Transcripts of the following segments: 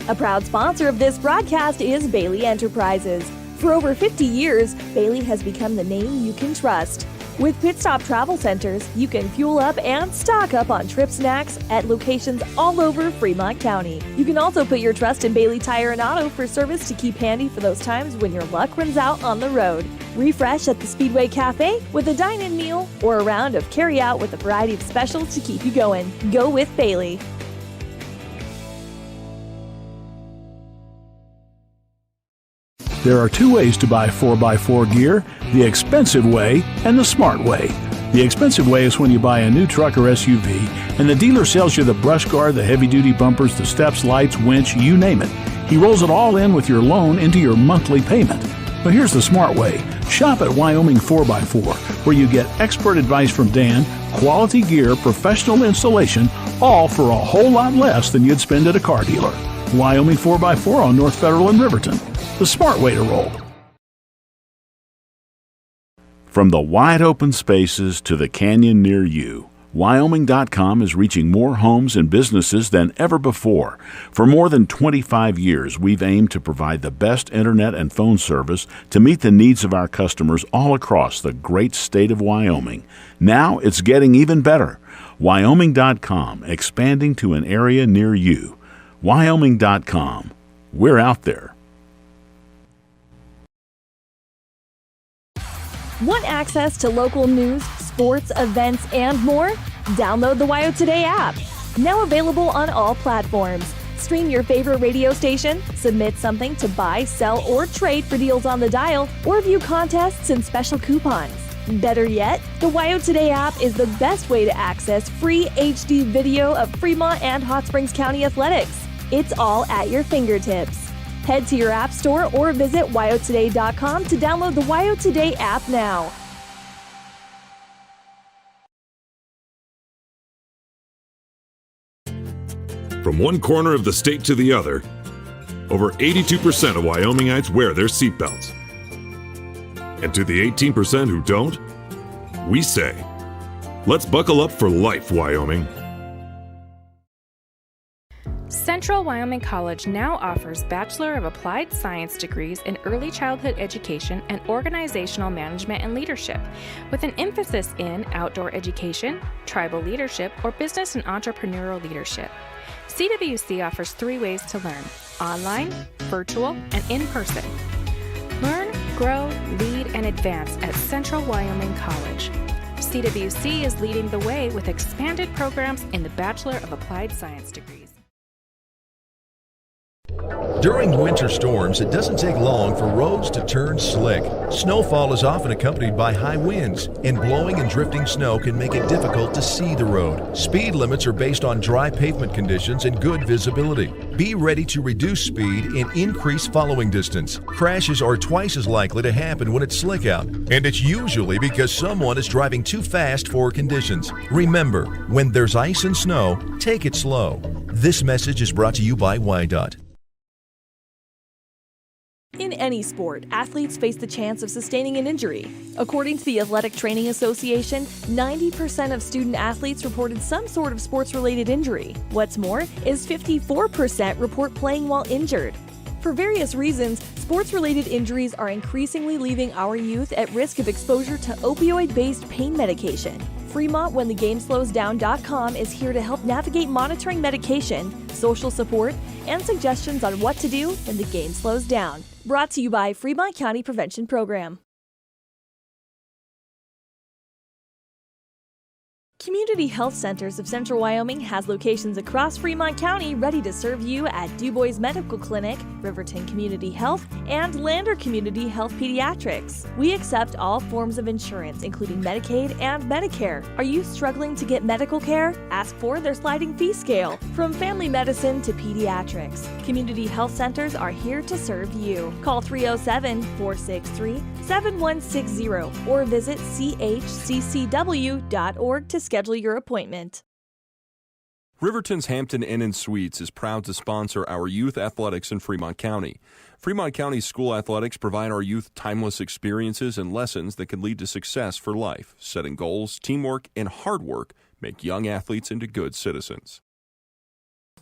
A proud sponsor of this broadcast is Bailey Enterprises. For over 50 years, Bailey has become the name you can trust. With Pit Stop Travel Centers, you can fuel up and stock up on trip snacks at locations all over Fremont County. You can also put your trust in Bailey Tire and Auto for service to keep handy for those times when your luck runs out on the road. Refresh at the Speedway Cafe with a dine-in meal or a round of carry-out with a variety of specials to keep you going. Go with Bailey. There are two ways to buy 4x4 gear, the expensive way and the smart way. The expensive way is when you buy a new truck or SUV and the dealer sells you the brush guard, the heavy-duty bumpers, the steps, lights, winch, you name it. He rolls it all in with your loan into your monthly payment. But here's the smart way. Shop at Wyoming 4x4, where you get expert advice from Dan, quality gear, professional installation, all for a whole lot less than you'd spend at a car dealer. Wyoming 4x4 on North Federal in Riverton. The smart way to roll. From the wide open spaces to the canyon near you, Wyoming.com is reaching more homes and businesses than ever before. For more than 25 years, we've aimed to provide the best internet and phone service to meet the needs of our customers all across the great state of Wyoming. Now it's getting even better. Wyoming.com, expanding to an area near you. Wyoming.com. We're out there. Want access to local news, sports, events, and more? Download the WYO Today app. Now available on all platforms. Stream your favorite radio station, submit something to buy, sell, or trade for deals on the dial, or view contests and special coupons. Better yet, the WYO Today app is the best way to access free HD video of Fremont and Hot Springs County athletics. It's all at your fingertips. Head to your app store or visit wyotoday.com to download the WYO Today app now. From one corner of the state to the other, over 82% of Wyomingites wear their seatbelts. And to the 18% who don't, we say, let's buckle up for life, Wyoming. Central Wyoming College now offers Bachelor of Applied Science degrees in Early Childhood Education and Organizational Management and Leadership, with an emphasis in outdoor education, tribal leadership, or business and entrepreneurial leadership. CWC offers 3 ways to learn: online, virtual, and in person. Learn, grow, lead, and advance at Central Wyoming College. CWC is leading the way with expanded programs in the Bachelor of Applied Science degrees. During winter storms, it doesn't take long for roads to turn slick. Snowfall is often accompanied by high winds, and blowing and drifting snow can make it difficult to see the road. Speed limits are based on dry pavement conditions and good visibility. Be ready to reduce speed and increase following distance. Crashes are twice as likely to happen when it's slick out, and it's usually because someone is driving too fast for conditions. Remember, when there's ice and snow, take it slow. This message is brought to you by WYDOT. In any sport, athletes face the chance of sustaining an injury. According to the Athletic Training Association, 90% of student athletes reported some sort of sports-related injury. What's more, is 54% report playing while injured. For various reasons, sports-related injuries are increasingly leaving our youth at risk of exposure to opioid-based pain medication. Fremont WhenTheGameSlowsDown.com is here to help navigate monitoring medication, social support, and suggestions on what to do when the game slows down. Brought to you by Fremont County Prevention Program. Community Health Centers of Central Wyoming has locations across Fremont County ready to serve you at Du Bois Medical Clinic, Riverton Community Health, and Lander Community Health Pediatrics. We accept all forms of insurance, including Medicaid and Medicare. Are you struggling to get medical care? Ask for their sliding fee scale. From family medicine to pediatrics, Community Health Centers are here to serve you. Call 307-463-7160 or visit chccw.org to schedule your appointment. Riverton's Hampton Inn & Suites is proud to sponsor our youth athletics in Fremont County. Fremont County school athletics provide our youth timeless experiences and lessons that can lead to success for life. Setting goals, teamwork, and hard work make young athletes into good citizens.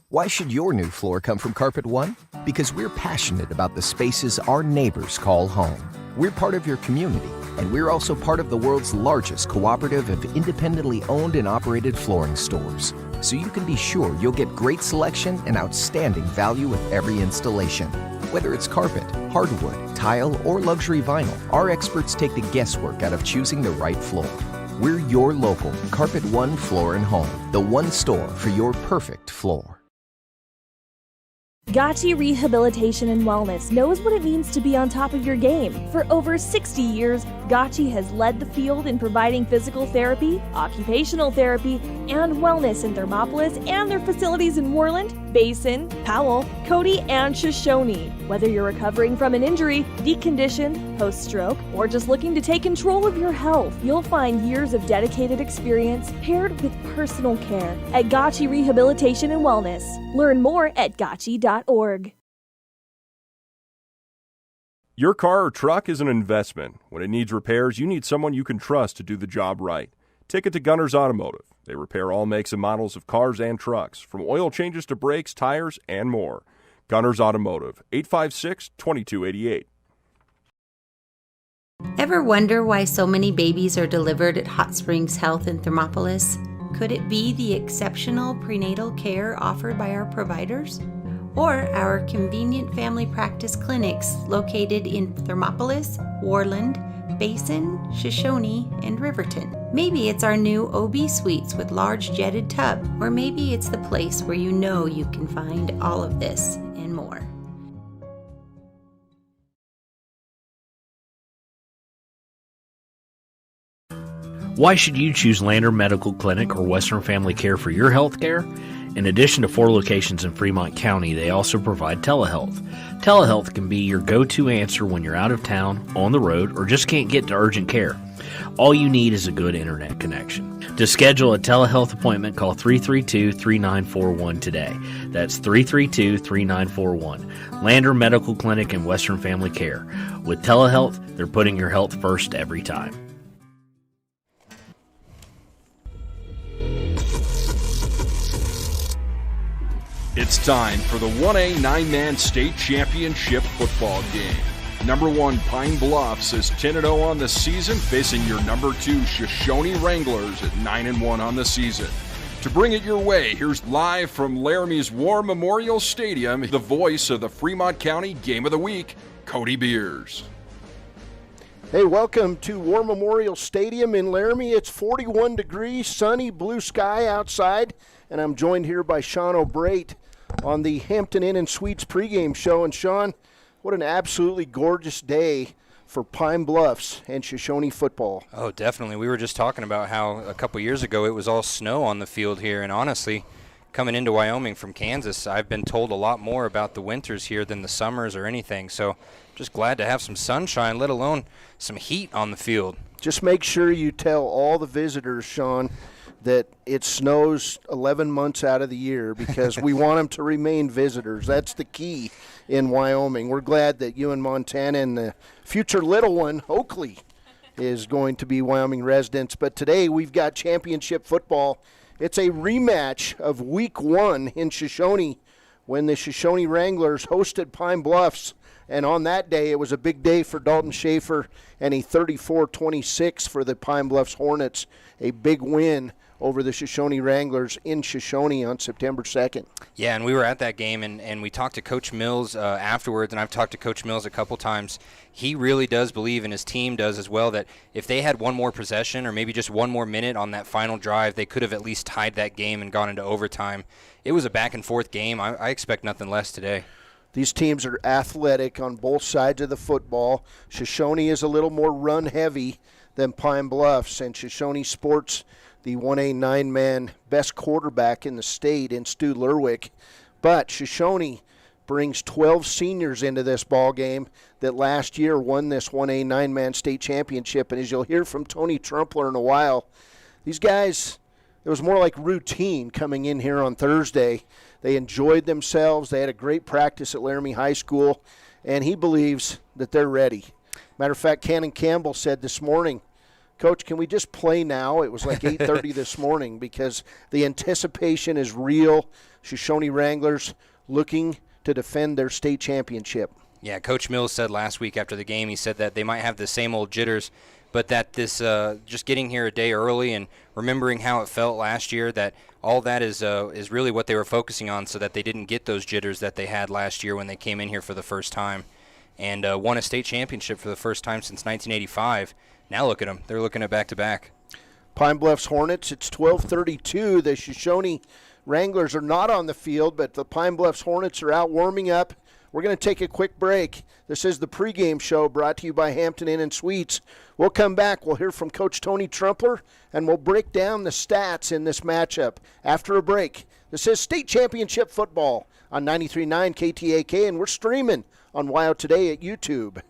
Why should your new floor come from Carpet One? Because we're passionate about the spaces our neighbors call home. We're part of your community, and we're also part of the world's largest cooperative of independently owned and operated flooring stores. So you can be sure you'll get great selection and outstanding value with every installation. Whether it's carpet, hardwood, tile, or luxury vinyl, our experts take the guesswork out of choosing the right floor. We're your local Carpet One Floor and Home, the one store for your perfect floor. Gotchi Rehabilitation and Wellness knows what it means to be on top of your game. For over 60 years, Gotchi has led the field in providing physical therapy, occupational therapy, and wellness in Thermopolis and their facilities in Worland, Basin, Powell, Cody, and Shoshoni. Whether you're recovering from an injury, deconditioned, post-stroke, or just looking to take control of your health, you'll find years of dedicated experience paired with personal care at Gotchi Rehabilitation and Wellness. Learn more at gotchi.org. Your car or truck is an investment. When it needs repairs, you need someone you can trust to do the job right. Take it to Gunners Automotive. They repair all makes and models of cars and trucks, from oil changes to brakes, tires, and more. Gunners Automotive, 856-2288. Ever wonder why so many babies are delivered at Hot Springs Health in Thermopolis? Could it be the exceptional prenatal care offered by our providers? Or our convenient family practice clinics located in Thermopolis, Worland, Basin, Shoshoni, and Riverton? Maybe it's our new OB suites with large jetted tub, or maybe it's the place where you know you can find all of this and more. Why should you choose Lander Medical Clinic or Western Family Care for your health care? In addition to 4 locations in Fremont County, they also provide telehealth. Telehealth can be your go-to answer when you're out of town, on the road, or just can't get to urgent care. All you need is a good internet connection. To schedule a telehealth appointment, call 332-3941 today. That's 332-3941. Lander Medical Clinic and Western Family Care. With telehealth, they're putting your health first every time. It's time for the 1A 9-man state championship football game. Number 1 Pine Bluffs is 10-0 on the season, facing your number 2 Shoshoni Wranglers at 9-1 on the season. To bring it your way, here's live from Laramie's War Memorial Stadium, the voice of the Fremont County Game of the Week, Cody Beers. Hey, welcome to War Memorial Stadium in Laramie. It's 41 degrees, sunny, blue sky outside, and I'm joined here by Shawn O'Brate on the Hampton Inn and Suites pregame show. And Shawn, what an absolutely gorgeous day for Pine Bluffs and Shoshoni football. Oh, definitely. We were just talking about how a couple years ago it was all snow on the field here, and honestly, coming into Wyoming from Kansas, I've been told a lot more about the winters here than the summers or anything. So just glad to have some sunshine, let alone some heat on the field. Just make sure you tell all the visitors, Shawn, that it snows 11 months out of the year because we want them to remain visitors. That's the key in Wyoming. We're glad that you and Montana and the future little one, Oakley, is going to be Wyoming residents. But today we've got championship football. It's a rematch of Week 1 in Shoshoni when the Shoshoni Wranglers hosted Pine Bluffs. And on that day, it was a big day for Dalton Schaefer and a 34-26 for the Pine Bluffs Hornets, a big win over the Shoshoni Wranglers in Shoshoni on September 2nd. Yeah, and we were at that game, and we talked to Coach Mills afterwards, and I've talked to Coach Mills a couple times. He really does believe, and his team does as well, that if they had one more possession or maybe just one more minute on that final drive, they could have at least tied that game and gone into overtime. It was a back-and-forth game. I expect nothing less today. These teams are athletic on both sides of the football. Shoshoni is a little more run-heavy than Pine Bluffs, and Shoshoni sports the 1A 9-man best quarterback in the state in Stu Lerwick. But Shoshoni brings 12 seniors into this ball game that last year won this 1A 9-man state championship. And as you'll hear from Tony Trumpler in a while, these guys, it was more like routine coming in here on Thursday. They enjoyed themselves. They had a great practice at Laramie High School, and he believes that they're ready. Matter of fact, Cannon Campbell said this morning, Coach, can we just play now? It was like 8:30 this morning because the anticipation is real. Shoshoni Wranglers looking to defend their state championship. Yeah, Coach Mills said last week after the game, he said that they might have the same old jitters, but that this just getting here a day early and remembering how it felt last year, that all that is really what they were focusing on so that they didn't get those jitters that they had last year when they came in here for the first time and won a state championship for the first time since 1985. Now look at them. They're looking at back-to-back. Pine Bluffs Hornets, it's 12:32. The Shoshoni Wranglers are not on the field, but the Pine Bluffs Hornets are out warming up. We're going to take a quick break. This is the pregame show brought to you by Hampton Inn & Suites. We'll come back. We'll hear from Coach Tony Trumpler, and we'll break down the stats in this matchup after a break. This is state championship football on 93.9 KTAK, and we're streaming on WYO Today at YouTube.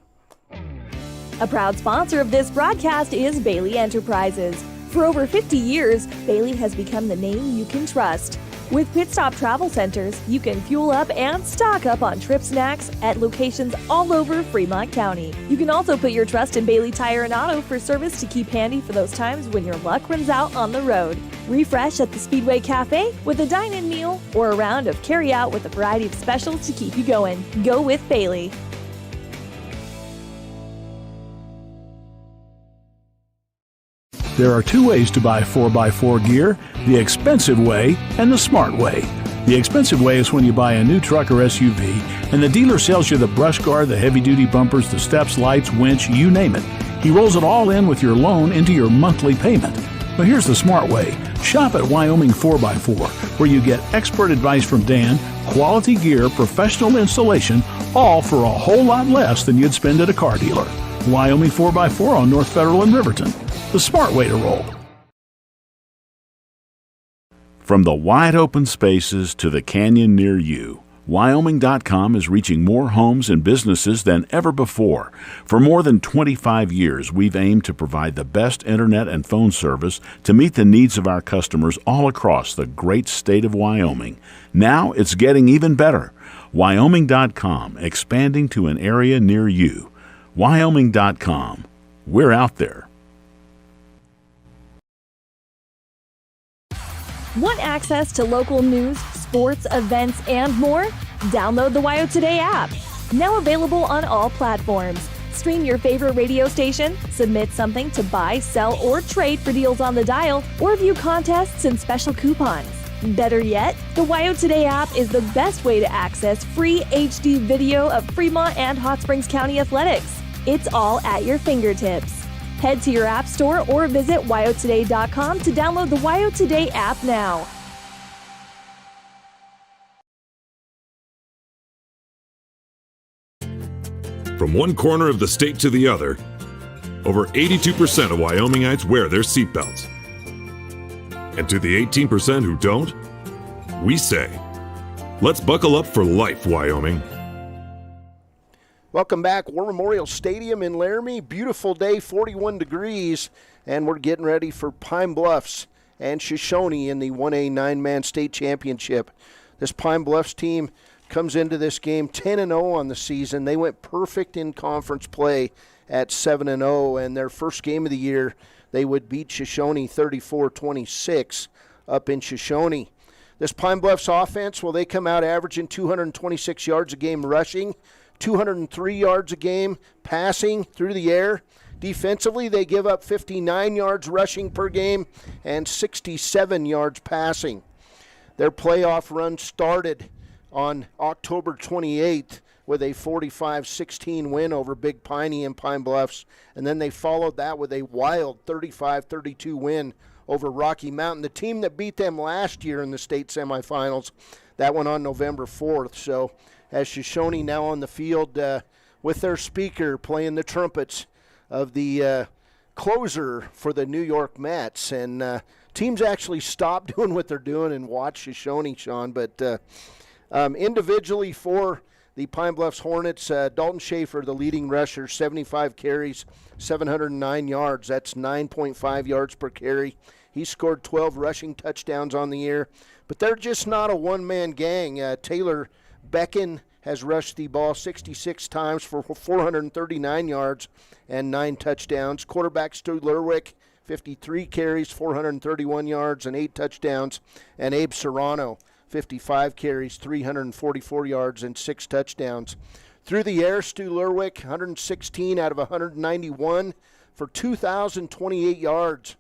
A proud sponsor of this broadcast is Bailey Enterprises. For over 50 years, Bailey has become the name you can trust. With Pit Stop Travel Centers, you can fuel up and stock up on trip snacks at locations all over Fremont County. You can also put your trust in Bailey Tire and Auto for service to keep handy for those times when your luck runs out on the road. Refresh at the Speedway Cafe with a dine-in meal or a round of carry-out with a variety of specials to keep you going. Go with Bailey. There are two ways to buy 4x4 gear, the expensive way and the smart way. The expensive way is when you buy a new truck or SUV and the dealer sells you the brush guard, the heavy-duty bumpers, the steps, lights, winch, you name it. He rolls it all in with your loan into your monthly payment. But here's the smart way. Shop at Wyoming 4x4, where you get expert advice from Dan, quality gear, professional installation, all for a whole lot less than you'd spend at a car dealer. Wyoming 4x4 on North Federal in Riverton. The smart way to roll. From the wide open spaces to the canyon near you, Wyoming.com is reaching more homes and businesses than ever before. For more than 25 years, we've aimed to provide the best internet and phone service to meet the needs of our customers all across the great state of Wyoming. Now it's getting even better. Wyoming.com, expanding to an area near you. Wyoming.com. We're out there. Want access to local news, sports, events, and more? Download the WYO Today app. Now available on all platforms. Stream your favorite radio station, submit something to buy, sell, or trade for deals on the dial, or view contests and special coupons. Better yet, the WYO Today app is the best way to access free HD video of Fremont and Hot Springs County athletics. It's all at your fingertips. Head to your app store or visit wyotoday.com to download the WYO Today app now. From one corner of the state to the other, over 82% of Wyomingites wear their seatbelts. And to the 18% who don't, we say, let's buckle up for life, Wyoming. Welcome back. War Memorial Stadium in Laramie. Beautiful day, 41 degrees, and we're getting ready for Pine Bluffs and Shoshoni in the 1A 9-man state championship. This Pine Bluffs team comes into this game 10-0 on the season. They went perfect in conference play at 7-0, and their first game of the year, they would beat Shoshoni 34-26 up in Shoshoni. This Pine Bluffs offense, well, they come out averaging 226 yards a game rushing, 203 yards a game passing through the air. Defensively, they give up 59 yards rushing per game and 67 yards passing. Their playoff run started on October 28th with a 45-16 win over Big Piney and Pine Bluffs, and then they followed that with a wild 35-32 win over Rocky Mountain, the team that beat them last year in the state semifinals. That went on November 4th. So as Shoshoni now on the field with their speaker playing the trumpets of the closer for the New York Mets. And teams actually stop doing what they're doing and watch Shoshoni, Shawn. But individually for the Pine Bluffs Hornets, Dalton Schaefer, the leading rusher, 75 carries, 709 yards. That's 9.5 yards per carry. He scored 12 rushing touchdowns on the year. But they're just not a one-man gang. Taylor Becken has rushed the ball 66 times for 439 yards and 9 touchdowns. Quarterback Stu Lerwick, 53 carries, 431 yards and 8 touchdowns. And Abe Serrano, 55 carries, 344 yards and 6 touchdowns. Through the air, Stu Lerwick, 116 out of 191 for 2,028 yards.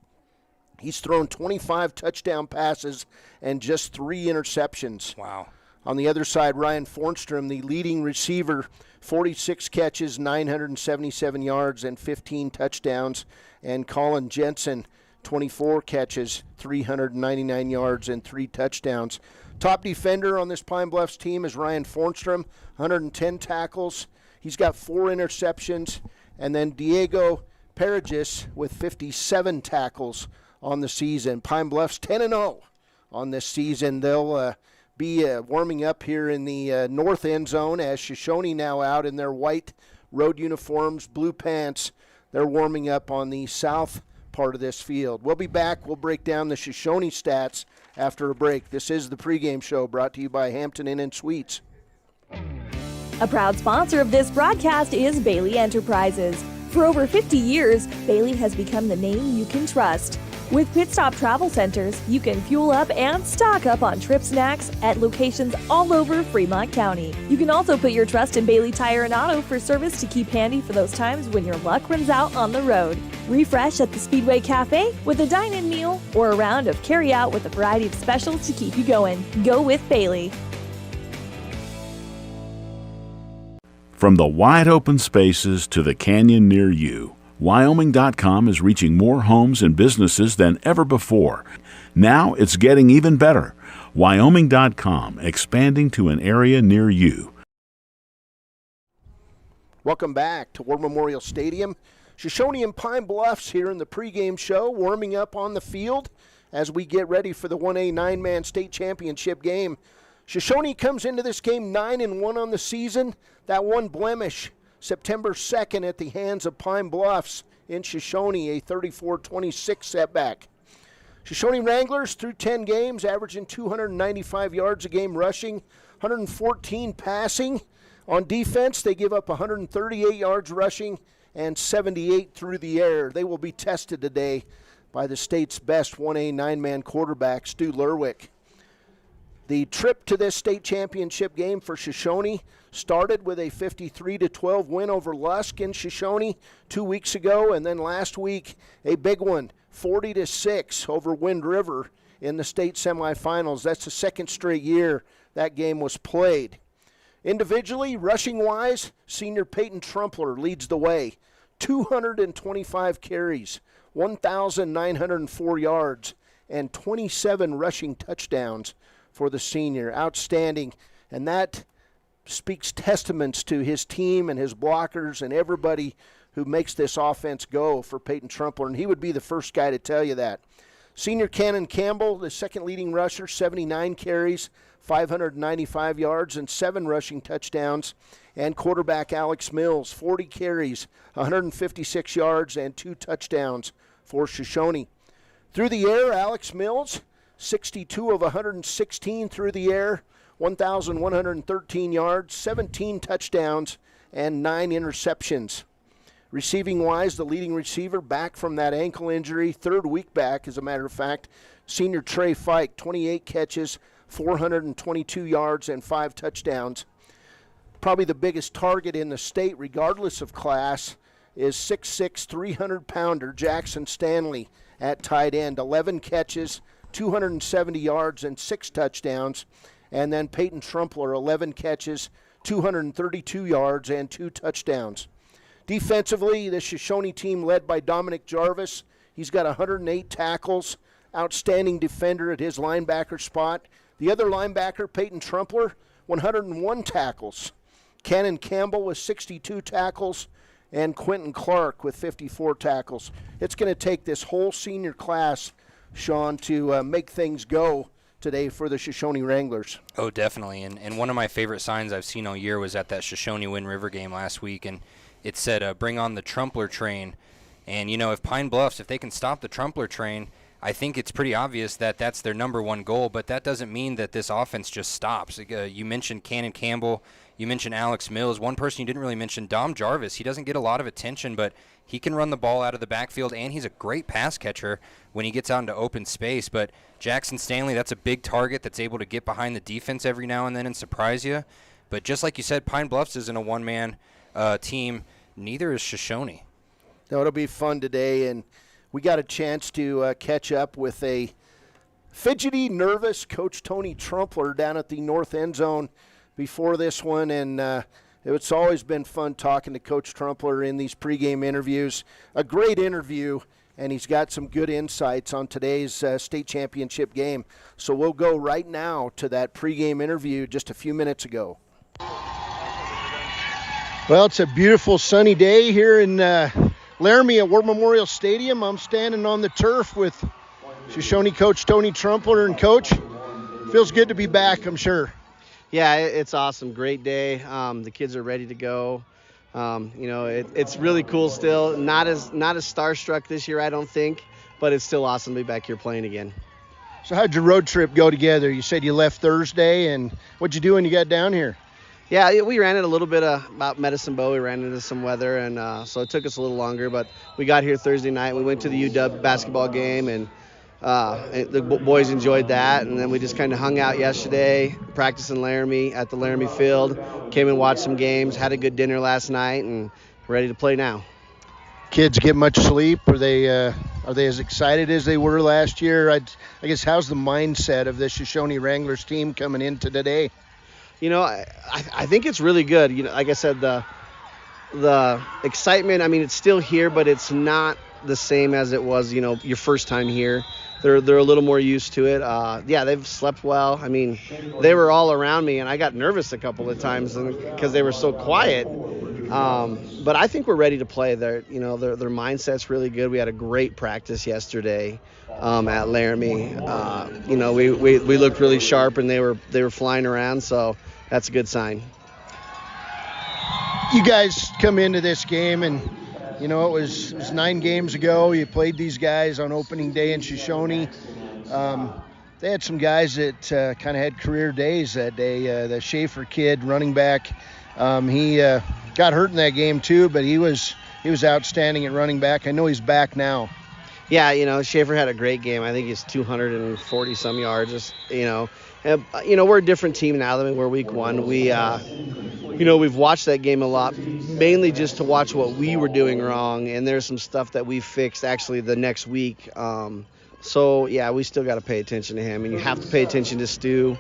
He's thrown 25 touchdown passes and just 3 interceptions. Wow. On the other side, Ryan Fornstrom, the leading receiver, 46 catches, 977 yards, and 15 touchdowns. And Colin Jensen, 24 catches, 399 yards, and 3 touchdowns. Top defender on this Pine Bluffs team is Ryan Fornstrom, 110 tackles. He's got 4 interceptions. And then Diego Perigis with 57 tackles on the season. Pine Bluffs 10-0 on this season. They'll be warming up here in the north end zone as Shoshoni now out in their white road uniforms, blue pants. They're warming up on the south part of this field. We'll be back. We'll break down the Shoshoni stats after a break. This is the pregame show brought to you by Hampton Inn & Suites. A proud sponsor of this broadcast is Bailey Enterprises. For over 50 years, Bailey has become the name you can trust. With Pit Stop Travel Centers, you can fuel up and stock up on trip snacks at locations all over Fremont County. You can also put your trust in Bailey Tire and Auto for service to keep handy for those times when your luck runs out on the road. Refresh at the Speedway Cafe with a dine-in meal or a round of carry-out with a variety of specials to keep you going. Go with Bailey. From the wide open spaces to the canyon near you, Wyoming.com is reaching more homes and businesses than ever before. Now it's getting even better. Wyoming.com, expanding to an area near you. Welcome back to War Memorial Stadium. Shoshoni and Pine Bluffs here in the pregame show, warming up on the field as we get ready for the 1A 9-man state championship game. Shoshoni comes into this game 9-1 on the season. That one blemish September 2nd at the hands of Pine Bluffs in Shoshoni, a 34-26 setback. Shoshoni Wranglers through 10 games, averaging 295 yards a game rushing, 114 passing. On defense, they give up 138 yards rushing and 78 through the air. They will be tested today by the state's best 1A 9-man quarterback, Stu Lerwick. The trip to this state championship game for Shoshoni started with a 53-12 win over Lusk in Shoshoni 2 weeks ago, and then last week a big one, 40-6 over Wind River in the state semifinals. That's the second straight year that game was played. Individually, rushing-wise, senior Peyton Trumpler leads the way. 225 carries, 1,904 yards, and 27 rushing touchdowns for the senior. Outstanding. And that speaks testaments to his team and his blockers and everybody who makes this offense go for Peyton Trumpler. And he would be the first guy to tell you that. Senior Cannon Campbell, the second leading rusher, 79 carries, 595 yards, and 7 rushing touchdowns. And quarterback Alex Mills, 40 carries, 156 yards, and 2 touchdowns for Shoshoni. Through the air, Alex Mills, 62 of 116 through the air, 1,113 yards, 17 touchdowns, and 9 interceptions. Receiving-wise, the leading receiver back from that ankle injury, third week back, as a matter of fact, senior Trey Fike, 28 catches, 422 yards, and 5 touchdowns. Probably the biggest target in the state, regardless of class, is 6'6", 300-pounder Jackson Stanley at tight end, 11 catches, 270 yards, and 6 touchdowns. And then Peyton Trumpler, 11 catches, 232 yards, and 2 touchdowns. Defensively, the Shoshoni team led by Dominic Jarvis. He's got 108 tackles, outstanding defender at his linebacker spot. The other linebacker, Peyton Trumpler, 101 tackles. Cannon Campbell with 62 tackles, and Quentin Clark with 54 tackles. It's going to take this whole senior class, Shawn, to make things go today for the Shoshoni Wranglers. Oh, definitely. And one of my favorite signs I've seen all year was at that Shoshoni-Wind River game last week, and it said, bring on the Trumpler train. And, you know, if Pine Bluffs, if they can stop the Trumpler train, I think it's pretty obvious that that's their number one goal, but that doesn't mean that this offense just stops. You mentioned Cannon Campbell. You mentioned Alex Mills. One person you didn't really mention, Dom Jarvis. He doesn't get a lot of attention, but he can run the ball out of the backfield, and he's a great pass catcher when he gets out into open space. But Jackson Stanley, that's a big target that's able to get behind the defense every now and then and surprise you. But just like you said, Pine Bluffs isn't a one-man team. Neither is Shoshoni. No, it'll be fun today, and we got a chance to catch up with a fidgety, nervous Coach Tony Trumpler down at the north end zone before this one, and it's always been fun talking to Coach Trumpler in these pregame interviews. A great interview, and he's got some good insights on today's state championship game. So we'll go right now to that pregame interview just a few minutes ago. Well, it's a beautiful sunny day here in Laramie at War Memorial Stadium. I'm standing on the turf with Shoshoni coach Tony Trumpler. And Coach, feels good to be back, I'm sure. Yeah, it's awesome. Great day. The kids are ready to go. It's really cool still. Not as starstruck this year, I don't think, but it's still awesome to be back here playing again. So how'd your road trip go together? You said you left Thursday, and what'd you do when you got down here? Yeah, we ran it a little bit about Medicine Bow. We ran into some weather, and so it took us a little longer, but we got here Thursday night. We went to the UW basketball game, and the boys enjoyed that, and then we just kind of hung out yesterday, practiced in Laramie at the Laramie field, came and watched some games, had a good dinner last night, and ready to play now. Kids get much sleep? Are they as excited as they were last year? I guess how's the mindset of the Shoshoni Wranglers team coming into today? I think it's really good. Like I said, the excitement, it's still here, but it's not the same as it was, your first time here. They're a little more used to it. They've slept well. They were all around me, and I got nervous a couple of times because they were so quiet. But I think we're ready to play. Their mindset's really good. We had a great practice yesterday at Laramie. We looked really sharp, and they were flying around, so that's a good sign. You guys come into this game, and it was 9 games ago. You played these guys on opening day in Shoshoni. They had some guys that kind of had career days that day. The Schaefer kid, running back, he got hurt in that game too, but he was outstanding at running back. I know he's back now. Yeah, Schaefer had a great game. I think he's 240 some yards. We're a different team now than we were week one. We've watched that game a lot, mainly just to watch what we were doing wrong, and there's some stuff that we fixed actually the next week. We still got to pay attention to him, and you have to pay attention to Stu,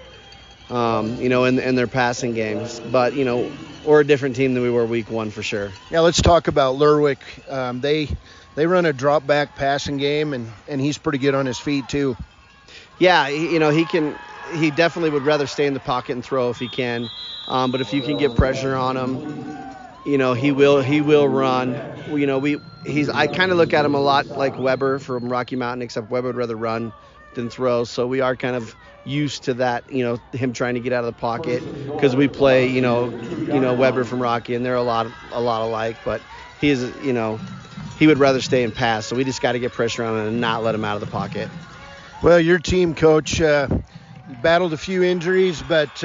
in their passing games. But, we're a different team than we were week one for sure. Yeah, let's talk about Lerwick. They run a drop back passing game, and he's pretty good on his feet too. Yeah, he definitely would rather stay in the pocket and throw if he can. But if you can get pressure on him, he will run. I kind of look at him a lot like Weber from Rocky Mountain, except Weber would rather run than throw. So we are kind of used to that, him trying to get out of the pocket, because we play, Weber from Rocky, and they're a lot alike. But he would rather stay and pass. So we just got to get pressure on him and not let him out of the pocket. Well, your team, Coach, battled a few injuries, but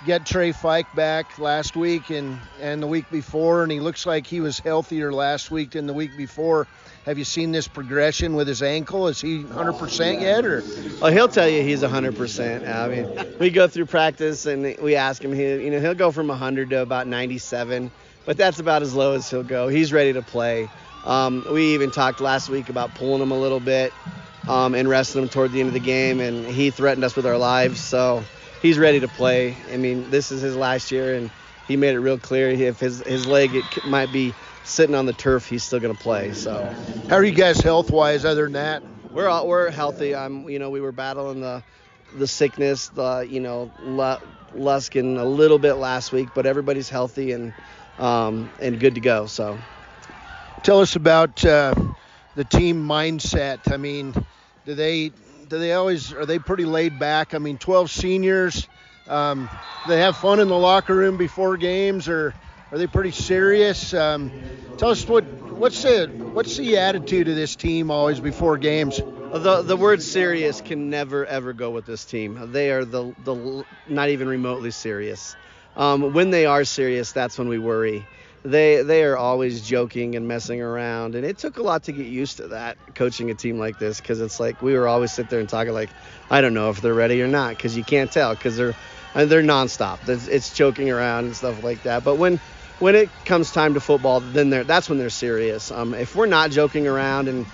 got Trey Fike back last week and the week before, and he looks like he was healthier last week than the week before. Have you seen this progression with his ankle? Is he 100% yet? Or? Well, he'll tell you he's 100%. We go through practice and we ask him. He'll go from 100 to about 97, but that's about as low as he'll go. He's ready to play. We even talked last week about pulling him a little bit and resting him toward the end of the game, and he threatened us with our lives. So he's ready to play. This is his last year, and he made it real clear if his leg might be sitting on the turf, he's still going to play. So, how are you guys health-wise other than that? We're healthy. We were battling the sickness, Luskin a little bit last week, but everybody's healthy and good to go. So, tell us about the team mindset. Are they pretty laid back? 12 seniors. They have fun in the locker room before games, or Are they pretty serious? Tell us what's the attitude of this team always before games? The word serious can never ever go with this team. They are the not even remotely serious. When they are serious, that's when we worry. They are always joking and messing around, and it took a lot to get used to that, coaching a team like this, because it's like we were always sit there and talking like, I don't know if they're ready or not, because you can't tell, because they're nonstop. It's joking around and stuff like that. But when it comes time to football, then that's when they're serious. If we're not joking around and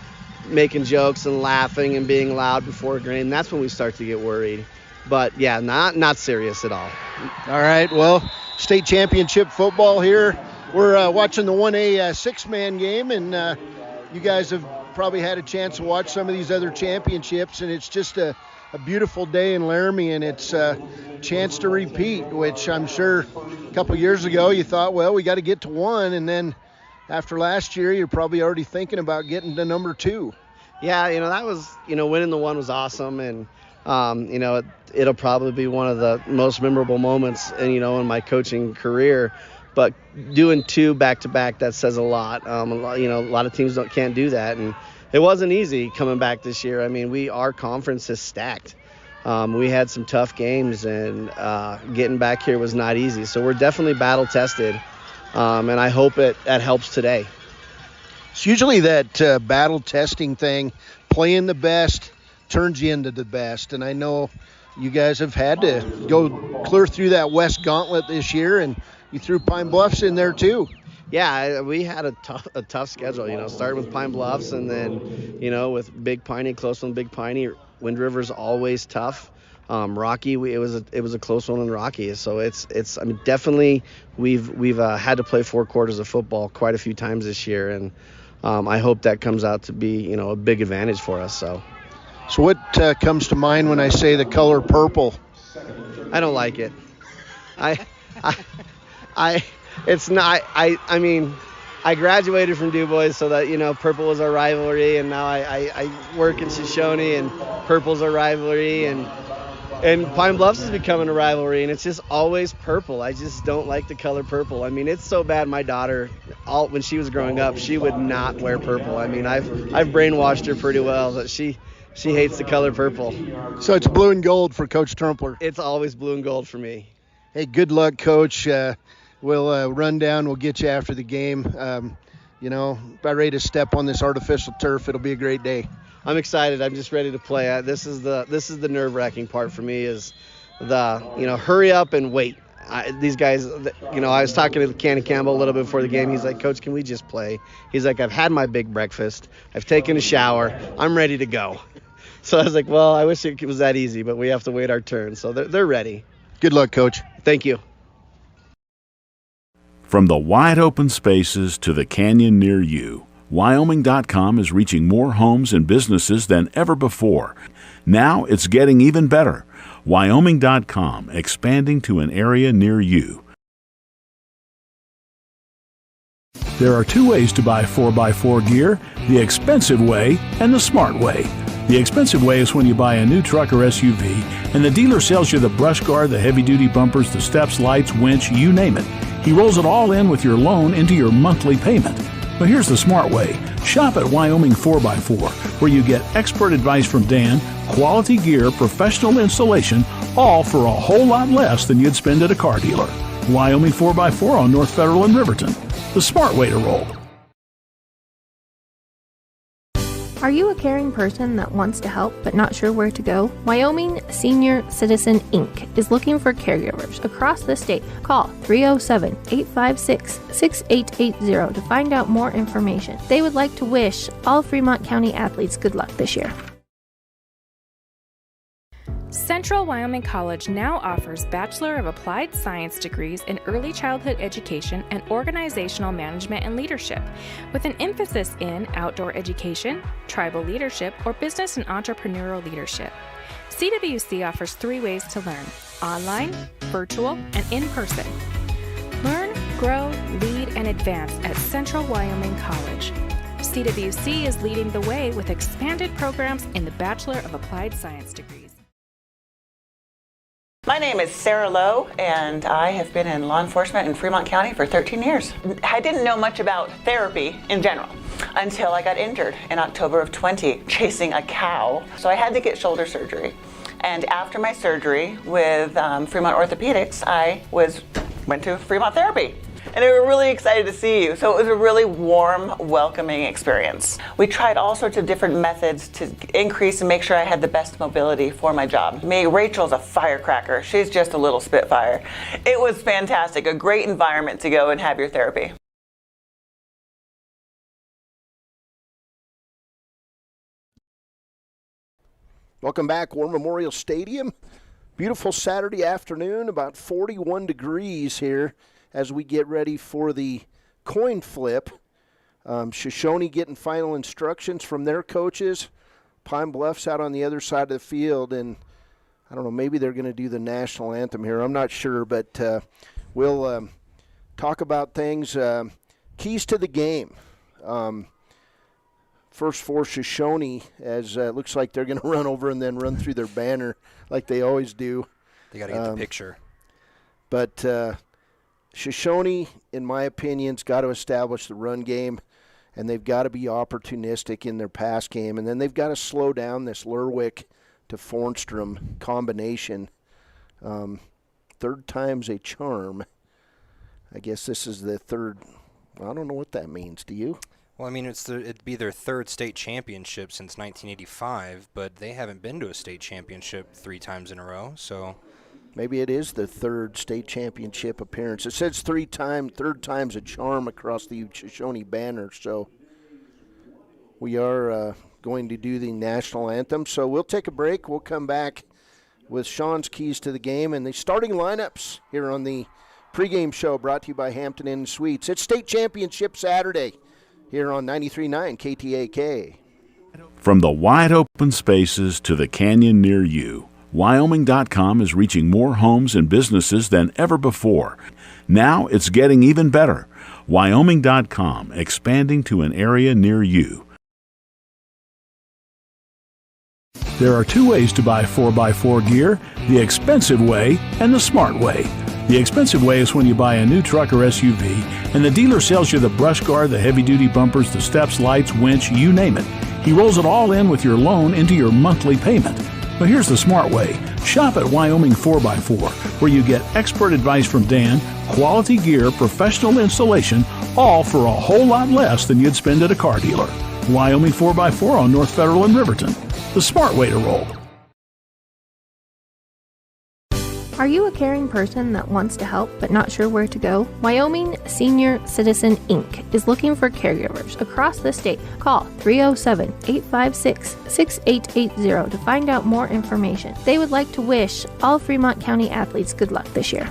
making jokes and laughing and being loud before a game, that's when we start to get worried. But yeah, not serious at all. All right, well, state championship football here. We're watching the 1A six-man game, and you guys have probably had a chance to watch some of these other championships, and it's just a beautiful day in Laramie, and it's a chance to repeat, which I'm sure a couple years ago you thought, well, we got to get to 1, and then after last year you're probably already thinking about getting to number 2. Yeah, that was, winning the 1 was awesome, and it'll probably be one of the most memorable moments, in my coaching career. But doing 2 back-to-back, that says a lot. A lot of teams can't do that, and it wasn't easy coming back this year. I mean, our conference is stacked. We had some tough games, and getting back here was not easy. So we're definitely battle-tested, and I hope it helps today. It's usually that battle testing thing, playing the best turns you into the best, and I know you guys have had to go clear through that West Gauntlet this year, and you threw Pine Bluffs in there too. Yeah, we had a tough schedule, starting with Pine Bluffs, and then, with Big Piney, close one, Big Piney. Wind River's always tough. Rocky, it was a close one in Rocky. So it's definitely we've had to play 4 quarters of football quite a few times this year, and I hope that comes out to be, a big advantage for us. So what comes to mind when I say the color purple? I don't like it. It's not. I mean, I graduated from Du Bois, so that purple was our rivalry, and now I work in Shoshoni, and purple's our rivalry, and Pine Bluffs is becoming a rivalry, and it's just always purple. I just don't like the color purple. I mean, it's so bad. My daughter, when she was growing up, she would not wear purple. I mean, I've brainwashed her pretty well that she hates the color purple. So it's blue and gold for Coach Trumpler. It's always blue and gold for me. Hey, good luck, Coach. We'll run down. We'll get you after the game. About ready to step on this artificial turf. It'll be a great day. I'm excited. I'm just ready to play. This is the nerve-wracking part for me, is the hurry up and wait. These guys, I was talking to Cannon Campbell a little bit before the game. He's like, Coach, can we just play? He's like, I've had my big breakfast. I've taken a shower. I'm ready to go. So I was like, well, I wish it was that easy, but we have to wait our turn. So they're ready. Good luck, Coach. Thank you. From the wide open spaces to the canyon near you, Wyoming.com is reaching more homes and businesses than ever before. Now it's getting even better. Wyoming.com, expanding to an area near you. There are 2 ways to buy 4x4 gear, the expensive way and the smart way. The expensive way is when you buy a new truck or SUV and the dealer sells you the brush guard, the heavy-duty bumpers, the steps, lights, winch, you name it. He rolls it all in with your loan into your monthly payment. But here's the smart way. Shop at Wyoming 4x4, where you get expert advice from Dan, quality gear, professional installation, all for a whole lot less than you'd spend at a car dealer. Wyoming 4x4 on North Federal in Riverton. The smart way to roll. Are you a caring person that wants to help but not sure where to go? Wyoming Senior Citizen Inc. is looking for caregivers across the state. Call 307-856-6880 to find out more information. They would like to wish all Fremont County athletes good luck this year. Central Wyoming College now offers Bachelor of Applied Science degrees in Early Childhood Education and Organizational Management and Leadership, with an emphasis in outdoor education, tribal leadership, or business and entrepreneurial leadership. CWC offers 3 ways to learn: online, virtual, and in person. Learn, grow, lead, and advance at Central Wyoming College. CWC is leading the way with expanded programs in the Bachelor of Applied Science degrees. My name is Sarah Lowe, and I have been in law enforcement in Fremont County for 13 years. I didn't know much about therapy in general until I got injured in October of 20 chasing a cow. So I had to get shoulder surgery. And after my surgery with Fremont Orthopedics, I went to Fremont Therapy. And they were really excited to see you. So it was a really warm, welcoming experience. We tried all sorts of different methods to increase and make sure I had the best mobility for my job. Rachel's a firecracker. She's just a little spitfire. It was fantastic, a great environment to go and have your therapy. Welcome back, War Memorial Stadium. Beautiful Saturday afternoon, about 41 degrees here as we get ready for the coin flip. Shoshoni getting final instructions from their coaches. Pine Bluffs out on the other side of the field, and I don't know, maybe they're going to do the national anthem here. I'm not sure, but we'll talk about things. Keys to the game. First for Shoshoni, as it looks like they're going to run over and then run through their banner like they always do. They got to get the picture. But Shoshoni, in my opinion, has got to establish the run game, and they've got to be opportunistic in their pass game, and then they've got to slow down this Lerwick to Fornstrom combination. Third time's a charm. I guess this is the third. I don't know what that means. Do you? Well, I mean, it'd be their third state championship since 1985, but they haven't been to a state championship 3 times in a row, so maybe it is the third state championship appearance. It says third time's a charm across the Shoshoni banner. So we are going to do the national anthem. So we'll take a break. We'll come back with Shawn's keys to the game and the starting lineups here on the pregame show brought to you by Hampton Inn Suites. It's state championship Saturday here on 93.9 KTAK. From the wide open spaces to the canyon near you, Wyoming.com is reaching more homes and businesses than ever before. Now it's getting even better. Wyoming.com, expanding to an area near you. There are 2 ways to buy 4x4 gear, the expensive way and the smart way. The expensive way is when you buy a new truck or SUV and the dealer sells you the brush guard, the heavy-duty bumpers, the steps, lights, winch, you name it. He rolls it all in with your loan into your monthly payment. But here's the smart way. Shop at Wyoming 4x4, where you get expert advice from Dan, quality gear, professional installation, all for a whole lot less than you'd spend at a car dealer. Wyoming 4x4 on North Federal in Riverton. The smart way to roll. Are you a caring person that wants to help but not sure where to go? Wyoming Senior Citizen Inc. is looking for caregivers across the state. Call 307-856-6880 to find out more information. They would like to wish all Fremont County athletes good luck this year.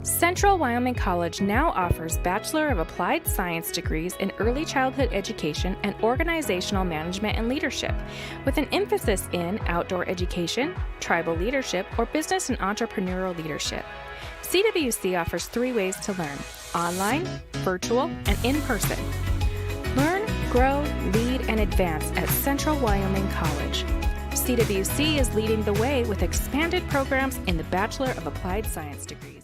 Central Wyoming College now offers Bachelor of Applied Science degrees in Early Childhood Education and Organizational Management and Leadership, with an emphasis in outdoor education, tribal leadership, or business and entrepreneurial leadership. CWC offers 3 ways to learn: online, virtual, and in person. Learn, grow, lead, and advance at Central Wyoming College. CWC is leading the way with expanded programs in the Bachelor of Applied Science degrees.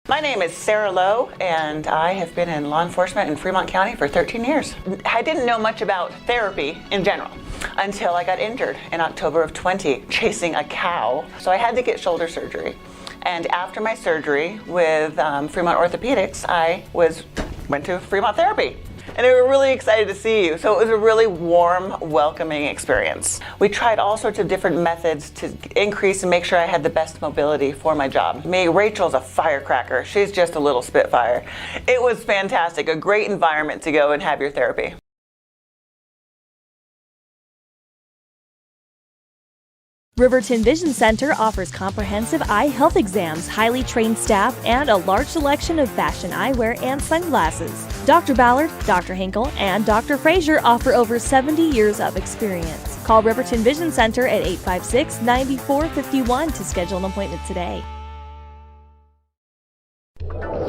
My name is Sarah Lowe, and I have been in law enforcement in Fremont County for 13 years. I didn't know much about therapy in general until I got injured in October of 20 chasing a cow. So I had to get shoulder surgery. And after my surgery with Fremont Orthopedics, I went to Fremont Therapy. And they were really excited to see you. So it was a really warm, welcoming experience. We tried all sorts of different methods to increase and make sure I had the best mobility for my job. Rachel's a firecracker. She's just a little spitfire. It was fantastic, a great environment to go and have your therapy. Riverton Vision Center offers comprehensive eye health exams, highly trained staff, and a large selection of fashion eyewear and sunglasses. Dr. Ballard, Dr. Hinkle, and Dr. Frazier offer over 70 years of experience. Call Riverton Vision Center at 856-9451 to schedule an appointment today.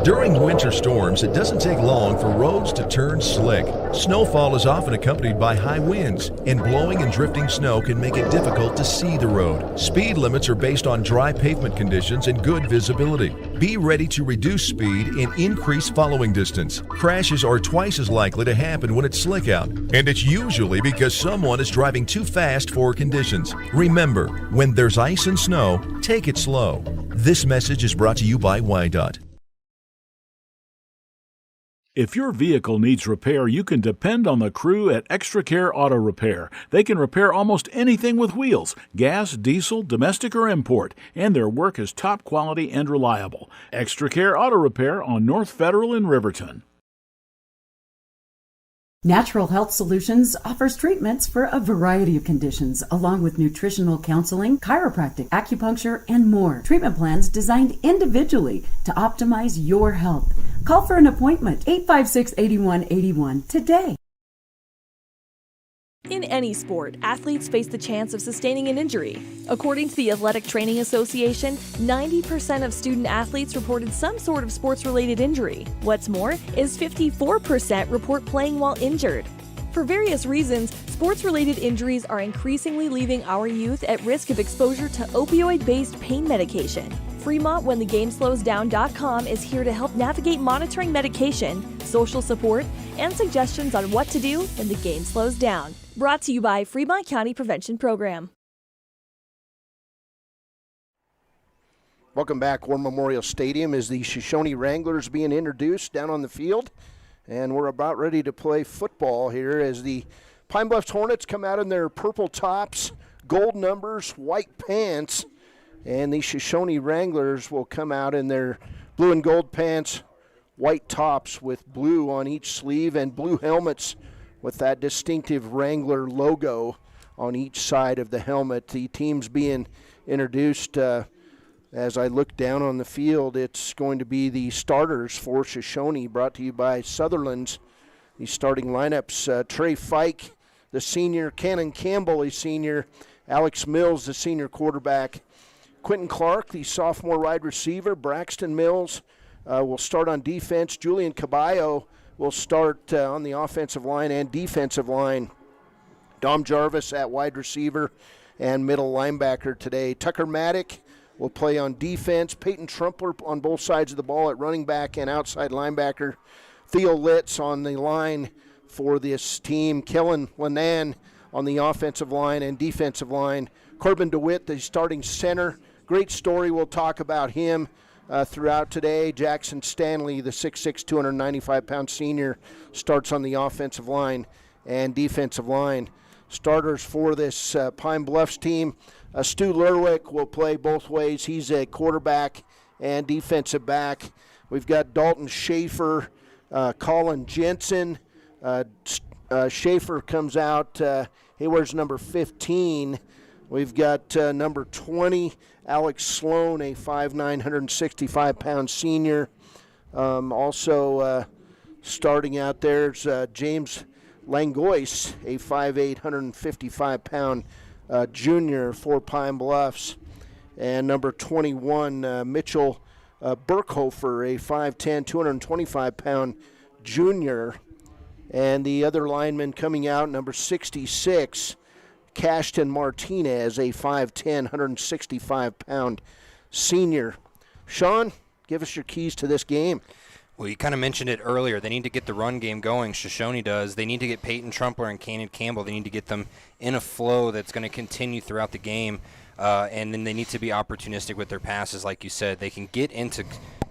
During winter storms, it doesn't take long for roads to turn slick. Snowfall is often accompanied by high winds, and blowing and drifting snow can make it difficult to see the road. Speed limits are based on dry pavement conditions and good visibility. Be ready to reduce speed and increase following distance. Crashes are twice as likely to happen when it's slick out, and it's usually because someone is driving too fast for conditions. Remember, when there's ice and snow, take it slow. This message is brought to you by WYDOT. If your vehicle needs repair, you can depend on the crew at Extra Care Auto Repair. They can repair almost anything with wheels, gas, diesel, domestic, or import, and their work is top quality and reliable. Extra Care Auto Repair on North Federal in Riverton. Natural Health Solutions offers treatments for a variety of conditions, along with nutritional counseling, chiropractic, acupuncture, and more. Treatment plans designed individually to optimize your health. Call for an appointment, 856-8181 today. In any sport, athletes face the chance of sustaining an injury. According to the Athletic Training Association, 90% of student athletes reported some sort of sports-related injury. What's more, is 54% report playing while injured. For various reasons, sports-related injuries are increasingly leaving our youth at risk of exposure to opioid-based pain medication. Fremont WhenTheGameSlowsDown.com is here to help navigate monitoring medication, social support, and suggestions on what to do when the game slows down. Brought to you by Fremont County Prevention Program. Welcome back. War Memorial Stadium is the Shoshoni Wranglers being introduced down on the field. And we're about ready to play football here as the Pine Bluffs Hornets come out in their purple tops, gold numbers, white pants. And the Shoshoni Wranglers will come out in their blue and gold pants, white tops with blue on each sleeve, and blue helmets with that distinctive Wrangler logo on each side of the helmet. The teams being introduced, as I look down on the field, it's going to be the starters for Shoshoni, brought to you by Sutherland's. The starting lineups, Trey Fike, the senior, Cannon Campbell, a senior, Alex Mills, the senior quarterback, Quentin Clark, the sophomore wide receiver, Braxton Mills will start on defense, Julian Caballo will start on the offensive line and defensive line, Dom Jarvis at wide receiver and middle linebacker today. Tucker Maddock will play on defense, Peyton Trumpler on both sides of the ball at running back and outside linebacker, Theo Litz on the line for this team, Kellen Lenan on the offensive line and defensive line, Corbin DeWitt, the starting center. Great story, we'll talk about him throughout today. Jackson Stanley, the 6'6", 295-pound senior, starts on the offensive line and defensive line. Starters for this Pine Bluffs team, Stu Lerwick will play both ways. He's a quarterback and defensive back. We've got Dalton Schaefer, Colin Jensen. Schaefer comes out, he wears number 15. We've got number 20, Alex Sloan, a 5'9", 165-pound senior. Also starting out there's James Langois, a 5'8", 155-pound junior for Pine Bluffs. And number 21, Mitchell Burkhofer, a 5'10", 225-pound junior. And the other lineman coming out, number 66, Cashton Martinez, a 5'10", 165-pound senior. Shawn, give us your keys to this game. Well, you kind of mentioned it earlier. They need to get the run game going. Shoshoni does. They need to get Peyton Trumpler and Cannon Campbell. They need to get them in a flow that's going to continue throughout the game. And then they need to be opportunistic with their passes, like you said. They can get into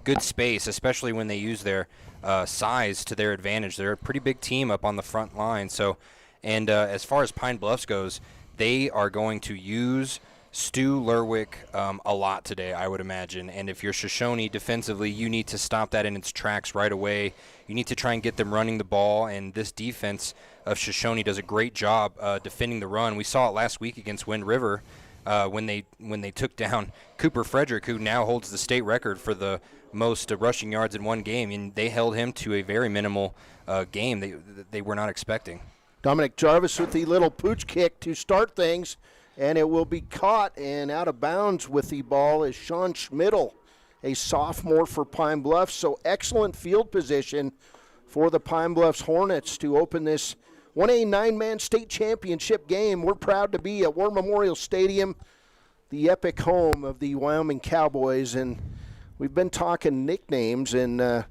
good space, especially when they use their size to their advantage. They're a pretty big team up on the front line. So, and as far as Pine Bluffs goes, they are going to use Stu Lerwick a lot today, I would imagine. And if you're Shoshoni defensively, you need to stop that in its tracks right away. You need to try and get them running the ball, and this defense of Shoshoni does a great job defending the run. We saw it last week against Wind River when they took down Cooper Frederick, who now holds the state record for the most rushing yards in one game, and they held him to a very minimal game they were not expecting. Dominic Jarvis with the little pooch kick to start things, and it will be caught and out of bounds with the ball is Sean Schmidl, a sophomore for Pine Bluffs. So excellent field position for the Pine Bluffs Hornets to open this 1A 9-man state championship game. We're proud to be at War Memorial Stadium, the epic home of the Wyoming Cowboys. And we've been talking nicknames, and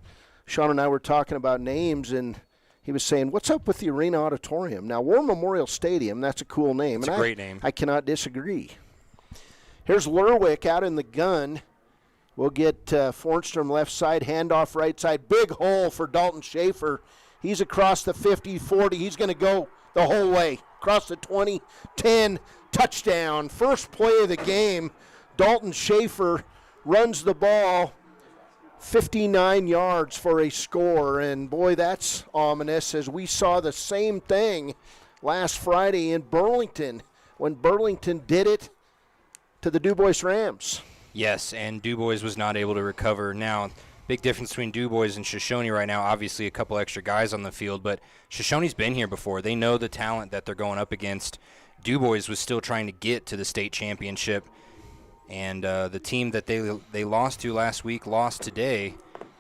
Shawn and I were talking about names, and he was saying, what's up with the Arena Auditorium? Now, War Memorial Stadium, that's a cool name. It's a great name. I cannot disagree. Here's Lerwick out in the gun. We'll get Fornstrom left side, handoff right side. Big hole for Dalton Schaefer. He's across the 50, 40. He's going to go the whole way. Across the 20, 10, touchdown. First play of the game. Dalton Schaefer runs the ball 59 yards for a score. And, boy, that's ominous, as we saw the same thing last Friday in Burlington when Burlington did it to the DuBois Rams. Yes, and DuBois was not able to recover. Now, big difference between DuBois and Shoshoni right now. Obviously, a couple extra guys on the field, but Shoshoni's been here before. They know the talent that they're going up against. DuBois was still trying to get to the state championship, and the team that they lost to last week lost today.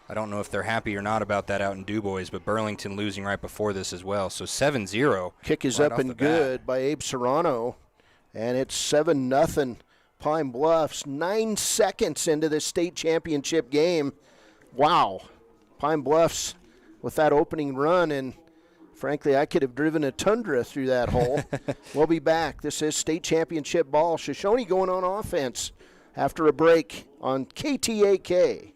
I don't know if they're happy or not about that out in DuBois, but Burlington losing right before this as well. So 7-0. Kick is up and good by Abe Serrano, and it's 7-0. Pine Bluffs, 9 seconds into the state championship game. Wow. Pine Bluffs with that opening run, and frankly, I could have driven a Tundra through that hole. We'll be back. This is state championship ball. Shoshoni going on offense after a break on KTAK.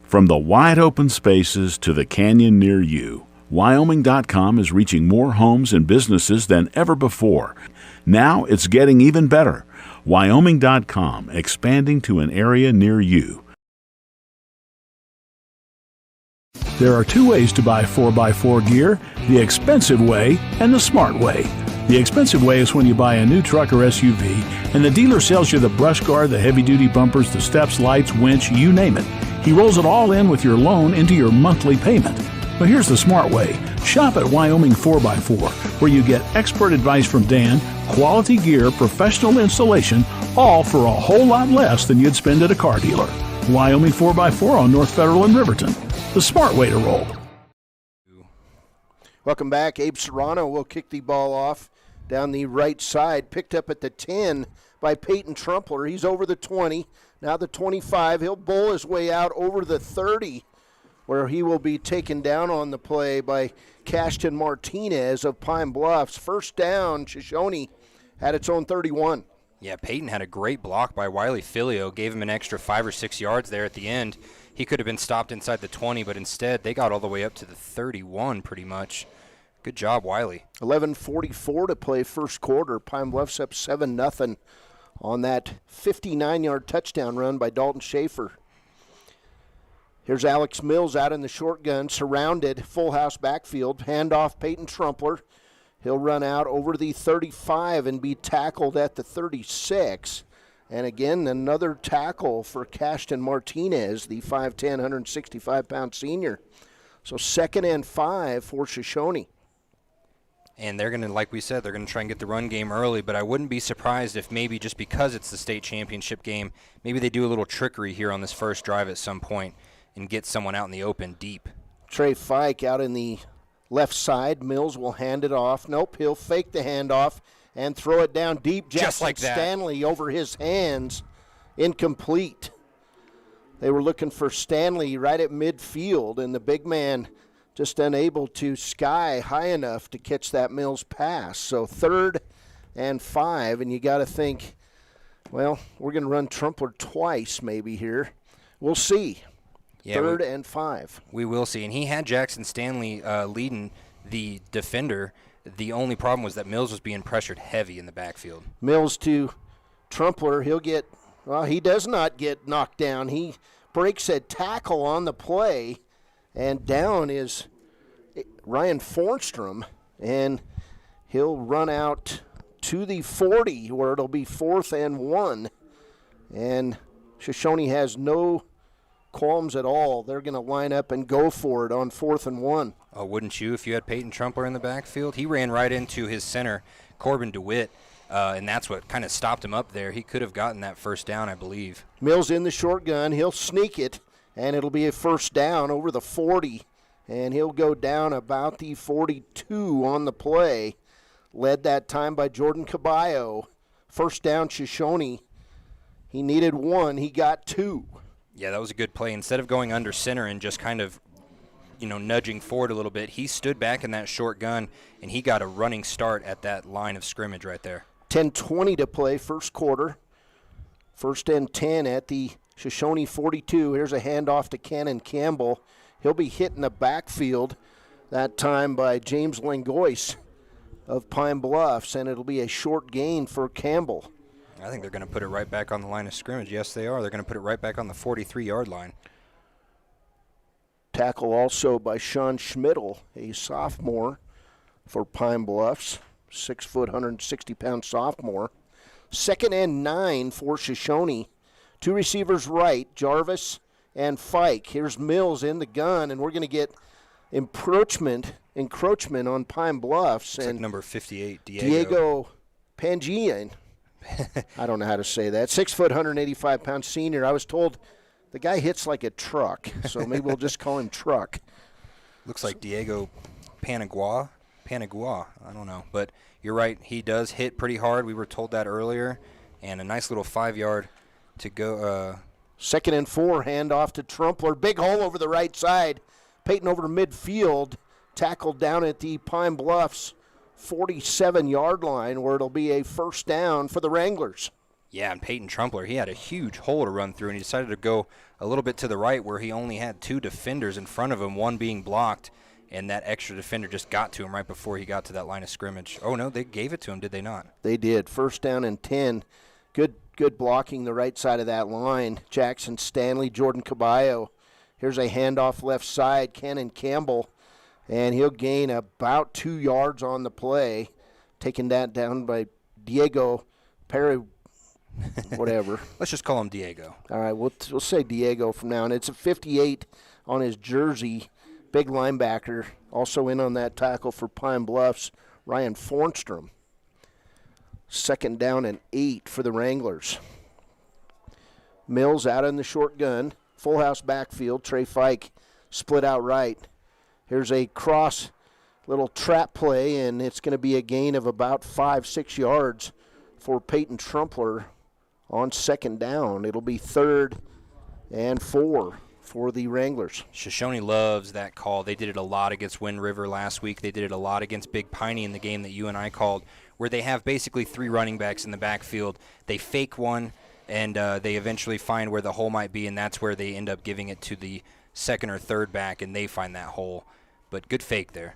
From the wide open spaces to the canyon near you, Wyoming.com is reaching more homes and businesses than ever before. Now it's getting even better. Wyoming.com, expanding to an area near you. There are two ways to buy 4x4 gear, the expensive way and the smart way. The expensive way is when you buy a new truck or SUV and the dealer sells you the brush guard, the heavy-duty bumpers, the steps, lights, winch, you name it. He rolls it all in with your loan into your monthly payment. But here's the smart way. Shop at Wyoming 4x4, where you get expert advice from Dan, quality gear, professional installation, all for a whole lot less than you'd spend at a car dealer. Wyoming 4x4 on North Federal and Riverton. The smart way to roll. Welcome back. Abe Serrano will kick the ball off down the right side. Picked up at the 10 by Peyton Trumpler. He's over the 20, now the 25. He'll bowl his way out over the 30, where he will be taken down on the play by Cashton Martinez of Pine Bluffs. First down, Shoshoni at its own 31. Yeah, Peyton had a great block by Wiley Filio, gave him an extra 5 or 6 yards there at the end. He could have been stopped inside the 20, but instead they got all the way up to the 31 pretty much. Good job, Wiley. 11:44 to play first quarter. Pine Bluffs up 7-0 on that 59-yard touchdown run by Dalton Schaefer. Here's Alex Mills out in the shotgun, surrounded, full house backfield. Handoff, Peyton Trumpler. He'll run out over the 35 and be tackled at the 36. And again, another tackle for Cashton Martinez, the 5'10", 165-pound senior. So 2nd and 5 for Shoshoni. And they're going to, like we said, they're going to try and get the run game early, but I wouldn't be surprised if maybe just because it's the state championship game, maybe they do a little trickery here on this first drive at some point and get someone out in the open deep. Trey Fike out in the left side. Mills will hand it off. Nope, he'll fake the handoff and throw it down deep. Just like that. Stanley over his hands. Incomplete. They were looking for Stanley right at midfield, and the big man just unable to sky high enough to catch that Mills pass. So 3rd and 5, and you got to think, well, we're going to run Trumpler twice maybe here. We'll see. Yeah, 3rd and 5. We will see. And he had Jackson Stanley leading the defender. The only problem was that Mills was being pressured heavy in the backfield. Mills to Trumpler. He does not get knocked down. He breaks a tackle on the play. And down is Ryan Fornstrom, and he'll run out to the 40, where it'll be 4th and 1. And Shoshoni has no qualms at all. They're going to line up and go for it on 4th and 1. Oh, wouldn't you if you had Peyton Trumpler in the backfield? He ran right into his center, Corbin DeWitt, and that's what kind of stopped him up there. He could have gotten that first down, I believe. Mills in the shotgun. He'll sneak it, and it'll be a first down over the 40, and he'll go down about the 42 on the play. Led that time by Jordan Caballo. First down, Shoshoni. He needed 1. He got 2. Yeah, that was a good play. Instead of going under center and just kind of, nudging forward a little bit, he stood back in that short gun, and he got a running start at that line of scrimmage right there. 10:20 to play, first quarter. First and 10 at the Shoshoni 42. Here's a handoff to Cannon Campbell. He'll be hit in the backfield that time by James Langois of Pine Bluffs, and it'll be a short gain for Campbell. I think they're going to put it right back on the line of scrimmage. Yes, they are. They're going to put it right back on the 43-yard line. Tackle also by Shawn Schmidl, a sophomore for Pine Bluffs, 6 foot, 160-pound sophomore. 2nd and 9 for Shoshoni. 2 receivers right, Jarvis and Fike. Here's Mills in the gun, and we're going to get encroachment on Pine Bluffs. It's and like number 58, Diego Pangian. I don't know how to say that. 6 foot, 185-pound senior. I was told the guy hits like a truck, so maybe we'll just call him Truck. Looks like Diego Panagua. I don't know. But you're right. He does hit pretty hard. We were told that earlier. And a nice little 5-yard to go. 2nd and 4, handoff to Trumpler. Big hole over the right side. Peyton over midfield. Tackled down at the Pine Bluffs 47-yard line, where it'll be a first down for the Wranglers. Yeah, and Peyton Trumpler, he had a huge hole to run through, and he decided to go a little bit to the right where he only had 2 defenders in front of him, one being blocked, and that extra defender just got to him right before he got to that line of scrimmage. Oh, no, they gave it to him, did they not? They did. First down and 10. Good blocking the right side of that line. Jackson Stanley, Jordan Caballo. Here's a handoff left side, Cannon Campbell, and he'll gain about 2 yards on the play, taking that down by Diego Perry. Whatever. Let's just call him Diego. All right, we'll say Diego from now on. It's a 58 on his jersey. Big linebacker. Also in on that tackle for Pine Bluffs, Ryan Fornstrom. 2nd down and 8 for the Wranglers. Mills out in the short gun. Full house backfield. Trey Fike split out right. Here's a cross little trap play, and it's going to be a gain of about 5-6 yards for Peyton Trumpler on 2nd down. It'll be 3rd and 4 for the Wranglers. Shoshoni loves that call. They did it a lot against Wind River last week. They did it a lot against Big Piney in the game that you and I called, where they have basically 3 running backs in the backfield. They fake one, and they eventually find where the hole might be, and that's where they end up giving it to the 2nd or 3rd back, and they find that hole. But good fake there.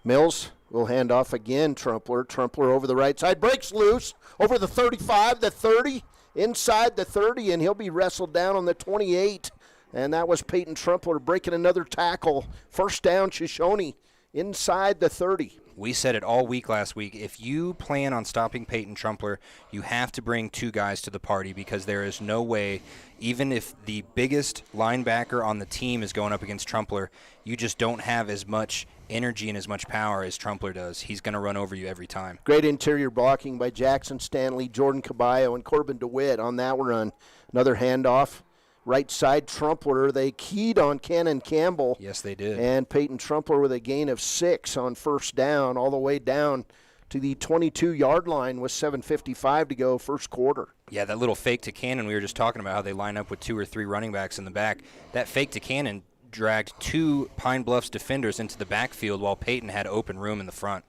Mills will hand off again. Trumpler over the right side. Breaks loose over the 35, the 30, inside the 30, and he'll be wrestled down on the 28. And that was Peyton Trumpler breaking another tackle. First down, Shoshoni inside the 30. We said it all week last week. If you plan on stopping Peyton Trumpler, you have to bring 2 guys to the party, because there is no way, even if the biggest linebacker on the team is going up against Trumpler, you just don't have as much energy and as much power as Trumpler does. He's going to run over you every time. Great interior blocking by Jackson Stanley, Jordan Caballo, and Corbin DeWitt on that run. Another handoff. Right side, Trumpler. They keyed on Cannon Campbell. Yes, they did. And Peyton Trumpler with a gain of 6 on first down, all the way down to the 22-yard line with 7:55 to go, first quarter. Yeah, that little fake to Cannon, we were just talking about how they line up with 2 or 3 running backs in the back. That fake to Cannon dragged 2 Pine Bluffs defenders into the backfield while Peyton had open room in the front.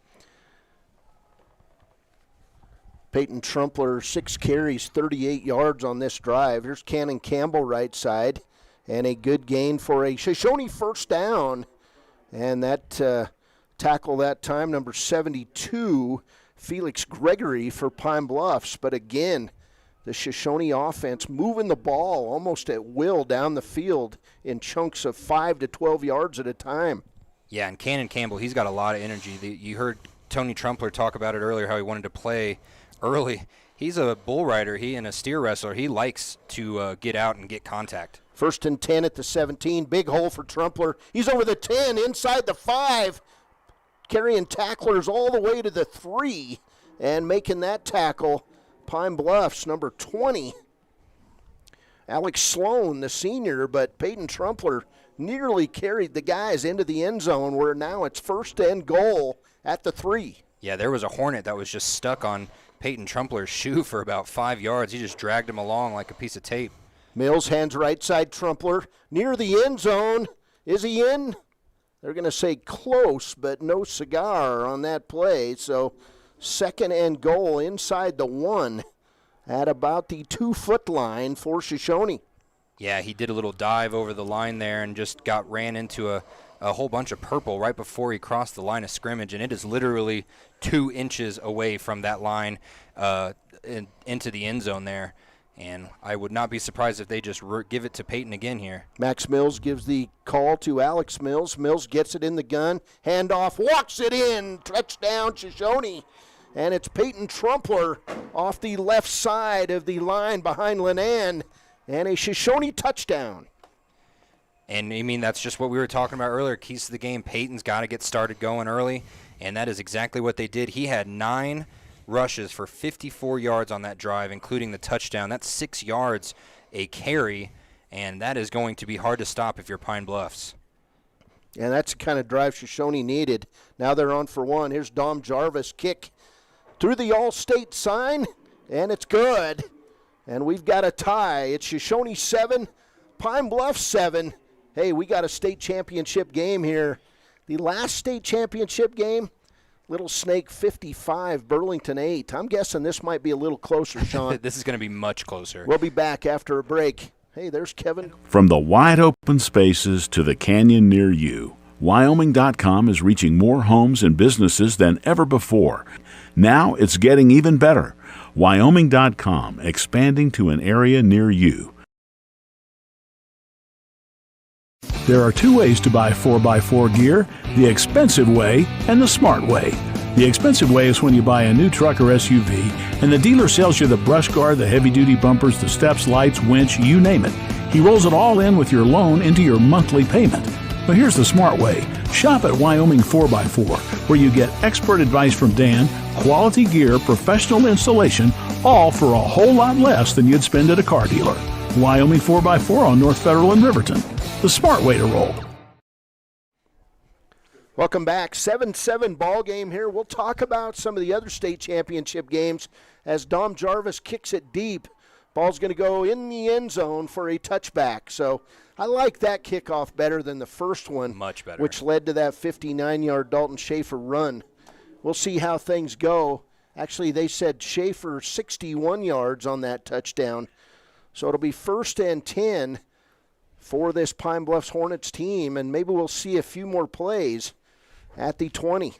Peyton Trumpler, 6 carries, 38 yards on this drive. Here's Cannon Campbell right side, and a good gain for a Shoshoni first down. And that tackle that time, number 72, Felix Gregory for Pine Bluffs. But again, the Shoshoni offense moving the ball almost at will down the field in chunks of 5 to 12 yards at a time. Yeah, and Cannon Campbell, he's got a lot of energy. You heard Tony Trumpler talk about it earlier, how he wanted to play early. He's a bull rider, and a steer wrestler. He likes to get out and get contact. 1st and 10 at the 17. Big hole for Trumpler. He's over the 10, inside the 5, carrying tacklers all the way to the 3. and making that tackle, Pine Bluffs, number 20. Alex Sloan, the senior, but Peyton Trumpler nearly carried the guys into the end zone where now it's 1st and goal at the 3. Yeah, there was a Hornet that was just stuck on Peyton Trumpler's shoe for about 5 yards. He just dragged him along like a piece of tape. Mills hands right side Trumpler near the end zone. Is he in? They're going to say close, but no cigar on that play. So 2nd and goal inside the 1 at about the 2-foot line for Shoshoni. Yeah, he did a little dive over the line there and just ran into a whole bunch of purple right before he crossed the line of scrimmage, and it is literally 2 inches away from that line into the end zone there. And I would not be surprised if they just give it to Peyton again here. Max Mills gives the call to Alex Mills. Mills gets it in the gun. Handoff, walks it in. Touchdown, Shoshoni. And it's Peyton Trumpler off the left side of the line behind Lenan. And a Shoshoni touchdown. And, I mean, that's just what we were talking about earlier. Keys to the game, Peyton's got to get started going early. And that is exactly what they did. He had 9 rushes for 54 yards on that drive, including the touchdown. That's 6 yards a carry, and that is going to be hard to stop if you're Pine Bluffs. And that's the kind of drive Shoshoni needed. Now they're on for 1. Here's Dom Jarvis, kick through the All-State sign, and it's good. And we've got a tie. It's Shoshoni 7, Pine Bluffs 7. Hey, we got a state championship game here. The last state championship game, Little Snake 55, Burlington 8. I'm guessing this might be a little closer, Shawn. This is going to be much closer. We'll be back after a break. Hey, there's Kevin. From the wide open spaces to the canyon near you, Wyoming.com is reaching more homes and businesses than ever before. Now it's getting even better. Wyoming.com, expanding to an area near you. There are 2 ways to buy 4x4 gear, the expensive way and the smart way. The expensive way is when you buy a new truck or SUV and the dealer sells you the brush guard, the heavy-duty bumpers, the steps, lights, winch, you name it. He rolls it all in with your loan into your monthly payment. But here's the smart way. Shop at Wyoming 4x4, where you get expert advice from Dan, quality gear, professional installation, all for a whole lot less than you'd spend at a car dealer. Wyoming 4x4 on North Federal in Riverton. The smart way to roll. Welcome back. 7-7 ball game here. We'll talk about some of the other state championship games as Dom Jarvis kicks it deep. Ball's going to go in the end zone for a touchback. So I like that kickoff better than the first one. Much better. Which led to that 59-yard Dalton Schaefer run. We'll see how things go. Actually, they said Schaefer 61 yards on that touchdown. So it'll be 1st and 10 for this Pine Bluffs Hornets team, and maybe we'll see a few more plays at the 20.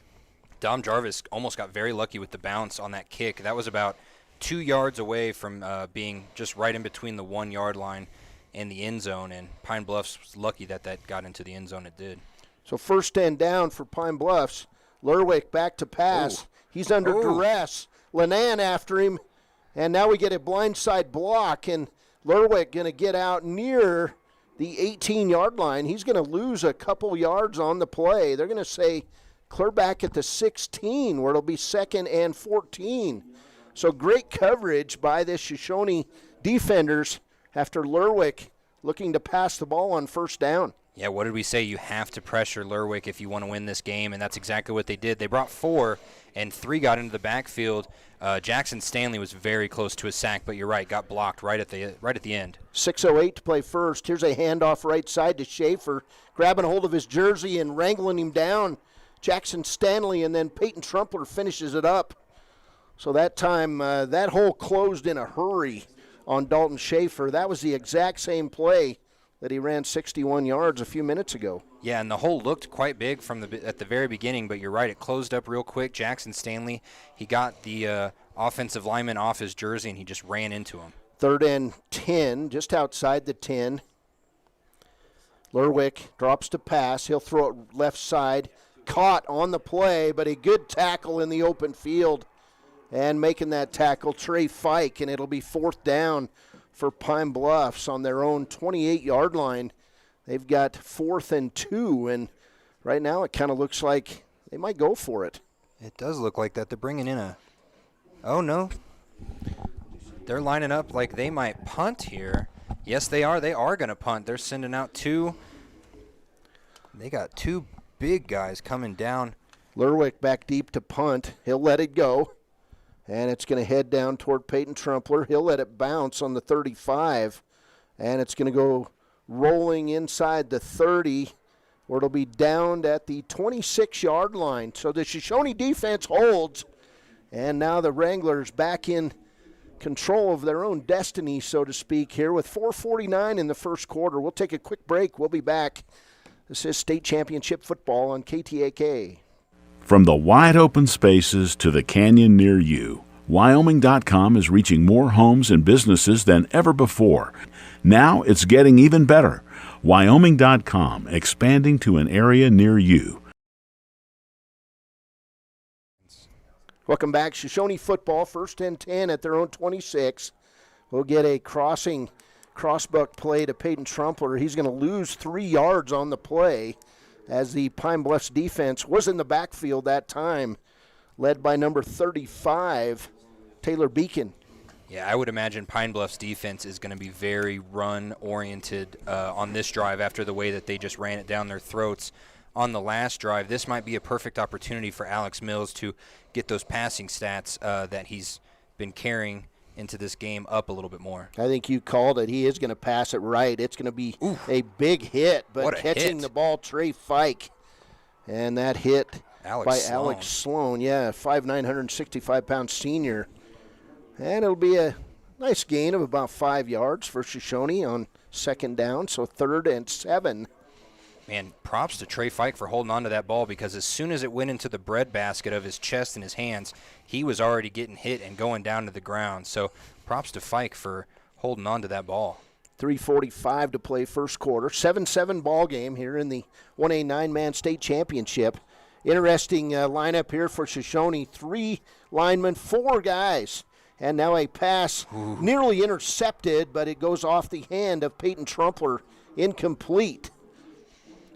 Dom Jarvis almost got very lucky with the bounce on that kick. That was about 2 yards away from being just right in between the 1-yard line and the end zone, and Pine Bluffs was lucky that got into the end zone. It did. So 1st and down for Pine Bluffs. Lerwick back to pass. He's under duress. Lenan after him, and now we get a blindside block, and Lerwick going to get out near the 18-yard line. He's going to lose a couple yards on the play. They're going to say clear back at the 16, where it'll be 2nd and 14. So great coverage by the Shoshoni defenders after Lerwick looking to pass the ball on 1st down. Yeah, what did we say? You have to pressure Lerwick if you want to win this game, and that's exactly what they did. They brought 4, and 3 got into the backfield. Jackson Stanley was very close to a sack, but you're right, got blocked right at the end. 6:08 to play first. Here's a handoff right side to Schaefer, grabbing a hold of his jersey and wrangling him down. Jackson Stanley, and then Peyton Trumpler finishes it up. So that time, that hole closed in a hurry on Dalton Schaefer. That was the exact same play that he ran 61 yards a few minutes ago. Yeah, and the hole looked quite big at the very beginning, but you're right, it closed up real quick. Jackson Stanley, he got the offensive lineman off his jersey, and he just ran into him. 3rd and 10, just outside the 10. Lerwick drops to pass. He'll throw it left side. Caught on the play, but a good tackle in the open field. And making that tackle, Trey Fike, and it'll be 4th down for Pine Bluffs on their own 28-yard line. They've got 4th and 2, and right now it kind of looks like they might go for it. It does look like that. They're bringing in a Oh, no. They're lining up like they might punt here. Yes, they are. They are going to punt. They're sending out two. They got two big guys coming down. Lerwick back deep to punt. He'll let it go. And it's going to head down toward Peyton Trumpler. He'll let it bounce on the 35. And it's going to go rolling inside the 30, where it'll be downed at the 26-yard line. So the Shoshone defense holds. And now the Wranglers back in control of their own destiny, so to speak, here with 4:49 in the first quarter. We'll take a quick break. We'll be back. This is state championship football on KTAK. From the wide open spaces to the canyon near you, Wyoming.com is reaching more homes and businesses than ever before. Now it's getting even better. Wyoming.com, expanding to an area near you. Welcome back. Shoshone football, 1st and 10 at their own 26. We'll get a crossbuck play to Peyton Trumpler. He's going to lose 3 yards on the play as the Pine Bluffs defense was in the backfield that time, led by number 35, Taylor Beacon. Yeah, I would imagine Pine Bluffs defense is going to be very run-oriented on this drive after the way that they just ran it down their throats on the last drive. This might be a perfect opportunity for Alex Mills to get those passing stats that he's been carrying into this game up a little bit more. I think you called it. He is going to pass it right. It's going to be a big hit, but catching the ball, Trey Fike. And that hit Alex Sloan. Yeah, 5'9", 165-pound senior. And it'll be a nice gain of about 5 yards for Shoshone on 2nd down, so 3rd and 7. Man, props to Trey Fike for holding on to that ball, because as soon as it went into the breadbasket of his chest and his hands, he was already getting hit and going down to the ground. So props to Fike for holding on to that ball. 3:45 to play first quarter. 7-7 ball game here in the 1A 9-man state championship. Interesting lineup here for Shoshone. 3 linemen, 4 guys. And now a pass nearly intercepted, but it goes off the hand of Peyton Trumpler, incomplete.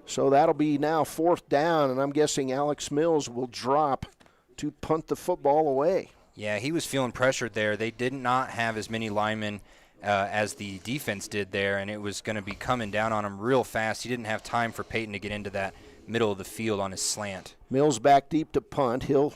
So that'll be now 4th down, and I'm guessing Alex Mills will drop to punt the football away. Yeah, he was feeling pressured there. They did not have as many linemen as the defense did there, and it was going to be coming down on him real fast. He didn't have time for Peyton to get into that middle of the field on his slant. Mills back deep to punt. He'll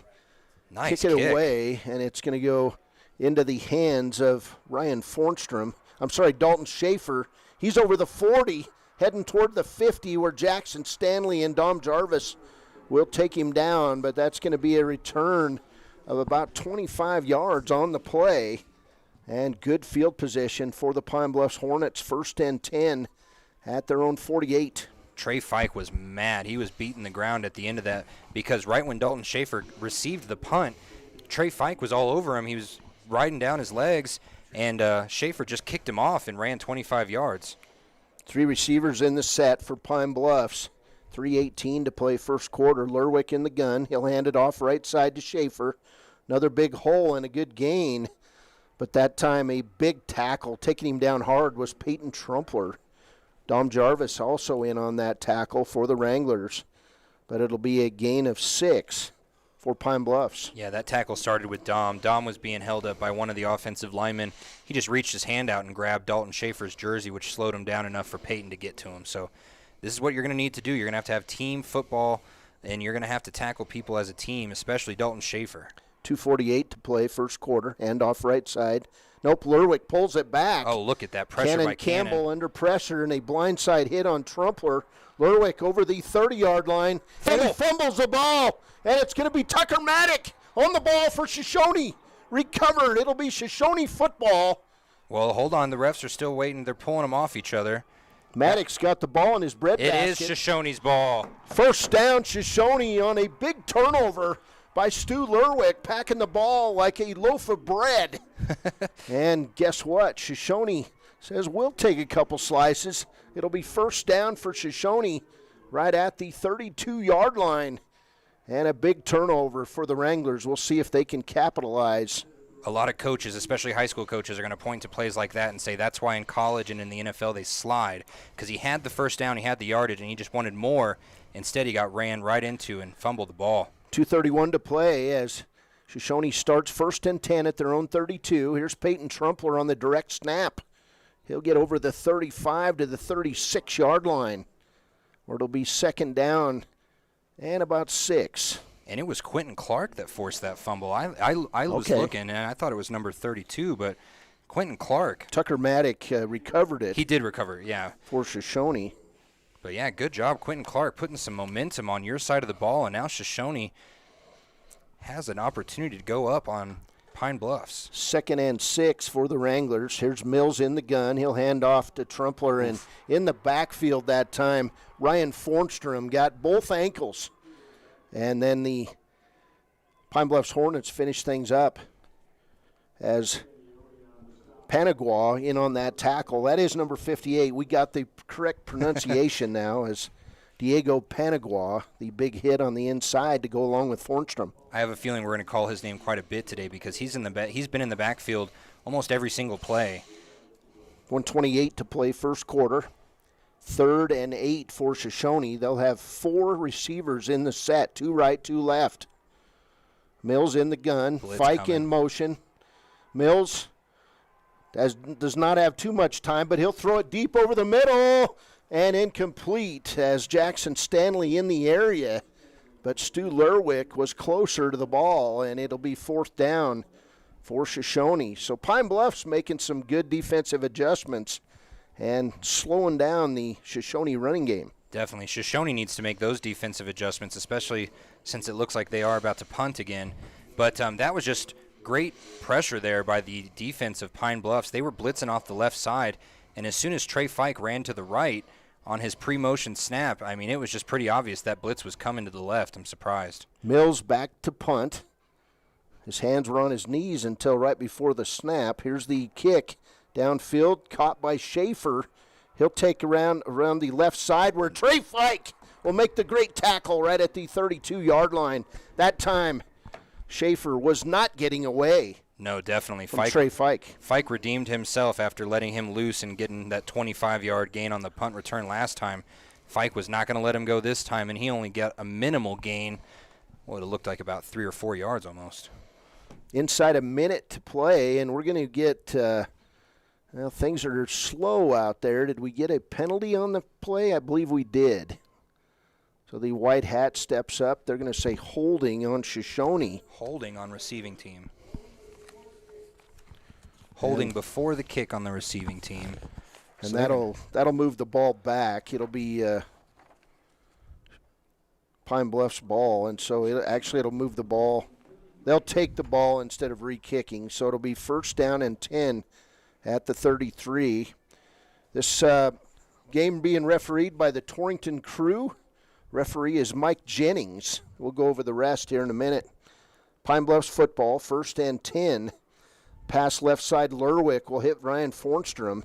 kick it away, and it's going to go into the hands of Dalton Schaefer. He's over the 40, heading toward the 50, where Jackson Stanley and Dom Jarvis will take him down, but that's going to be a return of about 25 yards on the play, and good field position for the Pine Bluffs Hornets, 1st and 10 at their own 48. Trey Fike was mad. He was beating the ground at the end of that, because right when Dalton Schaefer received the punt, Trey Fike was all over him. He was riding down his legs, and Schaefer just kicked him off and ran 25 yards. 3 receivers in the set for Pine Bluffs. 3:18 to play first quarter. Lerwick in the gun. He'll hand it off right side to Schaefer. Another big hole and a good gain, but that time a big tackle taking him down hard was Peyton Trumpler. Dom Jarvis also in on that tackle for the Wranglers, but it'll be a gain of 6 for Pine Bluffs. Yeah, that tackle started with Dom. Dom was being held up by one of the offensive linemen. He just reached his hand out and grabbed Dalton Schaefer's jersey, which slowed him down enough for Peyton to get to him. So this is what you're going to need to do. You're going to have team football, and you're going to have to tackle people as a team, especially Dalton Schaefer. 2:48 to play first quarter. Hand off right side. Nope, Lerwick pulls it back. Oh, look at that pressure by Cannon. Campbell under pressure and a blindside hit on Trumpler. Lerwick over the 30-yard line, and he fumbles the ball. And it's going to be Tucker Maddock on the ball for Shoshone. Recovered. It'll be Shoshone football. Well, hold on. The refs are still waiting. They're pulling them off each other. Maddock's got the ball in his breadbasket. It is Shoshone's ball. First down, Shoshone on a big turnover by Stu Lerwick, packing the ball like a loaf of bread. And guess what? Shoshone says, we'll take a couple slices. It'll be first down for Shoshone right at the 32-yard line. And a big turnover for the Wranglers. We'll see if they can capitalize. A lot of coaches, especially high school coaches, are going to point to plays like that and say that's why in college and in the NFL they slide. Because he had the first down, he had the yardage, and he just wanted more. Instead, he got ran right into and fumbled the ball. 2:31 to play as Shoshoni starts 1st and 10 at their own 32. Here's Peyton Trumpler on the direct snap. He'll get over the 35 to the 36-yard line, where it'll be 2nd down and about 6. And it was Quentin Clark that forced that fumble. I was looking, and I thought it was number 32, but Quentin Clark. Tucker Maddock recovered it. He did recover it, yeah. For Shoshoni. But, yeah, good job, Quentin Clark, putting some momentum on your side of the ball, and now Shoshoni has an opportunity to go up on Pine Bluffs. 2nd and 6 for the Wranglers. Here's Mills in the gun. He'll hand off to Trumpler, and in the backfield that time, Ryan Fornstrom got both ankles. And then the Pine Bluffs Hornets finish things up as Panagua in on that tackle. That is number 58. We got the correct pronunciation now as Diego Panagua, the big hit on the inside to go along with Fornstrom. I have a feeling we're going to call his name quite a bit today because he's been in the backfield almost every single play. 1:28 to play first quarter. 3rd and 8 for Shoshoni. They'll have 4 receivers in the set, 2 right, 2 left. Mills in the gun, Fike in motion. Mills does not have too much time, but he'll throw it deep over the middle and incomplete as Jackson Stanley in the area. But Stu Lerwick was closer to the ball, and it'll be 4th down for Shoshoni. So Pine Bluffs making some good defensive adjustments and slowing down the Shoshoni running game. Definitely. Shoshoni needs to make those defensive adjustments, especially since it looks like they are about to punt again. But that was just great pressure there by the defense of Pine Bluffs. They were blitzing off the left side, and as soon as Trey Fike ran to the right on his pre-motion snap, I mean, it was just pretty obvious that blitz was coming to the left. I'm surprised. Mills back to punt. His hands were on his knees until right before the snap. Here's the kick. Downfield, caught by Schaefer. He'll take around the left side where Trey Fike will make the great tackle right at the 32-yard line. That time, Schaefer was not getting away. No, definitely. Trey Fike. Fike redeemed himself after letting him loose and getting that 25-yard gain on the punt return last time. Fike was not going to let him go this time, and he only got a minimal gain. Well, it looked like about 3 or 4 yards almost. Inside a minute to play, and we're going to get well, things are slow out there. Did we get a penalty on the play? I believe we did. So the white hat steps up. They're going to say holding on Shoshoni. Holding on receiving team. Holding before the kick on the receiving team. And so that'll move the ball back. It'll be Pine Bluff's ball, and so it'll move the ball. They'll take the ball instead of re-kicking, so it'll be 1st down and 10 at the 33. This game being refereed by the Torrington Crew. Referee is Mike Jennings. We'll go over the rest here in a minute. Pine Bluffs football, 1st and 10. Pass left side, Lerwick will hit Ryan Fornstrom,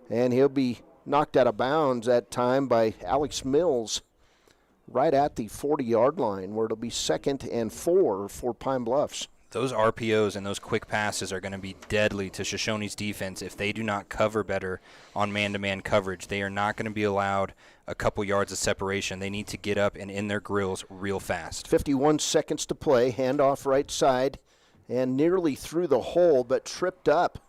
and he'll be knocked out of bounds that time by Alex Mills right at the 40-yard line, where it'll be 2nd and 4 for Pine Bluffs. Those RPOs and those quick passes are going to be deadly to Shoshoni's defense if they do not cover better on man-to-man coverage. They are not going to be allowed a couple yards of separation. They need to get up and in their grills real fast. 51 seconds to play. Handoff right side and nearly through the hole but tripped up.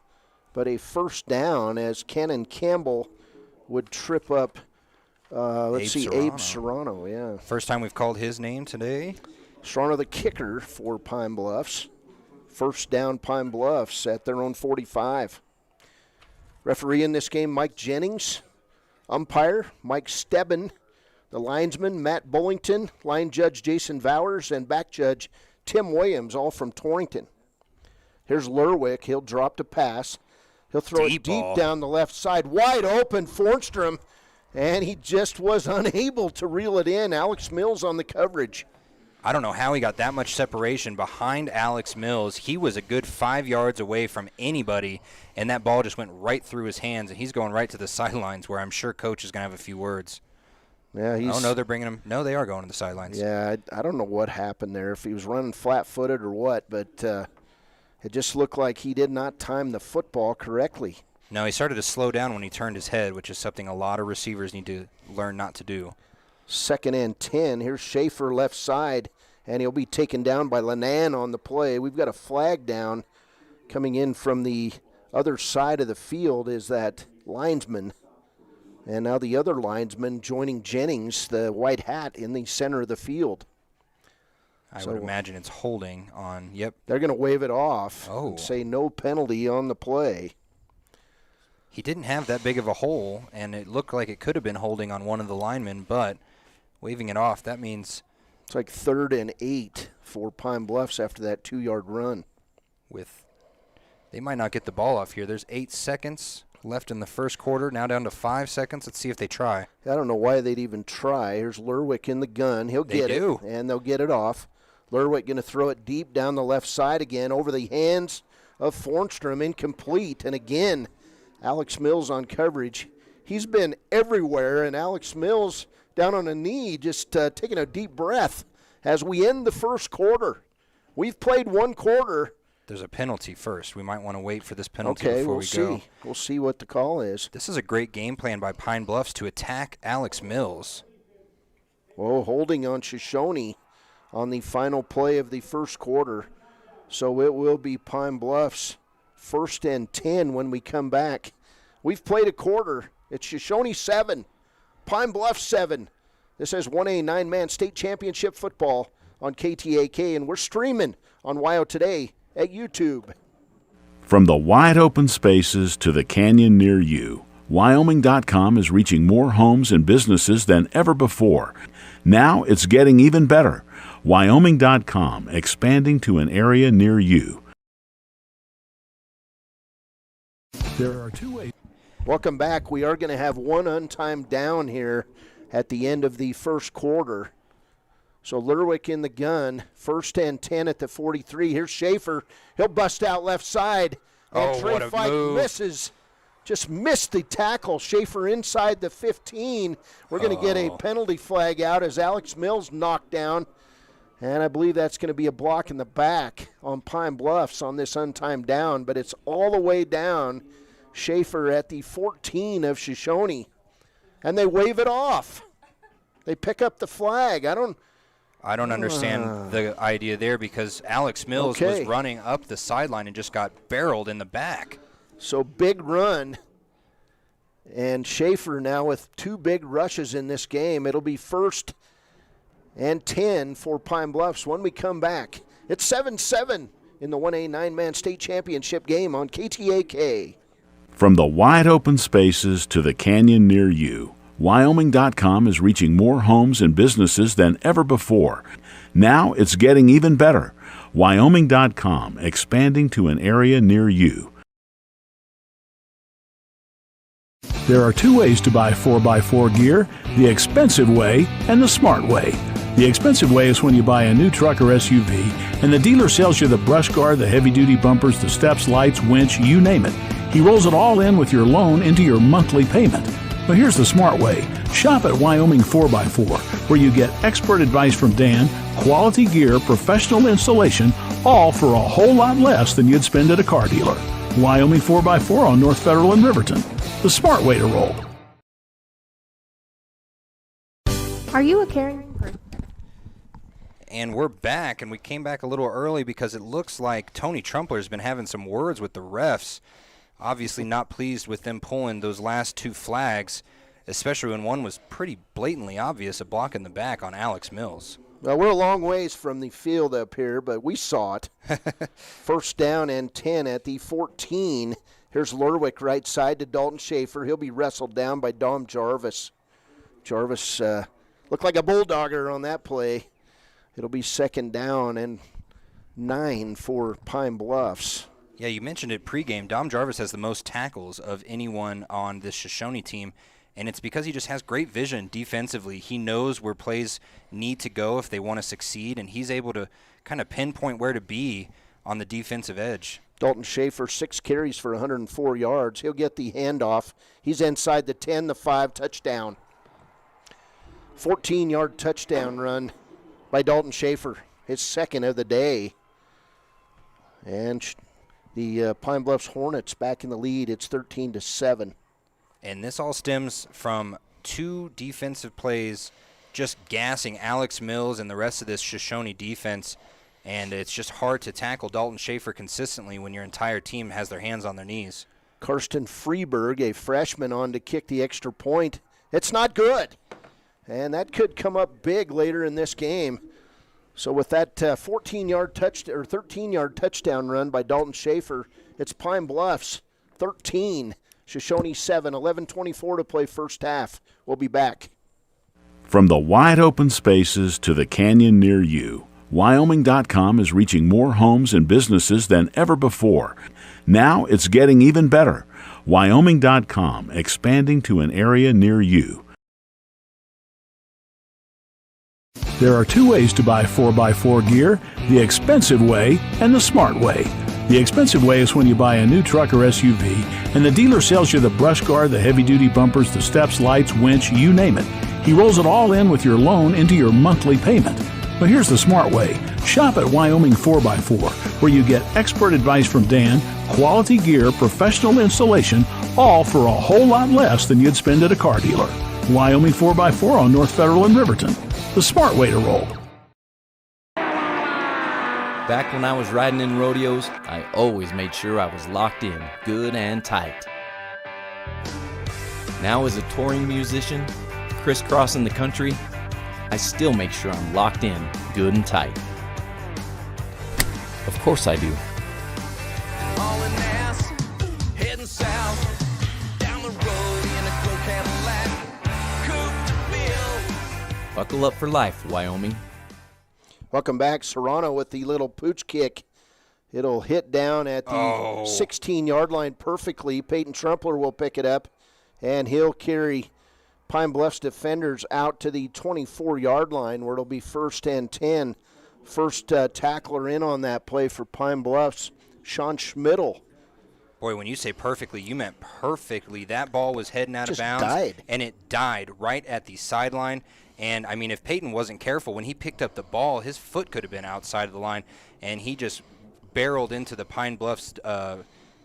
But a 1st down as Cannon Campbell would trip up, Abe Serrano. Yeah. First time we've called his name today. Serrano the kicker for Pine Bluffs. 1st down Pine Bluffs at their own 45. Referee in this game, Mike Jennings. Umpire, Mike Stebbin. The linesman, Matt Bullington. Line judge, Jason Vowers. And back judge, Tim Williams, all from Torrington. Here's Lerwick. He'll drop to pass. He'll throw it deep down the left side. Wide open, Fornstrom. And he just was unable to reel it in. Alex Mills on the coverage. I don't know how he got that much separation behind Alex Mills. He was a good 5 yards away from anybody, and that ball just went right through his hands, and he's going right to the sidelines where I'm sure Coach is going to have a few words. Yeah, oh, no, they're bringing him. No, they are going to the sidelines. Yeah, I don't know what happened there, if he was running flat-footed or what, but it just looked like he did not time the football correctly. No, he started to slow down when he turned his head, which is something a lot of receivers need to learn not to do. 2nd and 10. Here's Schaefer left side, and he'll be taken down by Lenan on the play. We've got a flag down. Coming in from the other side of the field is that linesman. And now the other linesman joining Jennings, the white hat, in the center of the field. I would imagine it's holding on, yep. They're going to wave it off and say no penalty on the play. He didn't have that big of a hole, and it looked like it could have been holding on one of the linemen, but waving it off, that means... It's like 3rd and 8 for Pine Bluffs after that 2-yard run. They might not get the ball off here. There's 8 seconds left in the first quarter, now down to 5 seconds. Let's see if they try. I don't know why they'd even try. Here's Lerwick in the gun. He'll get it, and they'll get it off. Lerwick going to throw it deep down the left side again over the hands of Fornstrom, incomplete. And again, Alex Mills on coverage. He's been everywhere, and Alex Mills down on a knee just taking a deep breath as we end the first quarter. We've played one quarter. There's a penalty first. We might want to wait for this penalty before we go. Okay, we'll see what the call is. This is a great game plan by Pine Bluffs to attack Alex Mills. Oh, holding on Shoshoni on the final play of the first quarter. So it will be Pine Bluffs 1st and 10 when we come back. We've played a quarter. It's Shoshoni 7, Pine Bluffs 7. This is 1A 9-man state championship football on KTAK, and we're streaming on WYO Today at YouTube. From the wide open spaces to the canyon near you, Wyoming.com is reaching more homes and businesses than ever before. Now it's getting even better. Wyoming.com, expanding to an area near you. There are 2 ways. Welcome back. We are going to have one untimed down here at the end of the first quarter. So Lerwick in the gun, 1st and 10 at the 43. Here's Schaefer. He'll bust out left side. And Trey Fike misses. Just missed the tackle. Schaefer inside the 15. We're going to get a penalty flag out as Alex Mills knocked down. And I believe that's going to be a block in the back on Pine Bluffs on this untimed down. But it's all the way down. Schaefer at the 14 of Shoshoni. And they wave it off. They pick up the flag. I don't understand the idea there because Alex Mills was running up the sideline and just got barreled in the back. So big run. And Schaefer now with 2 big rushes in this game. It'll be 1st and 10 for Pine Bluffs when we come back. It's 7-7 in the 1A 9-man state championship game on KTAK. From the wide open spaces to the canyon near you, Wyoming.com is reaching more homes and businesses than ever before. Now it's getting even better. Wyoming.com, expanding to an area near you. There are 2 ways to buy 4x4 gear, the expensive way and the smart way. The expensive way is when you buy a new truck or SUV and the dealer sells you the brush guard, the heavy-duty bumpers, the steps, lights, winch, you name it. He rolls it all in with your loan into your monthly payment. But here's the smart way. Shop at Wyoming 4x4, where you get expert advice from Dan, quality gear, professional installation, all for a whole lot less than you'd spend at a car dealer. Wyoming 4x4 on North Federal in Riverton. The smart way to roll. Are you a caring person? And we're back, and we came back a little early because it looks like Tony Trumpler's been having some words with the refs. Obviously not pleased with them pulling those last 2 flags, especially when one was pretty blatantly obvious, a block in the back on Alex Mills. Well, we're a long ways from the field up here, but we saw it. 1st down and 10 at the 14. Here's Lerwick right side to Dalton Schaefer. He'll be wrestled down by Dom Jarvis. Jarvis looked like a bulldogger on that play. It'll be 2nd down and 9 for Pine Bluffs. Yeah, you mentioned it pregame. Dom Jarvis has the most tackles of anyone on this Shoshoni team, and it's because he just has great vision defensively. He knows where plays need to go if they want to succeed, and he's able to kind of pinpoint where to be on the defensive edge. Dalton Schaefer, 6 carries for 104 yards. He'll get the handoff. He's inside the 10, the 5, touchdown. 14-yard touchdown run by Dalton Schaefer, his 2nd of the day. And the Pine Bluffs Hornets back in the lead. It's 13-7. And this all stems from 2 defensive plays just gassing Alex Mills and the rest of this Shoshoni defense. And it's just hard to tackle Dalton Schaefer consistently when your entire team has their hands on their knees. Karsten Freeberg, a freshman, on to kick the extra point. It's not good. And that could come up big later in this game. So with that 14-yard or 13-yard touchdown run by Dalton Schaefer, it's Pine Bluffs 13, Shoshoni 7, 11:24 to play first half. We'll be back. From the wide open spaces to the canyon near you, Wyoming.com is reaching more homes and businesses than ever before. Now it's getting even better. Wyoming.com, expanding to an area near you. There are two ways to buy 4x4 gear, the expensive way and the smart way. The expensive way is when you buy a new truck or SUV and the dealer sells you the brush guard, the heavy-duty bumpers, the steps, lights, winch, you name it. He rolls it all in with your loan into your monthly payment. But here's the smart way. Shop at Wyoming 4x4, where you get expert advice from Dan, quality gear, professional installation, all for a whole lot less than you'd spend at a car dealer. Wyoming 4x4 on North Federal in Riverton. The smart way to roll. Back when I was riding in rodeos, I always made sure I was locked in, good and tight. Now as a touring musician, crisscrossing the country, I still make sure I'm locked in, good and tight. Of course I do. Hauling ass, heading south, down the road in a Crow Cadillac, coupe to Bill. Buckle up for life, Wyoming. Welcome back. Serrano with the little pooch kick. It'll hit down at the 16-yard line perfectly. Peyton Trumpler will pick it up, and he'll carry Pine Bluffs defenders out to the 24-yard line where it'll be 1st and 10. First tackler in on that play for Pine Bluffs, Shawn Schmidl. Boy, when you say perfectly, you meant perfectly. That ball was heading out of bounds. Died. And it died right at the sideline. And, I mean, if Peyton wasn't careful, when he picked up the ball, his foot could have been outside of the line, and he just barreled into the Pine Bluffs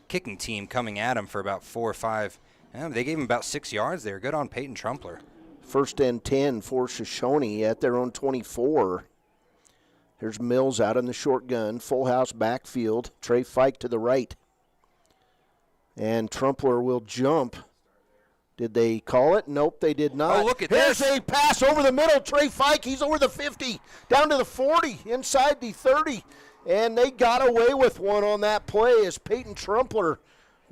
kicking team coming at him for about 4 or 5. They gave him about 6 yards there. Good on Peyton Trumpler. 1st and 10 for Shoshoni at their own 24. There's Mills out in the shotgun. Full house backfield. Trey Fike to the right. And Trumpler will jump. Did they call it? Nope, they did not. Oh, look at Here's this. A pass over the middle. Trey Fike, he's over the 50, down to the 40, inside the 30. And they got away with one on that play as Peyton Trumpler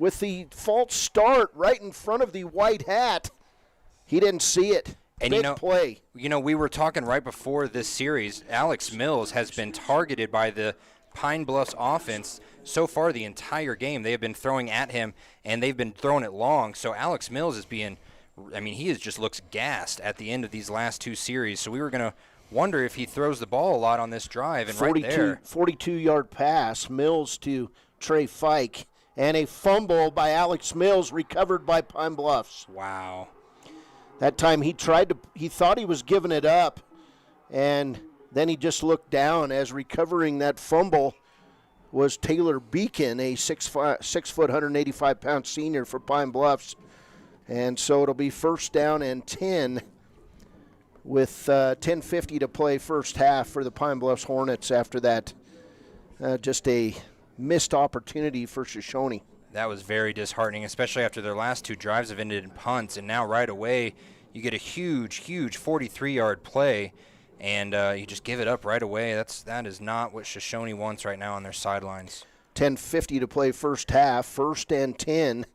with the false start right in front of the white hat. He didn't see it. And Big play. We were talking right before this series, Alex Mills has been targeted by the Pine Bluffs offense so far the entire game. They have been throwing at him, and they've been throwing it long. So Alex Mills is being, he just looks gassed at the end of these last 2 series. So we were going to wonder if he throws the ball a lot on this drive. And 42-yard pass, Mills to Trey Fike, and a fumble by Alex Mills recovered by Pine Bluffs. Wow. That time he thought he was giving it up, and then he just looked down as recovering that fumble was Taylor Beacon, a 6 foot, 185-pound senior for Pine Bluffs. And so it'll be 1st down and 10 with 10:50 to play first half for the Pine Bluffs Hornets after that. Just a missed opportunity for Shoshoni. That was very disheartening, especially after their last 2 drives have ended in punts. And now right away you get a huge 43-yard play. And you just give it up right away. That is not what Shoshoni wants right now on their sidelines. 10:50 to play first half. 1st and 10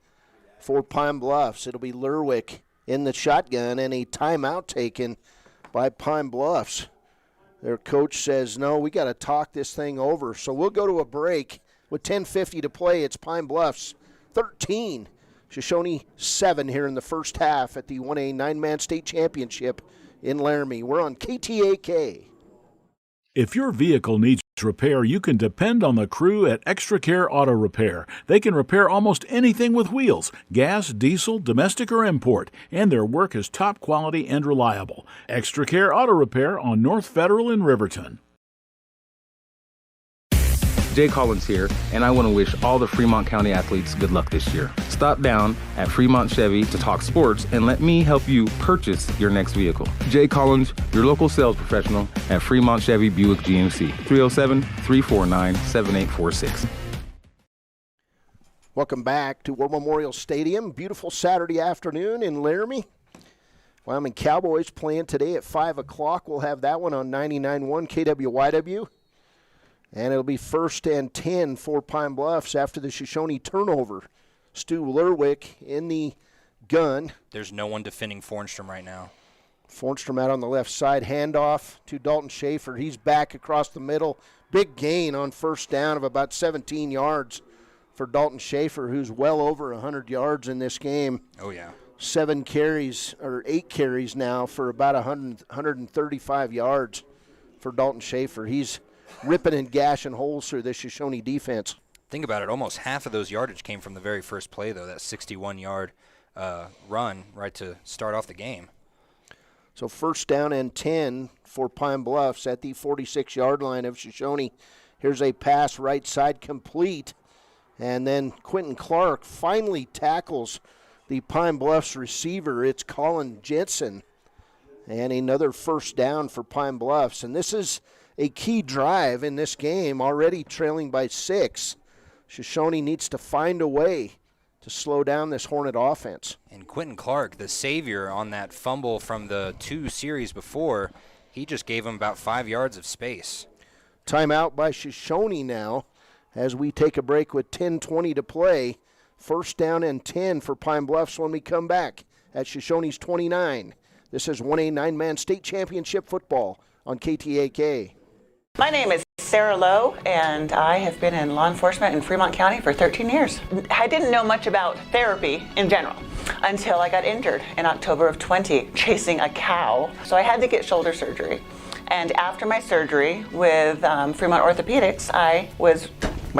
for Pine Bluffs. It'll be Lerwick in the shotgun and a timeout taken by Pine Bluffs. Their coach says, no, we got to talk this thing over. So we'll go to a break. With 10:50 to play, it's Pine Bluffs 13, Shoshoni 7 here in the first half at the 1A 9-man state championship in Laramie. We're on KTAK. If your vehicle needs repair, you can depend on the crew at Extra Care Auto Repair. They can repair almost anything with wheels, gas, diesel, domestic, or import, and their work is top quality and reliable. Extra Care Auto Repair on North Federal in Riverton. Jay Collins here, and I want to wish all the Fremont County athletes good luck this year. Stop down at Fremont Chevy to talk sports and let me help you purchase your next vehicle. Jay Collins, your local sales professional at Fremont Chevy Buick GMC, 307-349-7846. Welcome back to War Memorial Stadium. Beautiful Saturday afternoon in Laramie. Wyoming Cowboys playing today at 5 o'clock. We'll have that one on 99.1 KWYW. And it'll be 1st and 10 for Pine Bluffs after the Shoshoni turnover. Stu Lerwick in the gun. There's no one defending Fornstrom right now. Fornstrom out on the left side. Handoff to Dalton Schaefer. He's back across the middle. Big gain on first down of about 17 yards for Dalton Schaefer, who's well over 100 yards in this game. Oh, yeah. 8 carries now for about 135 yards for Dalton Schaefer. He's ripping and gashing holes through the Shoshoni defense. Think about it. Almost half of those yardage came from the very first play, though, that 61-yard run right to start off the game. So 1st down and 10 for Pine Bluffs at the 46-yard line of Shoshoni. Here's a pass right side complete. And then Quentin Clark finally tackles the Pine Bluffs receiver. It's Colin Jensen. And another 1st down for Pine Bluffs. And this is a key drive in this game, already trailing by 6. Shoshoni needs to find a way to slow down this Hornet offense. And Quentin Clark, the savior on that fumble from the 2 series before, he just gave him about 5 yards of space. Timeout by Shoshoni now as we take a break with 10:20 to play. 1st down and 10 for Pine Bluffs when we come back at Shoshoni's 29. This is 1A 9-man state championship football on KTAK. My name is Sarah Lowe, and I have been in law enforcement in Fremont County for 13 years. I didn't know much about therapy in general until I got injured in October of 20 chasing a cow. So I had to get shoulder surgery. And after my surgery with Fremont Orthopedics, I went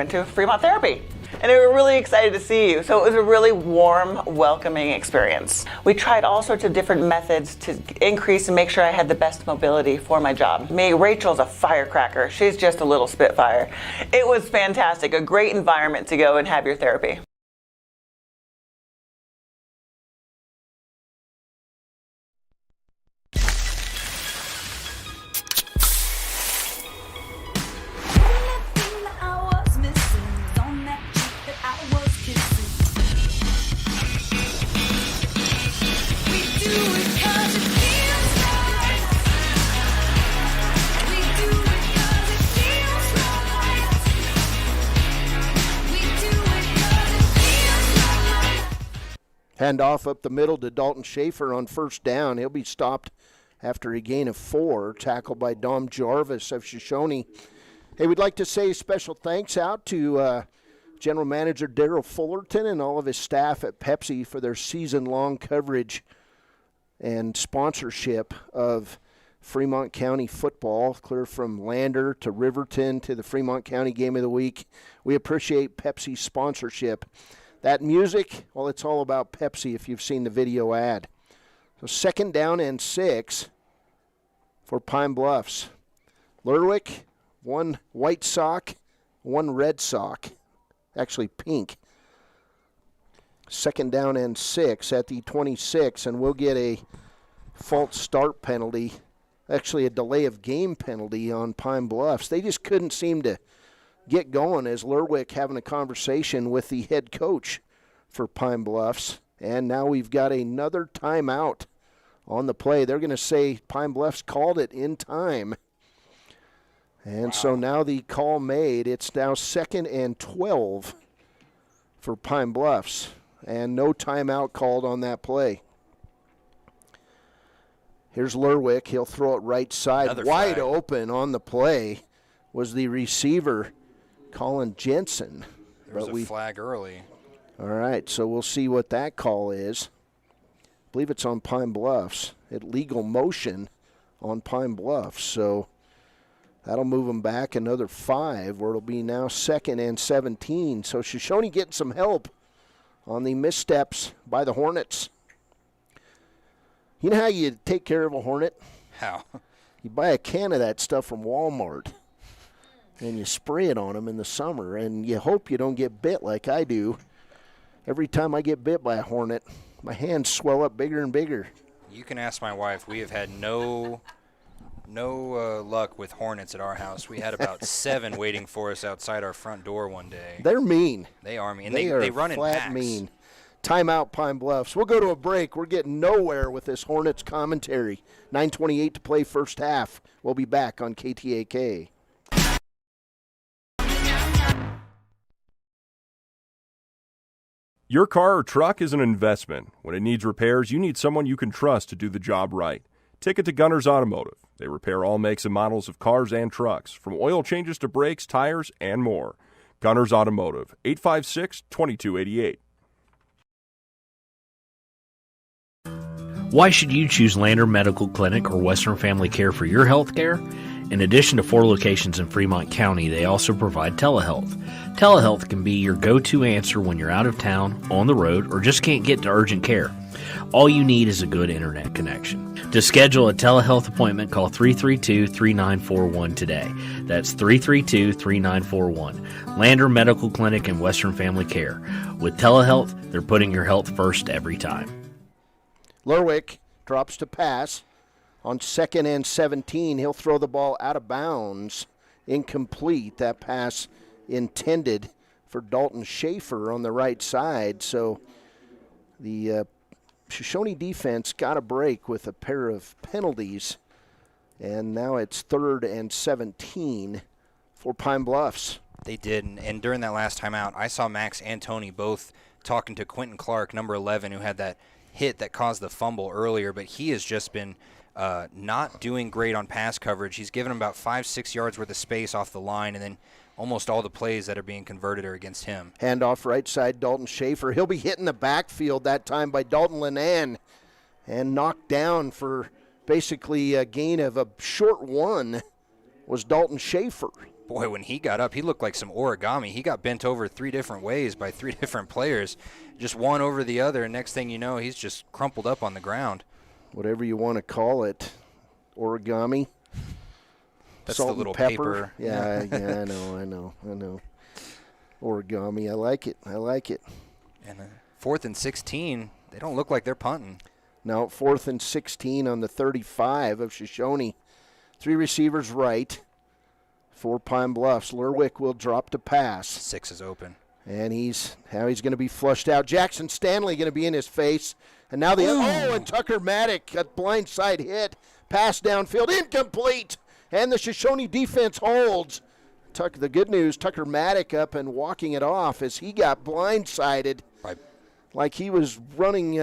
to Fremont Therapy. And they were really excited to see you. So it was a really warm, welcoming experience. We tried all sorts of different methods to increase and make sure I had the best mobility for my job. Rachel's a firecracker. She's just a little spitfire. It was fantastic, a great environment to go and have your therapy. Handoff up the middle to Dalton Schaefer on 1st down. He'll be stopped after a gain of 4, tackled by Dom Jarvis of Shoshoni. Hey, we'd like to say special thanks out to General Manager Darrell Fullerton and all of his staff at Pepsi for their season-long coverage and sponsorship of Fremont County football, clear from Lander to Riverton to the Fremont County Game of the Week. We appreciate Pepsi's sponsorship. That music, well, it's all about Pepsi if you've seen the video ad. So 2nd down and 6 for Pine Bluffs. Lerwick, 1 white sock, 1 red sock. Actually pink. 2nd down and 6 at the 26, and we'll get a false start penalty. Actually, a delay of game penalty on Pine Bluffs. They just couldn't seem to get going as Lerwick having a conversation with the head coach for Pine Bluffs. And now we've got another timeout on the play. They're going to say Pine Bluffs called it in time. And so now the call made. It's now 2nd and 12 for Pine Bluffs. And no timeout called on that play. Here's Lerwick. He'll throw it right side. Another wide flag. Open on the play was the receiver, Colin Jensen. There was a flag early. All right, so we'll see what that call is. I believe it's on Pine Bluffs. Illegal motion on Pine Bluffs. So that'll move them back another 5, where it'll be now 2nd and 17. So Shoshoni getting some help on the missteps by the Hornets. You know how you take care of a Hornet? How? You buy a can of that stuff from Walmart. and you spray it on them in the summer, and you hope you don't get bit like I do. Every time I get bit by a hornet, my hands swell up bigger and bigger. You can ask my wife. We have had no luck with hornets at our house. We had about 7 waiting for us outside our front door one day. They're mean. They are mean. They run in flat packs. mean. Timeout, Pine Bluffs. We'll go to a break. We're getting nowhere with this Hornets commentary. 9:28 to play first half. We'll be back on KTAK. Your car or truck is an investment. When it needs repairs, you need someone you can trust to do the job right. Take it to Gunners Automotive. They repair all makes and models of cars and trucks, from oil changes to brakes, tires, and more. Gunners Automotive, 856-2288. Why should you choose Lander Medical Clinic or Western Family Care for your health care? In addition to 4 locations in Fremont County, they also provide telehealth. Telehealth can be your go-to answer when you're out of town, on the road, or just can't get to urgent care. All you need is a good internet connection. To schedule a telehealth appointment, call 332-3941 today. That's 332-3941. Lander Medical Clinic and Western Family Care. With telehealth, they're putting your health first every time. Lerwick drops to pass on 2nd and 17. He'll throw the ball out of bounds. Incomplete. That pass intended for Dalton Schaefer on the right side. So the Shoshoni defense got a break with a pair of penalties. And now it's 3rd and 17 for Pine Bluffs. They did, and during that last timeout, I saw Max and Tony both talking to Quentin Clark, number 11, who had that hit that caused the fumble earlier, but he has just been not doing great on pass coverage. He's given him about 5-6 yards worth of space off the line, and then almost all the plays that are being converted are against him. Handoff right side, Dalton Schaefer. He'll be hit in the backfield that time by Dalton Linan and knocked down for basically a gain of a short 1 was Dalton Schaefer. Boy, when he got up, he looked like some origami. He got bent over 3 different ways by 3 different players, just one over the other, and next thing you know, he's just crumpled up on the ground. Whatever you want to call it, origami. That's Salt the little and pepper. paper. Yeah, I know. Origami, I like it. And 4th and 16, they don't look like they're punting. Now 4th and 16 on the 35 of Shoshoni. 3 receivers right for Pine Bluffs. Lerwick will drop to pass. 6 is open. And he's going to be flushed out. Jackson Stanley going to be in his face. And now and Tucker Maddock, a blindside hit. Pass downfield, incomplete. And the Shoshoni defense holds. The good news, Tucker Maddock up and walking it off as he got blindsided. Right. Like he was running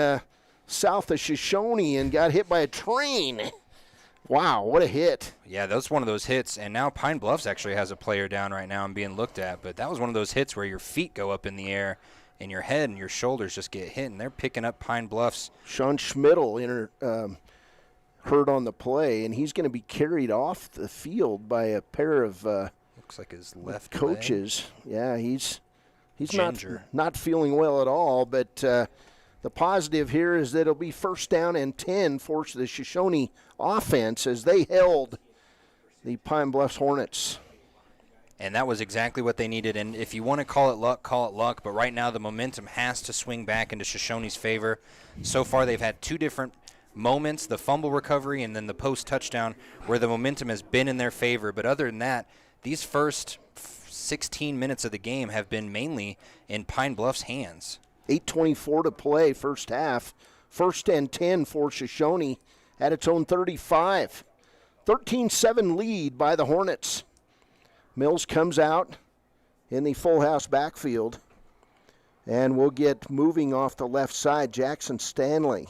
south of Shoshoni and got hit by a train. Wow, what a hit. Yeah, that's one of those hits, and now Pine Bluffs actually has a player down right now and being looked at, but that was one of those hits where your feet go up in the air and your head and your shoulders just get hit, and they're picking up Pine Bluffs. Sean Schmidl hurt on the play, and he's going to be carried off the field by a pair of looks like his left coaches. leg. Yeah, he's Ginger. not feeling well at all, but the positive here is that it'll be 1st down and 10 for the Shoshoni offense as they held the Pine Bluffs Hornets. And that was exactly what they needed. And if you want to call it luck, call it luck. But right now the momentum has to swing back into Shoshoni's favor. So far they've had 2 different moments, the fumble recovery and then the post touchdown, where the momentum has been in their favor. But other than that, these first 16 minutes of the game have been mainly in Pine Bluffs' hands. 8:24 to play, first half. 1st and 10 for Shoshoni at its own 35. 13-7 lead by the Hornets. Mills comes out in the full house backfield. And we'll get moving off the left side, Jackson Stanley.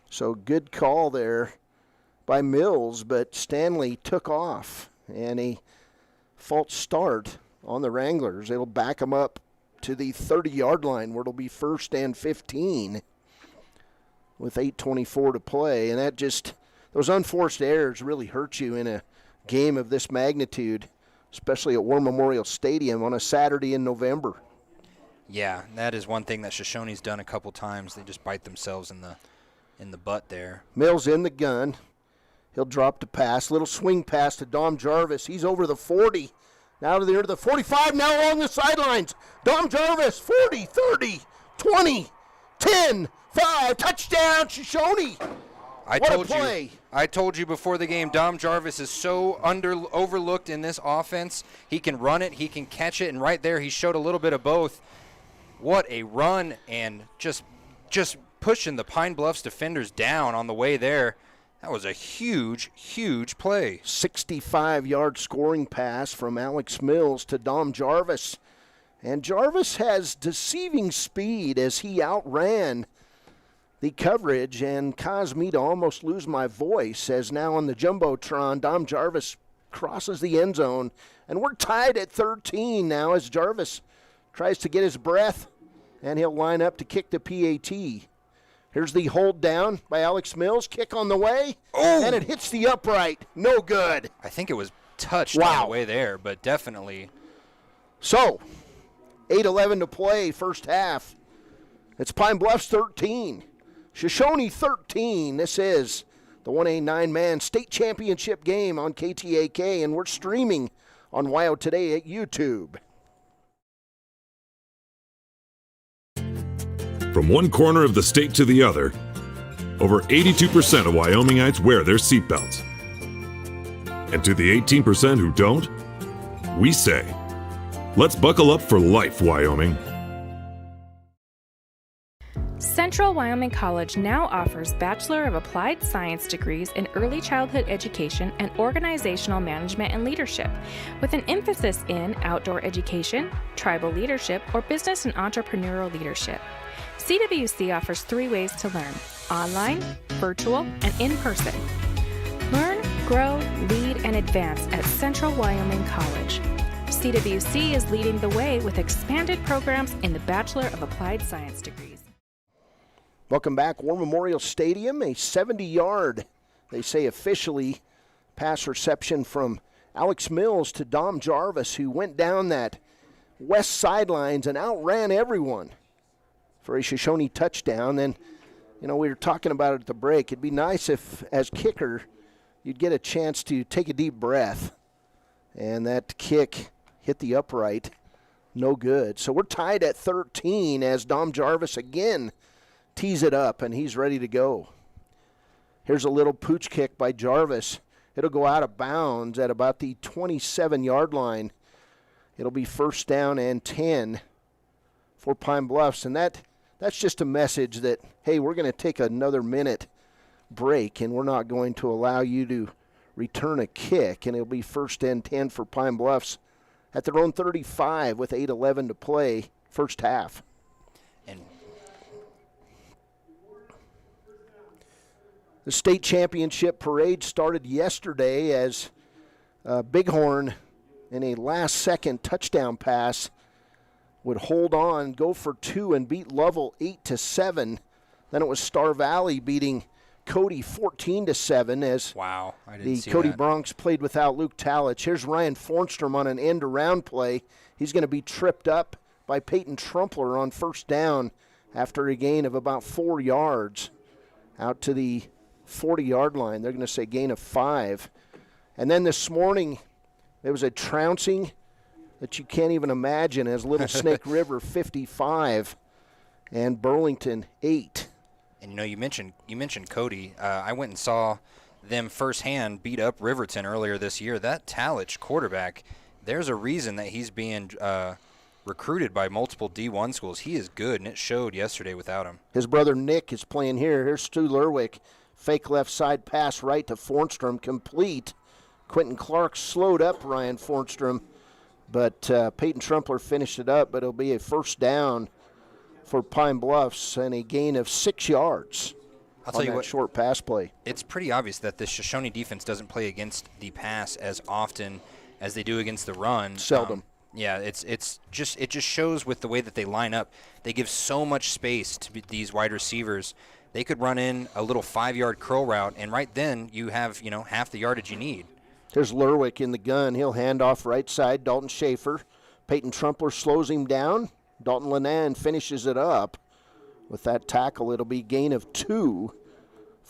So good call there by Mills, but Stanley took off. And a false start on the Wranglers. It'll back them up to the 30-yard line where it'll be 1st and 15 with 8:24 to play. And that just, those unforced errors really hurt you in a game of this magnitude, especially at War Memorial Stadium on a Saturday in November. Yeah, that is one thing that Shoshoni's done a couple times. They just bite themselves in the butt there. Mills in the gun. He'll drop the pass. Little swing pass to Dom Jarvis. He's over the 40. Now to the 45, now along the sidelines. Dom Jarvis, 40, 30, 20, 10, 5, touchdown, Shoshoni. I told you before the game, Dom Jarvis is so overlooked in this offense. He can run it, he can catch it, and right there he showed a little bit of both. What a run, and just pushing the Pine Bluffs defenders down on the way there. That was a huge, huge play. 65-yard scoring pass from Alex Mills to Dom Jarvis. And Jarvis has deceiving speed as he outran the coverage and caused me to almost lose my voice, as now on the Jumbotron, Dom Jarvis crosses the end zone. And we're tied at 13 now as Jarvis tries to get his breath, and he'll line up to kick the PAT. Here's the hold down by Alex Mills. Kick on the way, and it hits the upright. No good. I think it was touched on the way there, but definitely. So, 8:11 to play, first half. It's Pine Bluffs 13. Shoshoni 13. This is the 1A 9-man state championship game on KTAK, and we're streaming on WYO Today at YouTube. From one corner of the state to the other, over 82% of Wyomingites wear their seatbelts. And to the 18% who don't, we say, let's buckle up for life, Wyoming. Central Wyoming College now offers Bachelor of Applied Science degrees in Early Childhood Education and Organizational Management and Leadership, with an emphasis in outdoor education, tribal leadership, or business and entrepreneurial leadership. CWC offers 3 ways to learn: online, virtual, and in person. Learn, grow, lead, and advance at Central Wyoming College. CWC is leading the way with expanded programs in the Bachelor of Applied Science degrees. Welcome back. War Memorial Stadium, a 70-yard, they say officially, pass reception from Alex Mills to Dom Jarvis, who went down that west sidelines and outran everyone for a Shoshoni touchdown. And, we were talking about it at the break. It'd be nice if, as kicker, you'd get a chance to take a deep breath. And that kick hit the upright. No good. So we're tied at 13 as Dom Jarvis again tees it up, and he's ready to go. Here's a little pooch kick by Jarvis. It'll go out of bounds at about the 27-yard line. It'll be first down and 10 for Pine Bluffs, and that's just a message that, hey, we're going to take another minute break, and we're not going to allow you to return a kick, and it'll be first and 10 for Pine Bluffs at their own 35 with 8:11 to play, first half. And the state championship parade started yesterday as Bighorn, in a last-second touchdown pass, would hold on, go for 2, and beat Lovell 8-7. Then it was Star Valley beating Cody 14-7 as the Cody Broncs played without Luke Talich. Here's Ryan Fornstrom on an end-around play. He's going to be tripped up by Peyton Trumpler on first down after a gain of about 4 yards out to the 40-yard line. They're going to say gain of 5. And then this morning, there was a trouncing that you can't even imagine as Little Snake River 55 and Burlington 8. And you mentioned Cody. I went and saw them firsthand beat up Riverton earlier this year. That Talich quarterback, there's a reason that he's being recruited by multiple D1 schools. He is good, and it showed yesterday without him. His brother Nick is playing here. Here's Stu Lerwick. Fake left side pass right to Fornstrom, complete. Quentin Clark slowed up Ryan Fornstrom, but Peyton Trumpler finished it up, but it'll be a first down for Pine Bluffs and a gain of 6 yards. I'll tell you what, short pass play. It's pretty obvious that the Shoshoni defense doesn't play against the pass as often as they do against the run. Seldom. It just shows with the way that they line up. They give so much space to these wide receivers. They could run in a little 5-yard curl route, and right then you have half the yardage you need. There's Lerwick in the gun. He'll hand off right side. Dalton Schaefer. Peyton Trumpler slows him down. Dalton Lenan finishes it up. With that tackle, it'll be gain of 2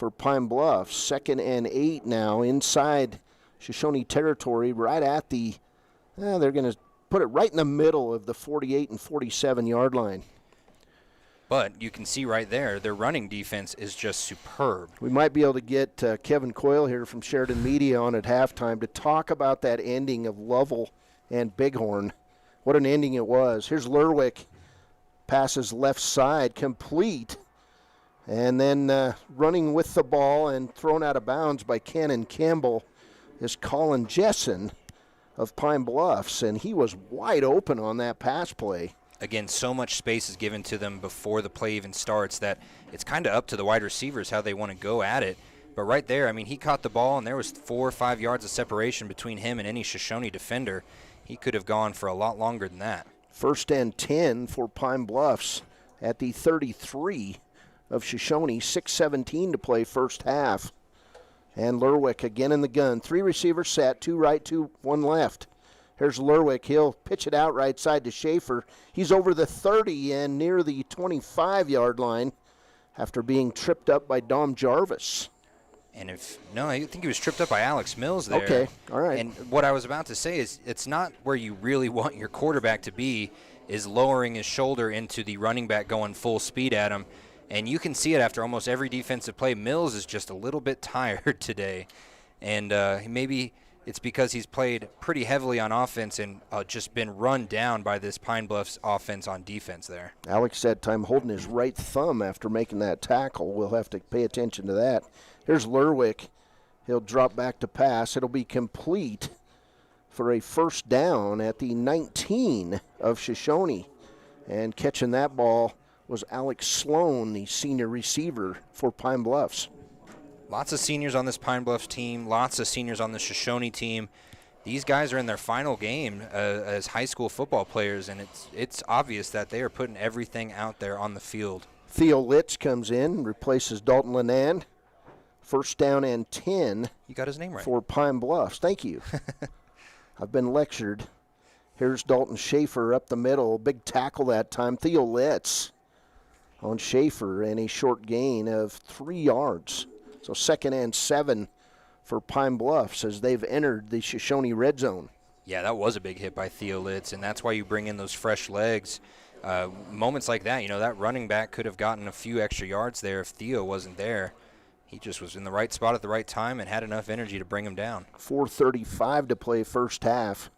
for Pine Bluffs. 2nd and 8 now inside Shoshoni territory, right at the, they're going to put it right in the middle of the 48 and 47-yard line. But you can see right there, their running defense is just superb. We might be able to get Kevin Coyle here from Sheridan Media on at halftime to talk about that ending of Lovell and Bighorn. What an ending it was. Here's Lerwick, passes left side, complete, and then running with the ball and thrown out of bounds by Cannon Campbell is Colin Jessen of Pine Bluffs, and he was wide open on that pass play. Again, so much space is given to them before the play even starts that it's kind of up to the wide receivers how they want to go at it. But right there, I mean, he caught the ball, and there was 4 or 5 yards of separation between him and any Shoshone defender. He could have gone for a lot longer than that. 1st and 10 for Pine Bluffs at the 33 of Shoshone. 6:17 to play first half. And Lerwick again in the gun. 3 receivers set, 2 right, 2, 1 left. Here's Lerwick. He'll pitch it out right side to Schaefer. He's over the 30 and near the 25-yard line after being tripped up by Dom Jarvis. And I think he was tripped up by Alex Mills there. Okay, all right. And what I was about to say is it's not where you really want your quarterback to be, is lowering his shoulder into the running back going full speed at him. And you can see it after almost every defensive play. Mills is just a little bit tired today. And maybe it's because he's played pretty heavily on offense and just been run down by this Pine Bluffs offense on defense there. Alex that time holding his right thumb after making that tackle. We'll have to pay attention to that. Here's Lerwick. He'll drop back to pass. It'll be complete for a first down at the 19 of Shoshone. And catching that ball was Alex Sloan, the senior receiver for Pine Bluffs. Lots of seniors on this Pine Bluffs team, lots of seniors on the Shoshone team. These guys are in their final game as high school football players, and it's obvious that they are putting everything out there on the field. Theo Litz comes in, replaces Dalton Lenand. First down and 10. You got his name right. For Pine Bluffs. Thank you. I've been lectured. Here's Dalton Schaefer up the middle. Big tackle that time. Theo Litz on Schaefer, and a short gain of 3 yards. So 2nd and 7 for Pine Bluffs as they've entered the Shoshone red zone. Yeah, that was a big hit by Theo Litz, and that's why you bring in those fresh legs. Moments like that, that running back could have gotten a few extra yards there if Theo wasn't there. He just was in the right spot at the right time and had enough energy to bring him down. 4:35 to play first half.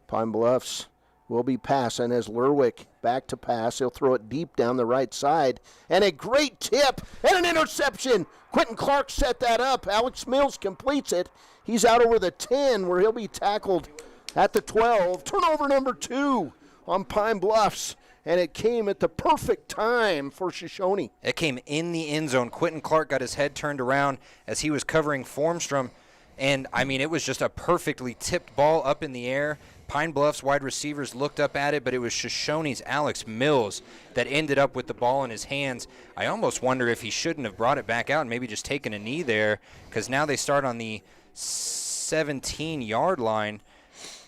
Pine Bluffs will be passing as Lerwick back to pass. He'll throw it deep down the right side. And a great tip and an interception. Quentin Clark set that up. Alex Mills completes it. He's out over the 10 where he'll be tackled at the 12. Turnover number 2 on Pine Bluffs. And it came at the perfect time for Shoshone. It came in the end zone. Quentin Clark got his head turned around as he was covering Formstrom. And, it was just a perfectly tipped ball up in the air. Pine Bluffs wide receivers looked up at it, but it was Shoshone's Alex Mills that ended up with the ball in his hands. I almost wonder if he shouldn't have brought it back out and maybe just taken a knee there, because now they start on the 17-yard line.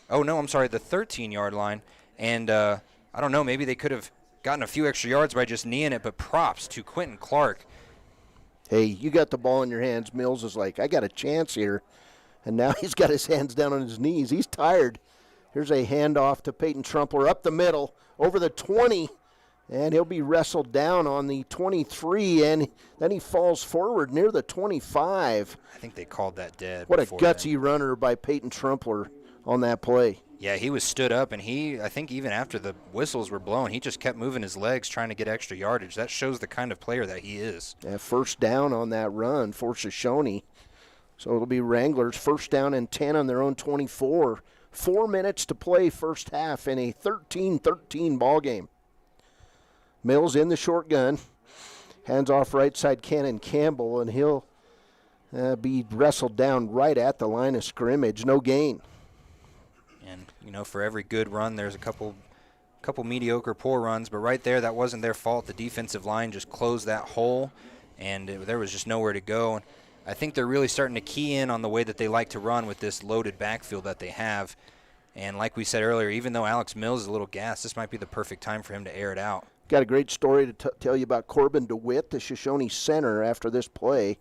Oh, no, I'm sorry, the 13-yard line. And I don't know, maybe they could have gotten a few extra yards by just kneeing it, but props to Quentin Clark. Hey, you got the ball in your hands. Mills is like, I got a chance here. And now he's got his hands down on his knees. He's tired. Here's a handoff to Peyton Trumpler up the middle, over the 20, and he'll be wrestled down on the 23, and then he falls forward near the 25. I think they called that dead. What a gutsy runner by Peyton Trumpler on that play. Yeah, he was stood up, and I think even after the whistles were blown, he just kept moving his legs trying to get extra yardage. That shows the kind of player that he is. Yeah, first down on that run for Shoshone. So it'll be Wranglers first down and 10 on their own 24. 4 minutes to play first half in a 13-13 ball game. Mills in the shotgun. Hands off right side Cannon Campbell, and he'll be wrestled down right at the line of scrimmage. No gain. And, for every good run, there's a couple mediocre, poor runs. But right there, that wasn't their fault. The defensive line just closed that hole, and there was just nowhere to go. And I think they're really starting to key in on the way that they like to run with this loaded backfield that they have. And like we said earlier, even though Alex Mills is a little gassed, this might be the perfect time for him to air it out. Got a great story to tell you about Corbin DeWitt, the Shoshone center, after this play.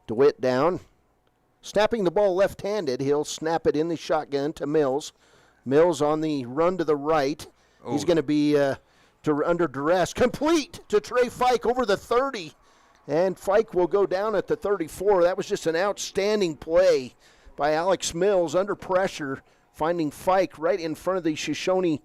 DeWitt down. Snapping the ball left-handed. He'll snap it in the shotgun to Mills. Mills on the run to the right. He's going to be under duress. Complete to Trey Fike over the 30. And Fike will go down at the 34. That was just an outstanding play by Alex Mills under pressure, finding Fike right in front of the Shoshoni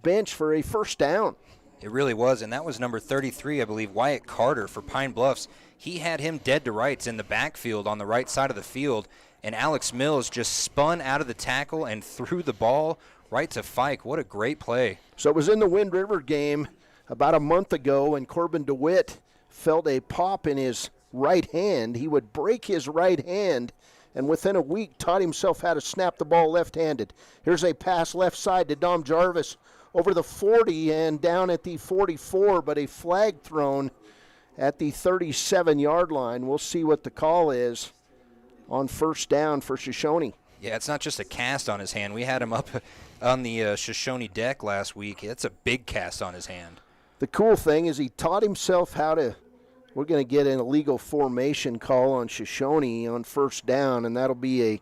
bench for a first down. It really was, and that was number 33, I believe, Wyatt Carter for Pine Bluffs. He had him dead to rights in the backfield on the right side of the field, and Alex Mills just spun out of the tackle and threw the ball right to Fike. What a great play. So it was in the Wind River game about a month ago, and Corbin DeWitt felt a pop in his right hand. He would break his right hand, and within a week taught himself how to snap the ball left-handed. Here's a pass left side to Dom Jarvis over the 40 and down at the 44, but a flag thrown at the 37-yard line. We'll see what the call is on first down for Shoshoni. Yeah, it's not just a cast on his hand. We had him up on the Shoshoni deck last week. It's a big cast on his hand. The cool thing is he taught himself how to, we're going to get an illegal formation call on Shoshoni on first down, and that'll be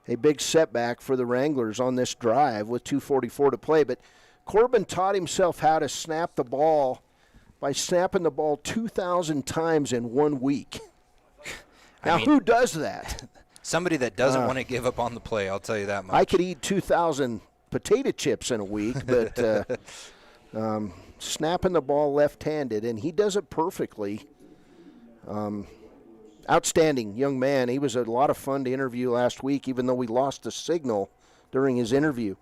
a big setback for the Wranglers on this drive with 2:44 to play. But Corbin taught himself how to snap the ball by snapping the ball 2,000 times in 1 week. Now, who does that? Somebody that doesn't want to give up on the play, I'll tell you that much. I could eat 2,000 potato chips in a week, but snapping the ball left-handed, and he does it perfectly. Outstanding young man. He was a lot of fun to interview last week, even though we lost the signal during his interview.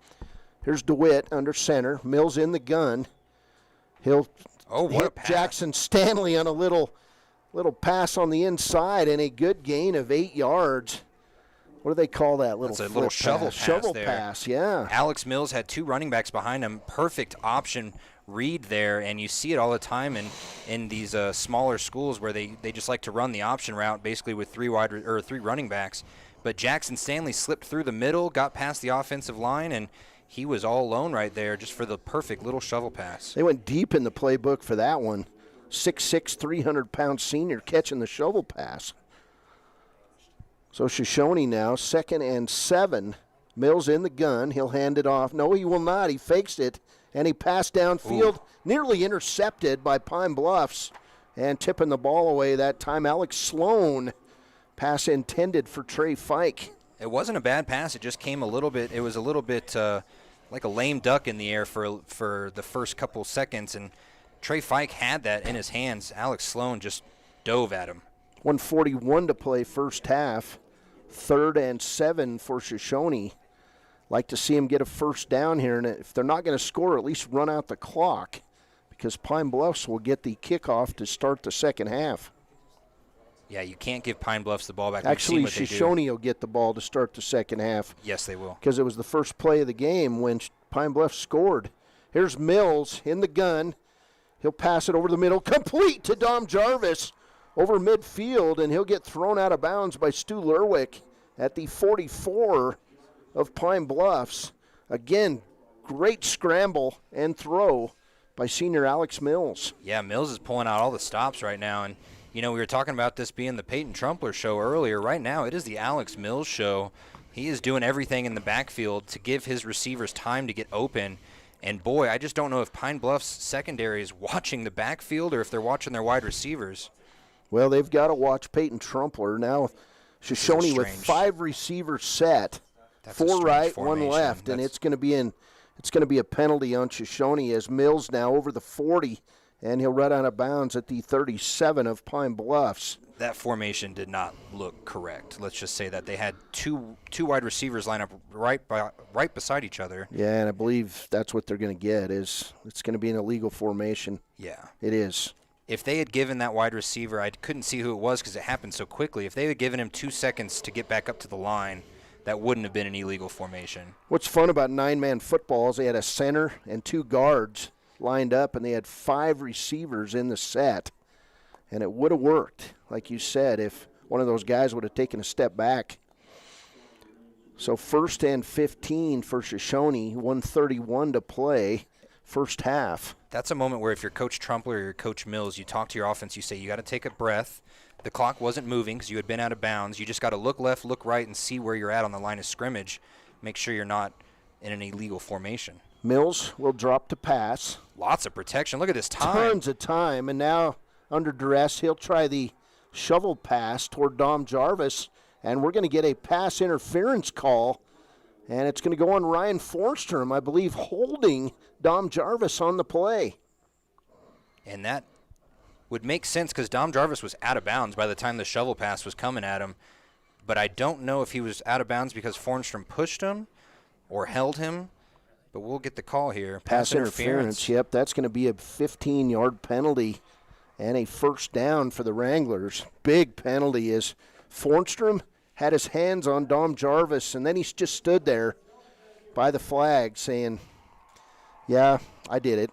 Here's DeWitt under center. Mills in the gun. He'll hit Jackson Stanley on a little pass on the inside and a good gain of 8 yards. What do they call that? That's a little shovel pass. Shovel there. Pass, yeah. Alex Mills had 2 running backs behind him. Perfect option read there, and you see it all the time in these smaller schools where they just like to run the option route basically with 3 running backs. But Jackson Stanley slipped through the middle, got past the offensive line, and he was all alone right there just for the perfect little shovel pass. They went deep in the playbook for that one. 6'6", 300-pound senior catching the shovel pass. So Shoshoni now, 2nd and 7. Mills in the gun. He'll hand it off. No, he will not. He fakes it, and he passed downfield, nearly intercepted by Pine Bluffs, and tipping the ball away that time. Alex Sloan, pass intended for Trey Fike. It wasn't a bad pass. It just came a little bit. It was a little bit like a lame duck in the air for the first couple seconds, and Trey Fike had that in his hands. Alex Sloan just dove at him. 1:41 to play first half. 3rd and 7 for Shoshoni. Like to see him get a first down here, and if they're not going to score, at least run out the clock, because Pine Bluffs will get the kickoff to start the second half. Yeah, you can't give Pine Bluffs the ball back. Actually, Shoshoni will get the ball to start the second half. Yes, they will. Because it was the first play of the game when Pine Bluffs scored. Here's Mills in the gun. He'll pass it over the middle, complete to Dom Jarvis over midfield, and he'll get thrown out of bounds by Stu Lerwick at the 44 of Pine Bluffs. Again, great scramble and throw by senior Alex Mills. Yeah, Mills is pulling out all the stops right now, and you know, we were talking about this being the Peyton Trumpler show earlier. Right now, it is the Alex Mills show. He is doing everything in the backfield to give his receivers time to get open. And, boy, I just don't know if Pine Bluff's secondary is watching the backfield or if they're watching their wide receivers. Well, they've got to watch Peyton Trumpler. Now, Shoshoni with 5 receivers set, 4 right, 1 left, and it's going to be a penalty on Shoshoni as Mills now over the 40, and he'll run out of bounds at the 37 of Pine Bluffs. That formation did not look correct. Let's just say that they had two wide receivers line up right beside each other. Yeah, and I believe that's what they're going to get. Is it's going to be an illegal formation. Yeah, it is. If they had given that wide receiver, I couldn't see who it was because it happened so quickly. If they had given him 2 seconds to get back up to the line, that wouldn't have been an illegal formation. What's fun about 9-man football is they had a center and 2 guards lined up, and they had 5 receivers in the set. And it would have worked, like you said, if one of those guys would have taken a step back. So 1st and 15 for Shoshoni, 1:31 to play. first half. That's a moment where if you're Coach Trumpler or you're Coach Mills, you talk to your offense, you say you got to take a breath. The clock wasn't moving because you had been out of bounds. You just got to look left, look right, and see where you're at on the line of scrimmage. Make sure you're not in an illegal formation. Mills will drop to pass. Lots of protection. Look at this time. Tons of time, and now under duress, he'll try the shovel pass toward Dom Jarvis, and we're going to get a pass interference call, and it's going to go on Ryan Forstrom, I believe, holding Dom Jarvis on the play. And that would make sense because Dom Jarvis was out of bounds by the time the shovel pass was coming at him, but I don't know if he was out of bounds because Forstrom pushed him or held him. But we'll get the call here. Pass interference. Yep, that's going to be a 15-yard penalty and a first down for the Wranglers. Big penalty as Forstrom had his hands on Dom Jarvis, and then he just stood there by the flag saying, yeah, I did it.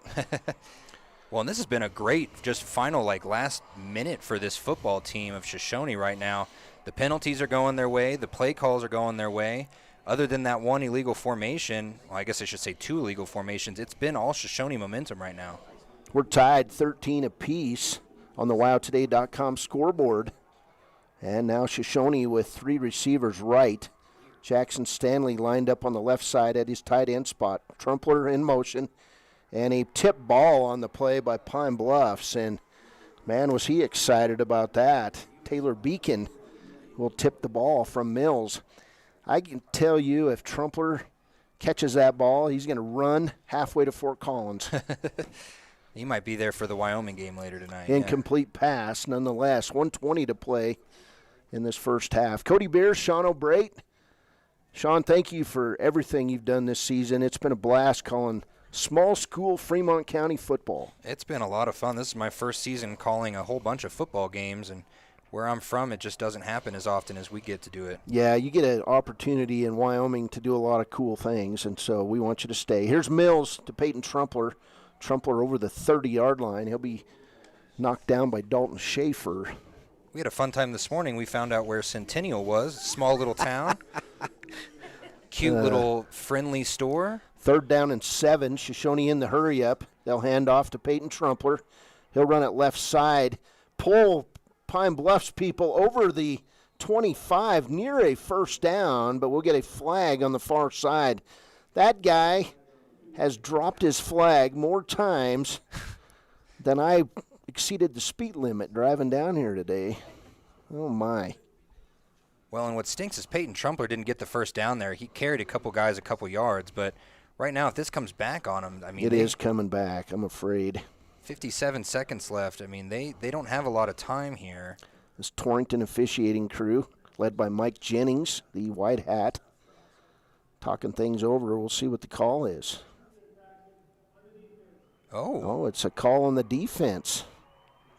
Well, and this has been a great just final last minute for this football team of Shoshoni right now. The penalties are going their way. The play calls are going their way. Other than that one illegal formation, well, I guess I should say 2 illegal formations, it's been all Shoshoni momentum right now. We're tied 13 apiece on the WowToday.com scoreboard. And now Shoshoni with 3 receivers right. Jackson Stanley lined up on the left side at his tight end spot. Trumpler in motion. And a tip ball on the play by Pine Bluffs. And, man, was he excited about that. Taylor Beacon will tip the ball from Mills. I can tell you if Trumpler catches that ball, he's going to run halfway to Fort Collins. He might be there for the Wyoming game later tonight. Incomplete pass, nonetheless. 1:20 to play in this first half. Cody Beers, Shawn O'Brate. Shawn, thank you for everything you've done this season. It's been a blast calling small school Fremont County football. It's been a lot of fun. This is my first season calling a whole bunch of football games, and where I'm from, it just doesn't happen as often as we get to do it. Yeah, you get an opportunity in Wyoming to do a lot of cool things, and so we want you to stay. Here's Mills to Peyton Trumpler. Trumpler over the 30-yard line. He'll be knocked down by Dalton Schaefer. We had a fun time this morning. We found out where Centennial was, small little town. Cute little friendly store. 3rd down and 7. Shoshoni in the hurry-up. They'll hand off to Peyton Trumpler. He'll run it left side. Pull Pine Bluffs people over the 25 near a first down, but we'll get a flag on the far side. That guy has dropped his flag more times than I exceeded the speed limit driving down here today. Oh, my. Well, and what stinks is Peyton Trumpler didn't get the first down there. He carried a couple guys a couple yards, but right now if this comes back on him, I mean. It is coming back, I'm afraid. 57 seconds left. I mean, they don't have a lot of time here. This Torrington officiating crew, led by Mike Jennings, the white hat, talking things over. We'll see what the call is. Oh, it's a call on the defense.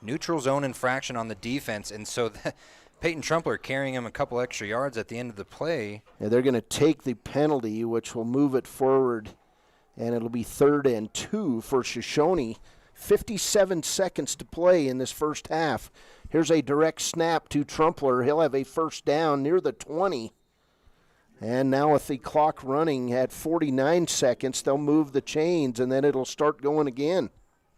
Neutral zone infraction on the defense, and so Peyton Trumpler carrying him a couple extra yards at the end of the play. Yeah, they're going to take the penalty, which will move it forward, and it'll be 3rd and 2 for Shoshoni. 57 seconds to play in this first half. Here's a direct snap to Trumpler. He'll have a first down near the 20. And now with the clock running at 49 seconds, they'll move the chains, and then it'll start going again.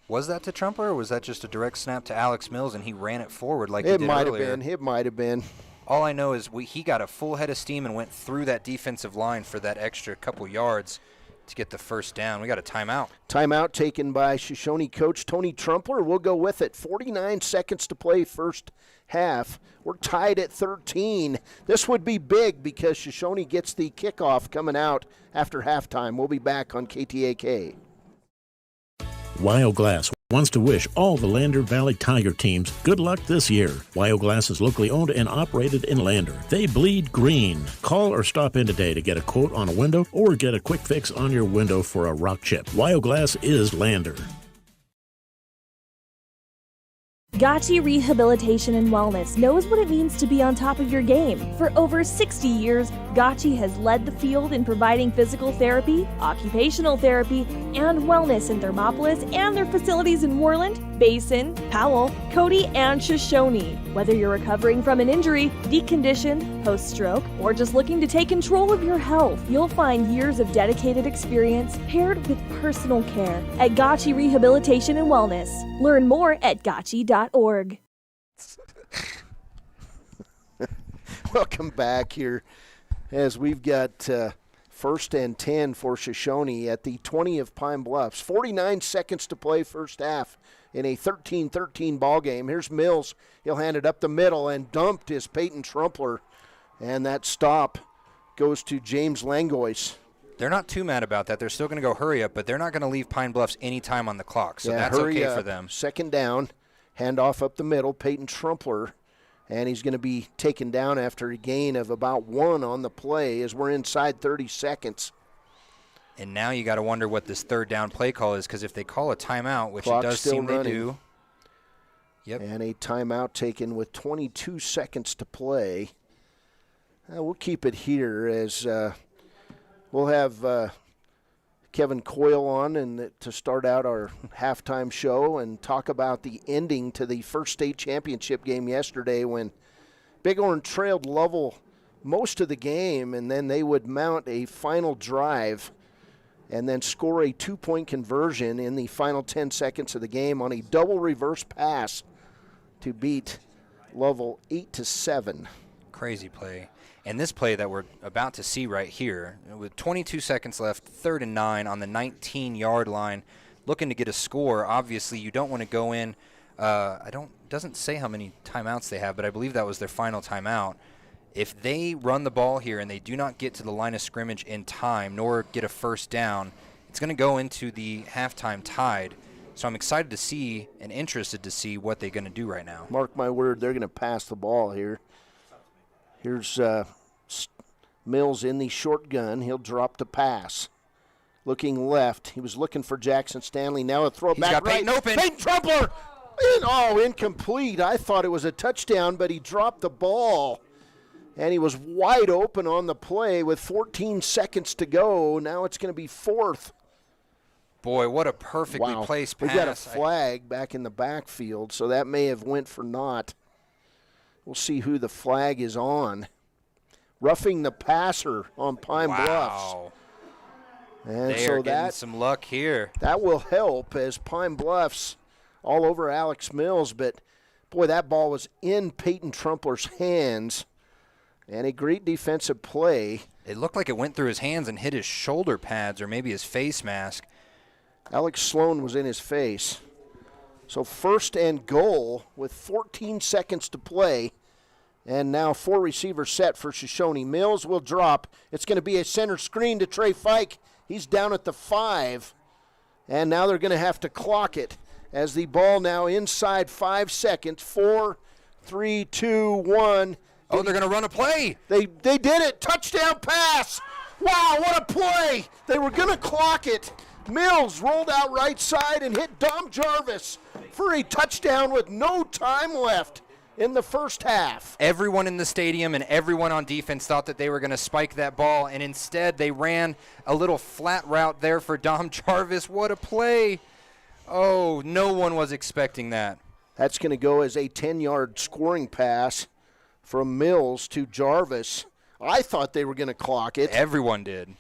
Was that to Trumpler, or was that just a direct snap to Alex Mills, and he ran it forward like he did earlier? It might have been. All I know is he got a full head of steam and went through that defensive line for that extra couple yards to get the first down. We got a timeout. Timeout taken by Shoshoni coach Tony Trumpler. We'll go with it. 49 seconds to play first half. We're tied at 13. This would be big because Shoshoni gets the kickoff coming out after halftime. We'll be back on KTAK. Wyoglass wants to wish all the Lander Valley Tiger teams good luck this year. Wyoglass is locally owned and operated in Lander. They bleed green. Call or stop in today to get a quote on a window or get a quick fix on your window for a rock chip. Wyoglass is Lander. Gotchi Rehabilitation and Wellness knows what it means to be on top of your game. For over 60 years, Gotchi has led the field in providing physical therapy, occupational therapy, and wellness in Thermopolis and their facilities in Worland, Basin, Powell, Cody, and Shoshoni. Whether you're recovering from an injury, deconditioned, post-stroke, or just looking to take control of your health, you'll find years of dedicated experience paired with personal care at Gotchi Rehabilitation and Wellness. Learn more at gotchi.org. Welcome back here as we've got first and 10 for Shoshone at the 20 of Pine Bluffs. 49 seconds to play first half in a 13-13 ball game. Here's Mills. He'll hand it up the middle, and dumped is Peyton Trumpler. And that stop goes to James Langois. They're not too mad about that. They're still going to go hurry up, but they're not going to leave Pine Bluffs any time on the clock. So that's okay for them. Second down, handoff up the middle, Peyton Trumpler. And he's going to be taken down after a gain of about 1 on the play as we're inside 30 seconds. And now you got to wonder what this third down play call is, because if they call a timeout, which it does seem they do. Yep. And a timeout taken with 22 seconds to play. We'll keep it here as we'll have Kevin Coyle on and to start out our halftime show and talk about the ending to the first state championship game yesterday when Bighorn trailed Lovell most of the game, and then they would mount a final drive and then score a 2-point conversion in the final 10 seconds of the game on a double reverse pass to beat Lovell 8-7. Crazy play. And this play that we're about to see right here, with 22 seconds left, 3rd and 9 on the 19-yard line, looking to get a score. Obviously, you don't want to go in. Doesn't say how many timeouts they have, but I believe that was their final timeout. If they run the ball here and they do not get to the line of scrimmage in time, nor get a first down, it's going to go into the halftime tied. So I'm excited to see and interested to see what they're going to do right now. Mark my word, they're going to pass the ball here. Here's Mills in the shotgun. He'll drop the pass. Looking left. He was looking for Jackson Stanley. Now a throw back right. Peyton open. Peyton Trumpler! Incomplete. I thought it was a touchdown, but he dropped the ball. And he was wide open on the play with 14 seconds to go. Now it's going to be 4th. Boy, what a perfectly placed pass. We got a flag back in the backfield, so that may have went for naught. We'll see who the flag is on. Roughing the passer on Pine Bluffs. And they are getting some luck here. That will help as Pine Bluffs all over Alex Mills. But, boy, that ball was in Peyton Trumpler's hands. And a great defensive play. It looked like it went through his hands and hit his shoulder pads or maybe his face mask. Alex Sloan was in his face. So 1st and goal with 14 seconds to play. And now 4 receivers set for Shoshone. Mills will drop. It's going to be a center screen to Trey Fike. He's down at the 5. And now they're going to have to clock it as the ball now inside 5 seconds. 4, 3, 2, 1. Oh, they're going to run a play. They did it. Touchdown pass. Wow, what a play. They were going to clock it. Mills rolled out right side and hit Dom Jarvis for a touchdown with no time left in the first half. Everyone in the stadium and everyone on defense thought that they were going to spike that ball, and instead they ran a little flat route there for Dom Jarvis. What a play. Oh, no one was expecting that. That's going to go as a 10-yard scoring pass from Mills to Jarvis. I thought they were going to clock it. Everyone did.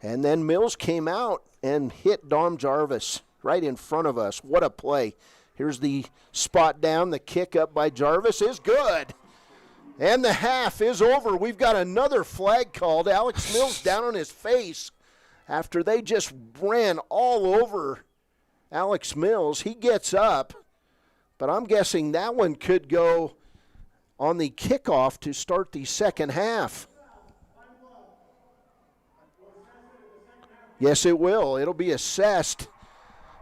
And then Mills came out and hit Dom Jarvis right in front of us. What a play. Here's the spot down. The kick up by Jarvis is good. And the half is over. We've got another flag called. Alex Mills down on his face after they just ran all over Alex Mills. He gets up, but I'm guessing that one could go on the kickoff to start the second half. Yes, it will. It'll be assessed.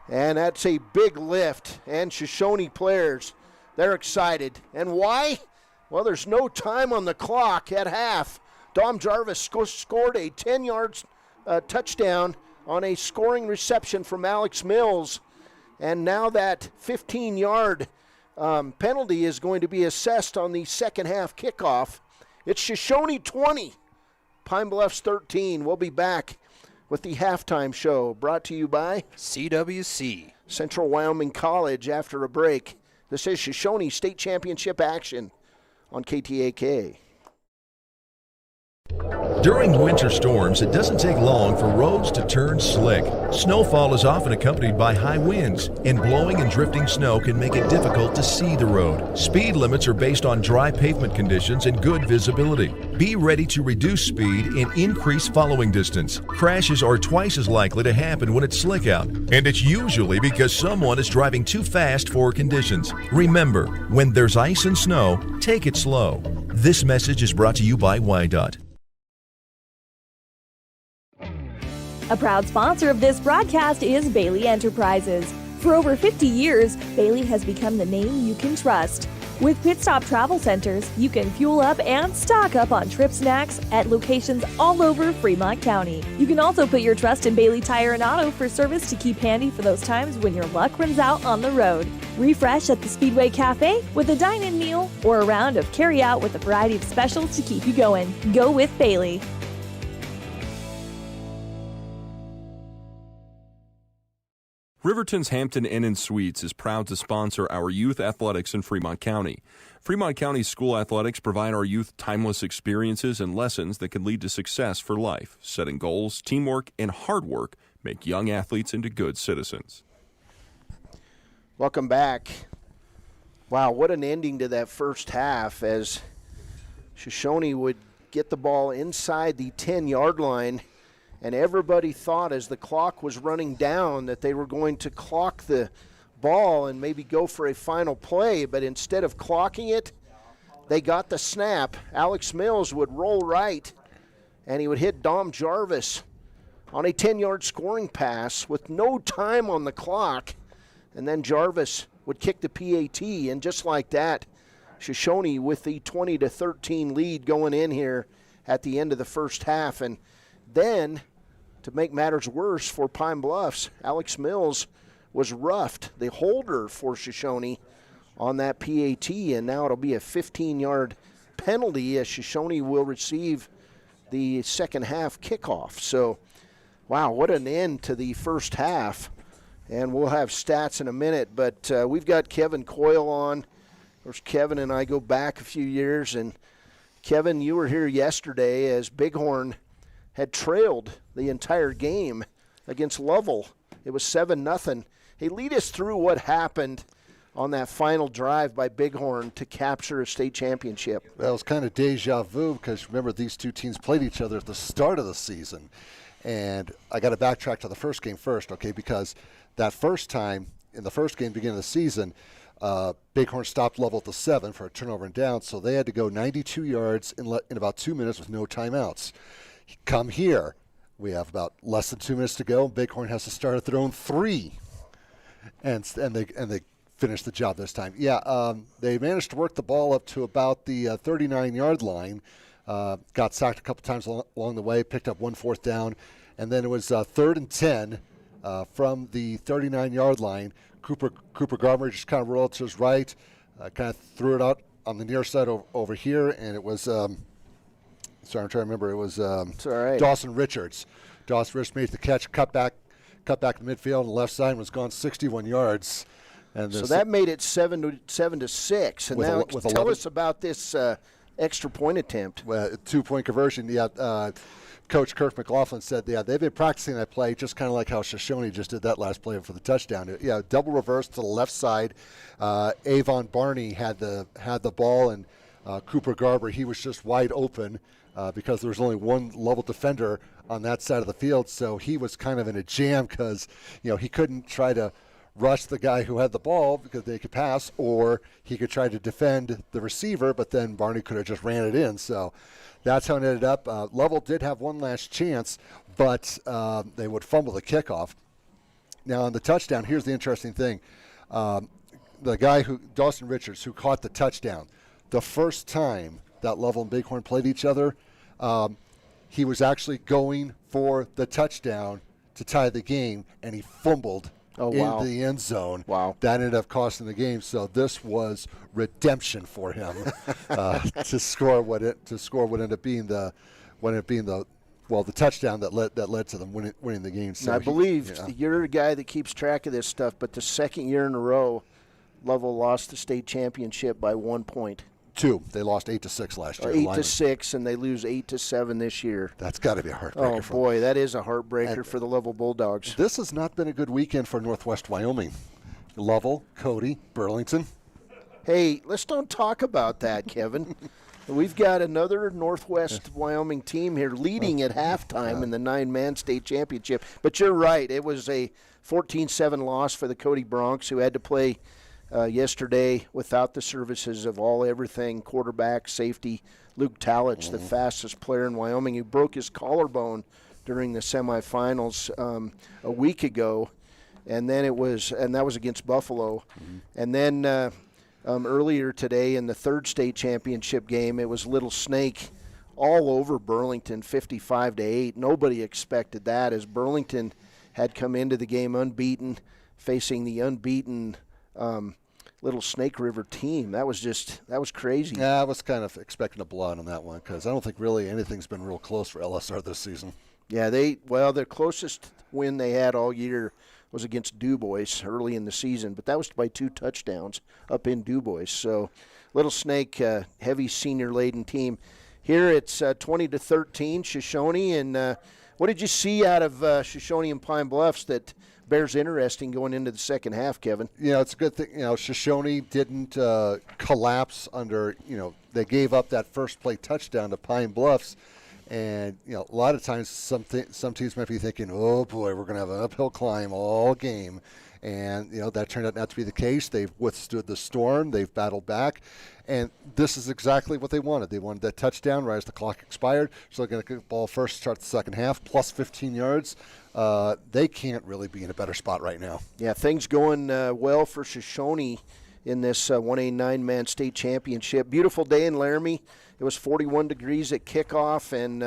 And that's a big lift. And Shoshone players, they're excited. And why? Well, there's no time on the clock at half. Dom Jarvis scored a 10-yard touchdown on a scoring reception from Alex Mills. And now that 15-yard penalty is going to be assessed on the second half kickoff. It's Shoshone 20, Pine Bluffs 13. We'll be back with the halftime show brought to you by CWC, Central Wyoming College. After a break, this is Shoshone State Championship action on KTAK. During winter storms, it doesn't take long for roads to turn slick. Snowfall is often accompanied by high winds, and blowing and drifting snow can make it difficult to see the road. Speed limits are based on dry pavement conditions and good visibility. Be ready to reduce speed and increase following distance. Crashes are twice as likely to happen when it's slick out, and it's usually because someone is driving too fast for conditions. Remember, when there's ice and snow, take it slow. This message is brought to you by WYDOT. A proud sponsor of this broadcast is Bailey Enterprises. For over 50 years, Bailey has become the name you can trust. With Pit Stop Travel Centers, you can fuel up and stock up on trip snacks at locations all over Fremont County. You can also put your trust in Bailey Tire and Auto for service to keep handy for those times when your luck runs out on the road. Refresh at the Speedway Cafe with a dine-in meal or a round of carry-out with a variety of specials to keep you going. Go with Bailey. Riverton's Hampton Inn & Suites is proud to sponsor our youth athletics in Fremont County. Fremont County School Athletics provide our youth timeless experiences and lessons that can lead to success for life. Setting goals, teamwork, and hard work make young athletes into good citizens. Welcome back. Wow, what an ending to that first half as Shoshoni would get the ball inside the 10-yard line. And everybody thought as the clock was running down that they were going to clock the ball and maybe go for a final play. But instead of clocking it, they got the snap. Alex Mills would roll right, and he would hit Dom Jarvis on a 10-yard scoring pass with no time on the clock. And then Jarvis would kick the PAT, and just like that, Shoshoni with the 20-13 lead going in here at the end of the first half. And then, to make matters worse for Pine Bluffs, Alex Mills was roughed, the holder for Shoshoni, on that PAT, and now it'll be a 15-yard penalty as Shoshoni will receive the second half kickoff. So, wow, what an end to the first half. And we'll have stats in a minute, but we've got Kevin Coyle on. Of course, Kevin and I go back a few years, and Kevin, you were here yesterday as Bighorn had trailed the entire game against Lovell. It was 7-0. Hey, lead us through what happened on that final drive by Bighorn to capture a state championship. Well, it was kind of deja vu because remember these two teams played each other at the start of the season. And I got to backtrack to the first game first, okay, because that first time in the first game beginning of the season, Bighorn stopped Lovell at the 7 for a turnover and down, so they had to go 92 yards in about 2 minutes with no timeouts. Come here. We have about less than 2 minutes to go. Bighorn has to start at their own 3, and they finished the job this time. Yeah, they managed to work the ball up to about the 39-yard line. Got sacked a couple times along the way. Picked up 1 4th down, and then it was 3rd and 10 from the 39-yard line. Cooper Garber just kind of rolled to his right, kind of threw it out on the near side over here, and it was. Sorry, I'm trying to remember. It was it's all right. Dawson Richards. Dawson Richards made the catch, cut back to midfield on the left side, and was gone 61 yards. And so that made it 7-6. And now tell us about this extra point attempt. Well, 2-point conversion. Yeah, Coach Kirk McLaughlin said, yeah, they've been practicing that play just kind of like how Shoshoni just did that last play for the touchdown. Yeah, double reverse to the left side. Avon Barney had the ball, and Cooper Garber, he was just wide open. Because there was only one level defender on that side of the field, so he was kind of in a jam because, he couldn't try to rush the guy who had the ball because they could pass, or he could try to defend the receiver, but then Barney could have just ran it in. So that's how it ended up. Lovell did have one last chance, but they would fumble the kickoff. Now on the touchdown, here's the interesting thing. The guy Dawson Richards, who caught the touchdown, the first time that Lovell and Bighorn played each other, he was actually going for the touchdown to tie the game, and he fumbled into the end zone. Wow. That ended up costing the game. So this was redemption for him to score what ended up being the touchdown that led to them winning the game. So I believe you're a guy that keeps track of this stuff, but the second year in a row, Lovell lost the state championship by 1 point. 2. They lost 8-6 last year. 8-6, and they lose 8-7 this year. That's got to be a heartbreaker. Oh boy, that is a heartbreaker for the Lovell Bulldogs. This has not been a good weekend for Northwest Wyoming. Lovell, Cody, Burlington. Hey, let's don't talk about that, Kevin. We've got another Northwest Wyoming team here leading at halftime in the 9-man state championship. But you're right. It was a 14-7 loss for the Cody Broncs, who had to play yesterday without the services of everything, quarterback, safety. Luke Talich, the fastest player in Wyoming, who broke his collarbone during the semifinals a week ago. And then that was against Buffalo. And then earlier today in the third state championship game, it was Little Snake all over Burlington, 55-8. Nobody expected that, as Burlington had come into the game unbeaten, facing the unbeaten Little Snake River team. That was crazy. Yeah, I was kind of expecting a blowout on that one, because I don't think really anything's been real close for LSR this season. Yeah, their closest win they had all year was against Du Bois early in the season, but that was by 2 touchdowns up in Du Bois. So Little Snake, heavy senior-laden team. Here it's 20-13, Shoshoni. And what did you see out of Shoshoni and Pine Bluffs that bears interesting going into the second half, Kevin? It's a good thing. Shoshoni didn't collapse under, they gave up that first play touchdown to Pine Bluffs. And, a lot of times some teams might be thinking, oh, boy, we're going to have an uphill climb all game. And, that turned out not to be the case. They've withstood the storm. They've battled back. And this is exactly what they wanted. They wanted that touchdown right as the clock expired. So they're going to get the ball first, start the second half, plus 15 yards. They can't really be in a better spot right now. Yeah, things going well for Shoshoni in this 1A 9-man state championship. Beautiful day in Laramie. It was 41 degrees at kickoff, and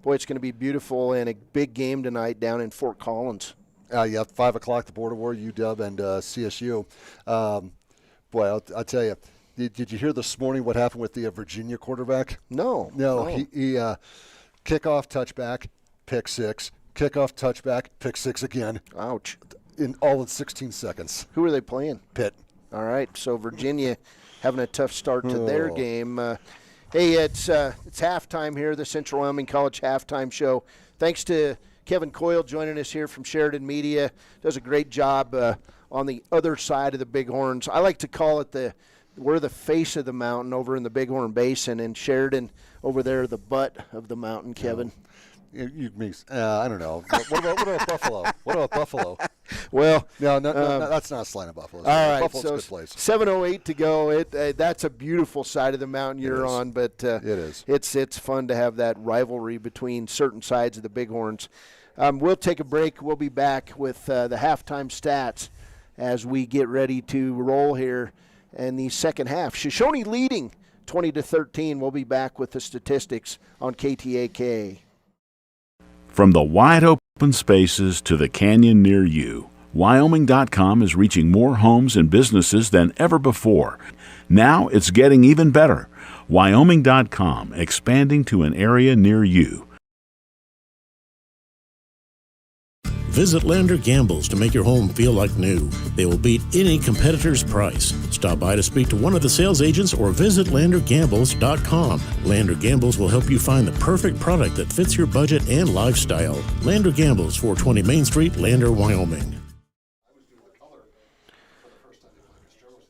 boy, it's going to be beautiful and a big game tonight down in Fort Collins. 5 o'clock, the Border War, UW, and CSU. Boy, I'll tell you, did you hear this morning what happened with the Virginia quarterback? No. He kickoff, touchback, pick 6, kickoff, touchback, pick 6 again. Ouch. In all in 16 seconds. Who are they playing? Pitt. All right, so Virginia having a tough start to their game. Hey, it's halftime here, the Central Wyoming College halftime show. Thanks to Kevin Coyle joining us here from Sheridan Media. Does a great job on the other side of the Bighorns. I like to call it we're the face of the mountain over in the Bighorn Basin, and Sheridan over there the butt of the mountain, Kevin. I don't know. What about Buffalo? What about Buffalo? Well, no, that's not a slight of Buffalo. All right, Buffalo's so a good place. 7:08 to go. That's a beautiful side of the mountain you're on, but it is. It's fun to have that rivalry between certain sides of the Bighorns. We'll take a break. We'll be back with the halftime stats as we get ready to roll here in the second half. Shoshoni leading 20-13. We'll be back with the statistics on KTAK. From the wide open spaces to the canyon near you, Wyoming.com is reaching more homes and businesses than ever before. Now it's getting even better. Wyoming.com, expanding to an area near you. Visit Lander Gambles to make your home feel like new. They will beat any competitor's price. Stop by to speak to one of the sales agents or visit LanderGambles.com. Lander Gambles will help you find the perfect product that fits your budget and lifestyle. Lander Gambles, 420 Main Street, Lander, Wyoming.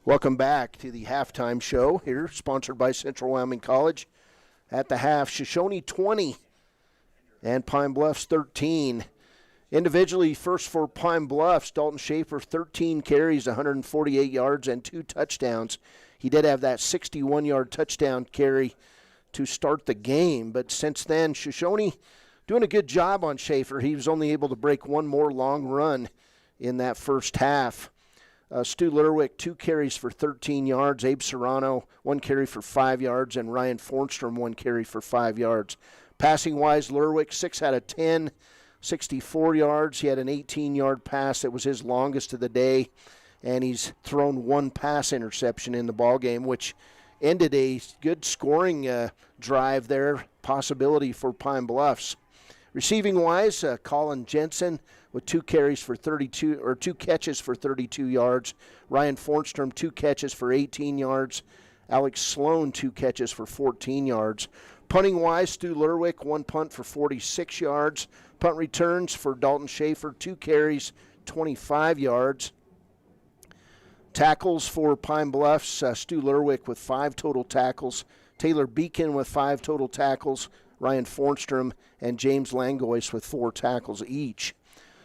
Welcome back to the halftime show here, sponsored by Central Wyoming College. At the half, Shoshoni 20 and Pine Bluffs 13. Individually, first for Pine Bluffs, Dalton Schaefer, 13 carries, 148 yards, and 2 touchdowns. He did have that 61-yard touchdown carry to start the game, but since then, Shoshoni doing a good job on Schaefer. He was only able to break one more long run in that first half. Stu Lerwick, 2 carries for 13 yards. Abe Serrano, 1 carry for 5 yards, and Ryan Fornstrom, 1 carry for 5 yards. Passing-wise, Lerwick, 6 out of 10. 64 yards. He had an 18-yard pass that was his longest of the day, and he's thrown 1 pass interception in the ballgame, which ended a good scoring drive there, possibility for Pine Bluffs. Receiving-wise, Colin Jensen with 2 catches for 32 yards. Ryan Fornstrom, 2 catches for 18 yards. Alex Sloan, 2 catches for 14 yards. Punting wise, Stu Lerwick, 1 punt for 46 yards. Punt returns for Dalton Schaefer, 2 carries, 25 yards. Tackles for Pine Bluffs, Stu Lerwick with 5 total tackles. Taylor Beacon with 5 total tackles. Ryan Fornstrom and James Langois with 4 tackles each.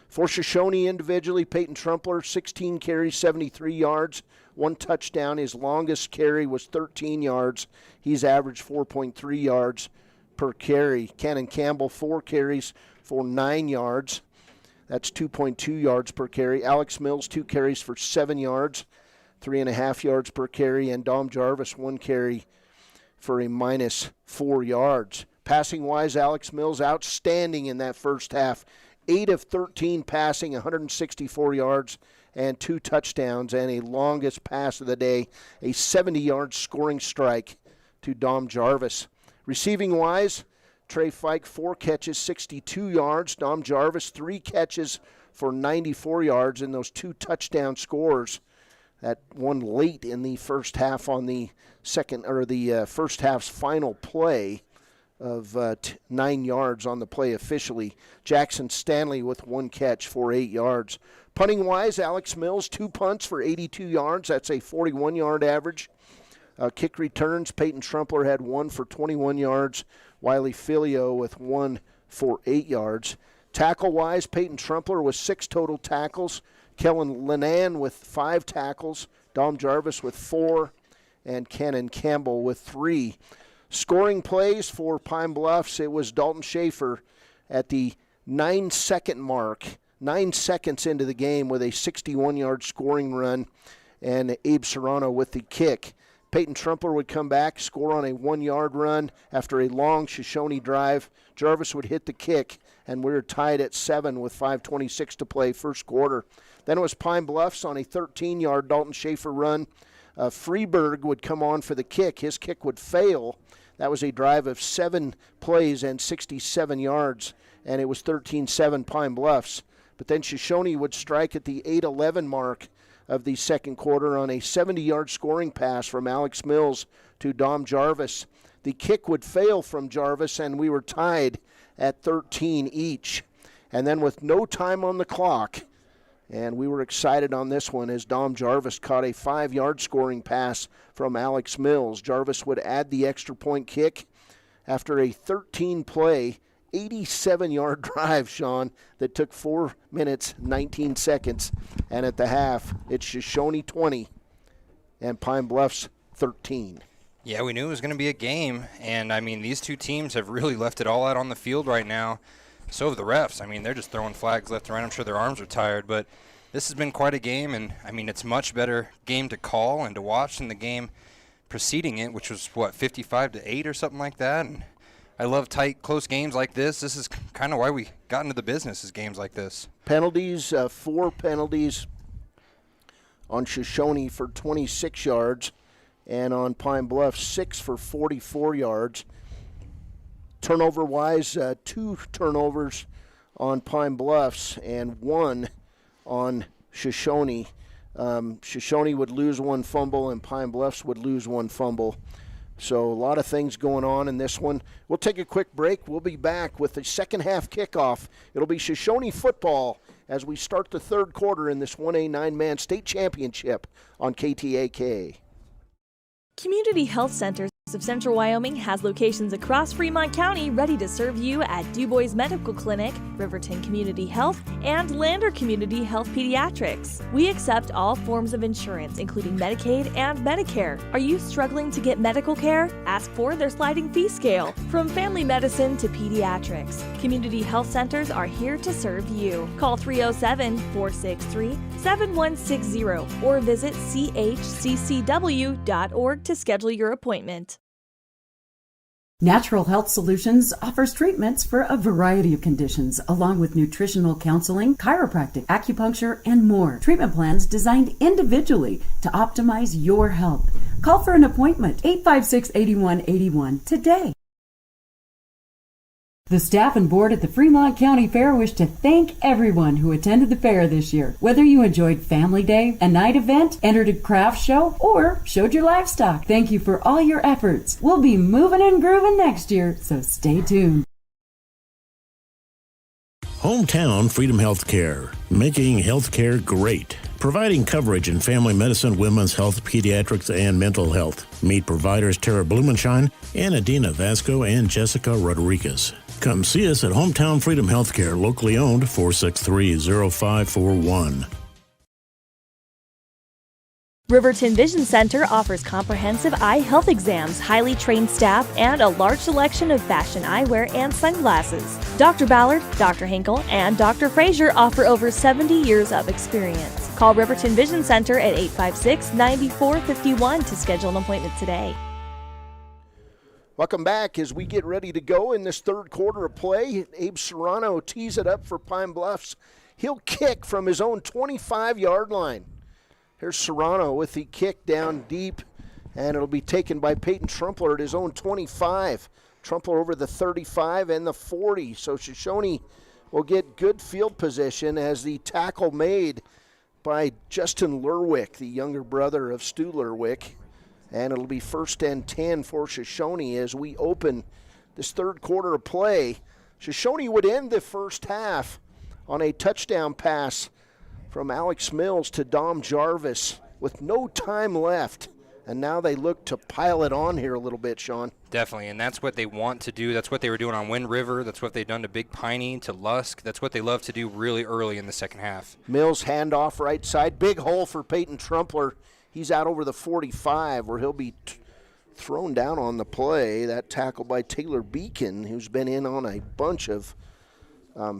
For Shoshoni individually, Peyton Trumpler, 16 carries, 73 yards, 1 touchdown. His longest carry was 13 yards. He's averaged 4.3 yards per carry. Cannon Campbell, 4 carries for 9 yards. That's 2.2 yards per carry. Alex Mills, 2 carries for 7 yards, 3.5 yards per carry. And Dom Jarvis, 1 carry for a -4 yards. Passing-wise, Alex Mills outstanding in that first half. 8 of 13 passing, 164 yards and 2 touchdowns, and a longest pass of the day, a 70-yard scoring strike to Dom Jarvis. Receiving-wise, Trey Fike, 4 catches, 62 yards. Dom Jarvis, 3 catches for 94 yards, and those 2 touchdown scores. That one late in the first half on the first half's final play of 9 yards on the play officially. Jackson Stanley with 1 catch for 8 yards. Punting-wise, Alex Mills, 2 punts for 82 yards. That's a 41-yard average. Kick returns, Peyton Trumpler had 1 for 21 yards. Wiley Filio with 1 for 8 yards. Tackle-wise, Peyton Trumpler with 6 total tackles. Kellen Linan with 5 tackles. Dom Jarvis with 4. And Cannon Campbell with 3. Scoring plays for Pine Bluffs, it was Dalton Schaefer at the 9-second mark, 9 seconds into the game with a 61-yard scoring run, and Abe Serrano with the kick. Peyton Trumpler would come back, score on a 1-yard run after a long Shoshoni drive. Jarvis would hit the kick, and we were tied at 7 with 5:26 to play first quarter. Then it was Pine Bluffs on a 13-yard Dalton Schaefer run. Freeberg would come on for the kick. His kick would fail. That was a drive of 7 plays and 67 yards, and it was 13-7 Pine Bluffs. But then Shoshoni would strike at the 8:11 mark of the second quarter on a 70-yard scoring pass from Alex Mills to Dom Jarvis. The kick would fail from Jarvis, and we were tied at 13 each. And then with no time on the clock, and we were excited on this one as Dom Jarvis caught a 5-yard scoring pass from Alex Mills. Jarvis would add the extra point kick after a 13-play, 87-yard drive, Shawn, that took 4 minutes, 19 seconds. And at the half, it's Shoshoni 20 and Pine Bluffs 13. Yeah, we knew it was going to be a game. And, I mean, these 2 teams have really left it all out on the field right now. So have the refs. I mean, they're just throwing flags left and right. I'm sure their arms are tired. But this has been quite a game. And, I mean, it's much better game to call and to watch than the game preceding it, which was, 55-8 or something like that. And I love tight, close games like this. This is kind of why we got into the business, is games like this. Penalties, 4 penalties on Shoshoni for 26 yards, and on Pine Bluff, 6 for 44 yards. Turnover-wise, 2 turnovers on Pine Bluffs and 1 on Shoshoni. Shoshoni would lose 1 fumble, and Pine Bluffs would lose 1 fumble. So a lot of things going on in this one. We'll take a quick break. We'll be back with the second half kickoff. It'll be Shoshoni football as we start the third quarter in this 1A 9-man state championship on KTAK. Community Health Centers of Central Wyoming has locations across Fremont County ready to serve you at Du Bois Medical Clinic, Riverton Community Health, and Lander Community Health Pediatrics. We accept all forms of insurance, including Medicaid and Medicare. Are you struggling to get medical care? Ask for their sliding fee scale. From family medicine to pediatrics, Community Health Centers are here to serve you. Call 307-463-7160 or visit chccw.org to schedule your appointment. Natural Health Solutions offers treatments for a variety of conditions, along with nutritional counseling, chiropractic, acupuncture, and more. Treatment plans designed individually to optimize your health. Call for an appointment, 856-8181 today. The staff and board at the Fremont County Fair wish to thank everyone who attended the fair this year. Whether you enjoyed Family Day, a night event, entered a craft show, or showed your livestock, thank you for all your efforts. We'll be moving and grooving next year, so stay tuned. Hometown Freedom Healthcare, making healthcare great. Providing coverage in family medicine, women's health, pediatrics, and mental health. Meet providers Tara Blumenshine, Adina Vasco, and Jessica Rodriguez. Come see us at Hometown Freedom Healthcare, locally owned, 463-0541. Riverton Vision Center offers comprehensive eye health exams, highly trained staff, and a large selection of fashion eyewear and sunglasses. Dr. Ballard, Dr. Hinkle, and Dr. Frazier offer over 70 years of experience. Call Riverton Vision Center at 856-9451 to schedule an appointment today. Welcome back as we get ready to go in this third quarter of play. Abe Serrano tees it up for Pine Bluffs. He'll kick from his own 25-yard line. Here's Serrano with the kick down deep, and it'll be taken by Peyton Trumpler at his own 25. Trumpler over the 35 and the 40. So Shoshoni will get good field position as the tackle made by Justin Lerwick, the younger brother of Stu Lerwick. And it'll be 1st and 10 for Shoshoni as we open this third quarter of play. Shoshoni would end the first half on a touchdown pass from Alex Mills to Dom Jarvis with no time left. And now they look to pile it on here a little bit, Shawn. Definitely, and that's what they want to do. That's what they were doing on Wind River. That's what they've done to Big Piney, to Lusk. That's what they love to do really early in the second half. Mills handoff right side. Big hole for Peyton Trumpler. He's out over the 45 where he'll be thrown down on the play. That tackle by Taylor Beacon, who's been in on a bunch of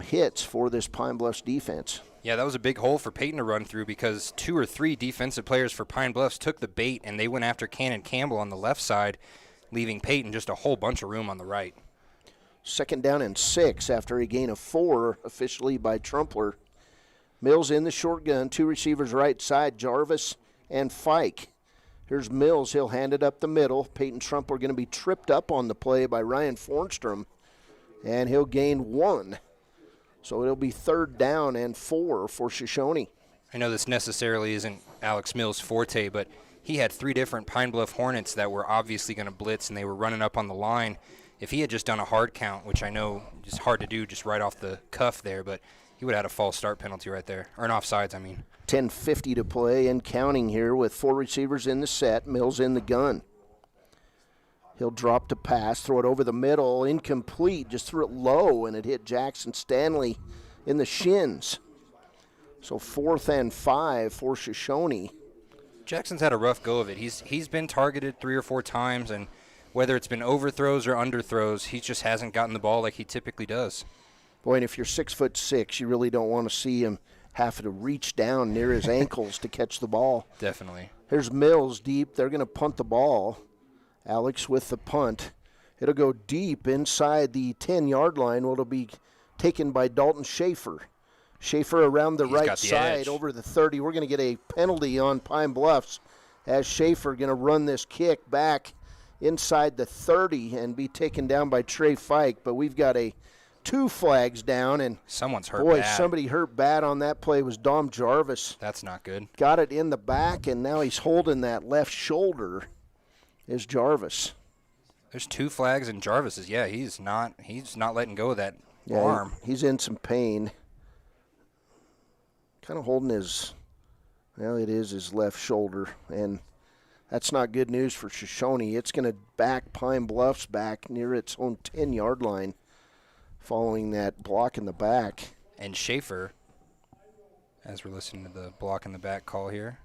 hits for this Pine Bluffs defense. Yeah, that was a big hole for Peyton to run through because 2 or 3 defensive players for Pine Bluffs took the bait and they went after Cannon Campbell on the left side, leaving Peyton just a whole bunch of room on the right. 2nd down and 6 after a gain of 4 officially by Trumpler. Mills in the shotgun, 2 receivers right side, Jarvis and Fike. Here's Mills. He'll hand it up the middle. Peyton Trumpler going to be tripped up on the play by Ryan Fornstrom, and he'll gain 1. So it'll be 3rd down and 4 for Shoshoni. I know this necessarily isn't Alex Mills' forte, but he had 3 different Pine Bluff Hornets that were obviously going to blitz, and they were running up on the line. If he had just done a hard count, which I know is hard to do just right off the cuff there, but he would have had a false start penalty right there, or an offsides, I mean. 10:50 to play and counting here with 4 receivers in the set. Mills in the gun. He'll drop to pass, throw it over the middle, incomplete, just threw it low, and it hit Jackson Stanley in the shins. So 4th and 5 for Shoshoni. Jackson's had a rough go of it. He's been targeted 3 or 4 times, and whether it's been overthrows or underthrows, he just hasn't gotten the ball like he typically does. Boy, and if you're 6'6", you really don't want to see him have to reach down near his ankles to catch the ball. Definitely. Here's Mills deep. They're going to punt the ball. Alex with the punt. It'll go deep inside the 10-yard line. It'll be taken by Dalton Schaefer. Schaefer around the right side over the 30. We're going to get a penalty on Pine Bluffs as Schaefer going to run this kick back inside the 30 and be taken down by Trey Fike. But we've got 2 flags down, and someone's hurt boy, bad. Somebody hurt bad on that play was Dom Jarvis. That's not good. Got it in the back, and now he's holding that left shoulder. Is Jarvis. There's 2 flags, and Jarvis is, he's not letting go of that arm. He's in some pain. Kind of holding his left shoulder, and that's not good news for Shoshoni. It's going to back Pine Bluffs back near its own 10-yard line following that block in the back. And Schaefer, as we're listening to the block in the back call here,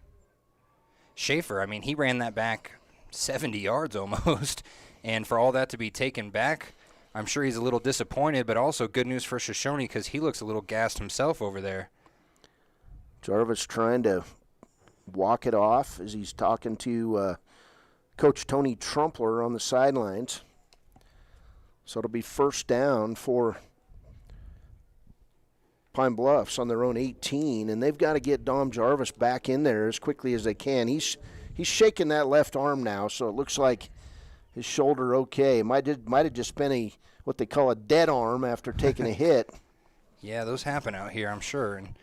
Schaefer, I mean, he ran that back 70 yards almost, and for all that to be taken back, I'm sure he's a little disappointed, but also good news for Shoshoni because he looks a little gassed himself over there. Jarvis trying to walk it off as he's talking to Coach Tony Trumpler on the sidelines. So it'll be 1st down for Pine Bluffs on their own 18, and they've got to get Dom Jarvis back in there as quickly as they can. He's shaking that left arm now, so it looks like his shoulder okay. Might have just been a what they call a dead arm after taking a hit. Yeah, those happen out here, I'm sure. And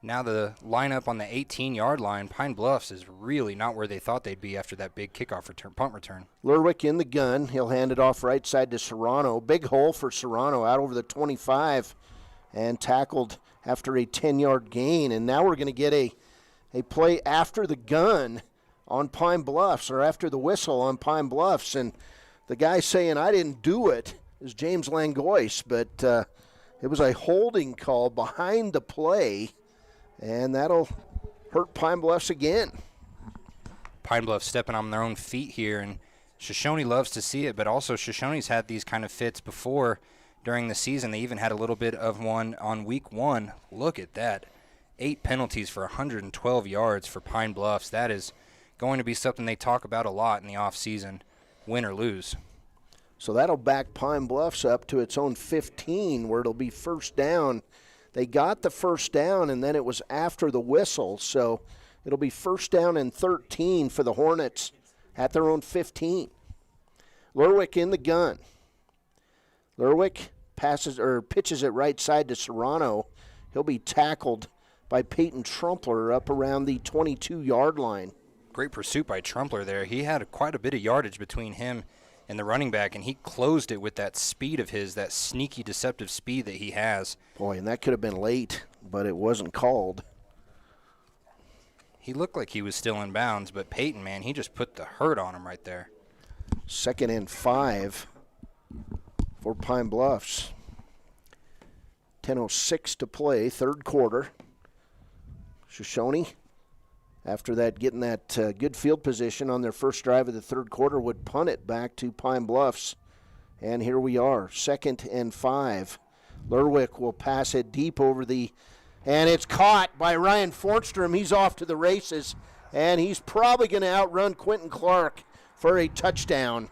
now the lineup on the 18-yard line, Pine Bluffs is really not where they thought they'd be after that big kickoff punt return. Lerwick in the gun. He'll hand it off right side to Serrano. Big hole for Serrano out over the 25 and tackled after a 10-yard gain. And now we're going to get a play after the gun on Pine Bluffs, or after the whistle on Pine Bluffs. And the guy saying, I didn't do it, is James Langois, but it was a holding call behind the play, and that'll hurt Pine Bluffs again. Pine Bluffs stepping on their own feet here, and Shoshoni loves to see it, but also Shoshoni's had these kind of fits before during the season. They even had a little bit of one on week 1. Look at that. 8 penalties for 112 yards for Pine Bluffs. That is going to be something they talk about a lot in the offseason, win or lose. So that'll back Pine Bluffs up to its own 15, where it'll be first down. They got the first down, and then it was after the whistle. So it'll be first down and 13 for the Hornets at their own 15. Lerwick in the gun. Lerwick pitches it right side to Serrano. He'll be tackled by Peyton Trumpler up around the 22-yard line. Great pursuit by Trumpler there. He had quite a bit of yardage between him and the running back, and he closed it with that speed of his, that sneaky, deceptive speed that he has. Boy, and that could have been late, but it wasn't called. He looked like he was still in bounds, but Peyton, man, he just put the hurt on him right there. 2nd and 5 for Pine Bluffs. 10:06 to play, third quarter. Shoshoni, after that, getting that good field position on their first drive of the third quarter, would punt it back to Pine Bluffs. And here we are, 2nd and 5. Lerwick will pass it deep over and it's caught by Ryan Fornstrom. He's off to the races, and he's probably going to outrun Quentin Clark for a touchdown.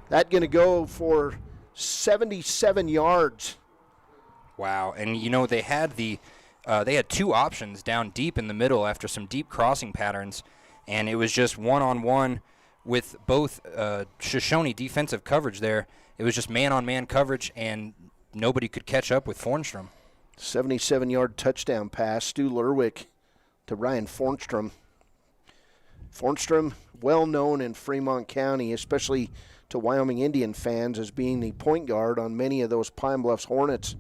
That's going to go for 77 yards. Wow, and you know, they had 2 options down deep in the middle after some deep crossing patterns, and it was just one-on-one with both Shoshoni defensive coverage there. It was just man-on-man coverage, and nobody could catch up with Fornstrom. 77-yard touchdown pass, Stu Lerwick to Ryan Fornstrom. Fornstrom, well known in Fremont County, especially to Wyoming Indian fans, as being the point guard on many of those Pine Bluffs Hornets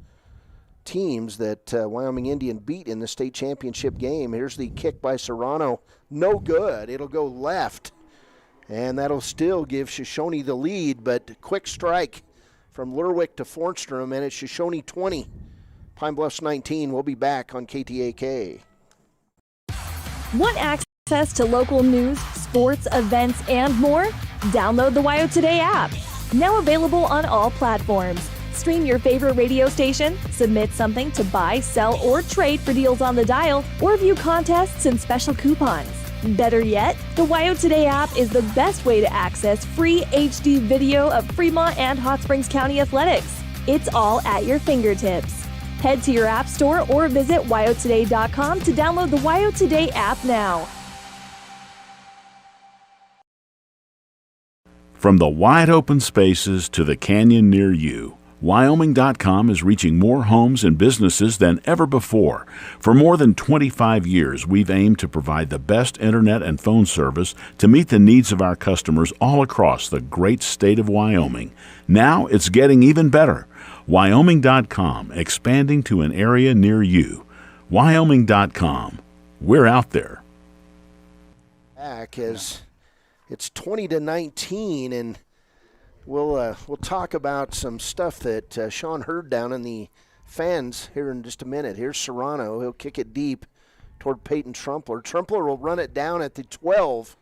teams that Wyoming Indian beat in the state championship game. Here's the kick by Serrano. No good. It'll go left, and that'll still give Shoshoni the lead, but quick strike from Lerwick to Fornstrom, and it's Shoshoni 20, Pine Bluffs 19. We'll be back on KTAK. Want access to local news, sports, events, and more? Download the WYO Today app. Now available on all platforms. Stream your favorite radio station, submit something to buy, sell, or trade for deals on the dial, or view contests and special coupons. Better yet, the WYO Today app is the best way to access free HD video of Fremont and Hot Springs County athletics. It's all at your fingertips. Head to your app store or visit wyotoday.com to download the WYO Today app now. From the wide open spaces to the canyon near you, Wyoming.com is reaching more homes and businesses than ever before. For more than 25 years, we've aimed to provide the best internet and phone service to meet the needs of our customers all across the great state of Wyoming. Now it's getting even better. Wyoming.com, expanding to an area near you. Wyoming.com. We're out there. Back as it's 20-19, and we'll talk about some stuff that Shawn heard down in the fans here in just a minute. Here's Serrano. He'll kick it deep toward Peyton Trumpler. Trumpler will run it down at the 12,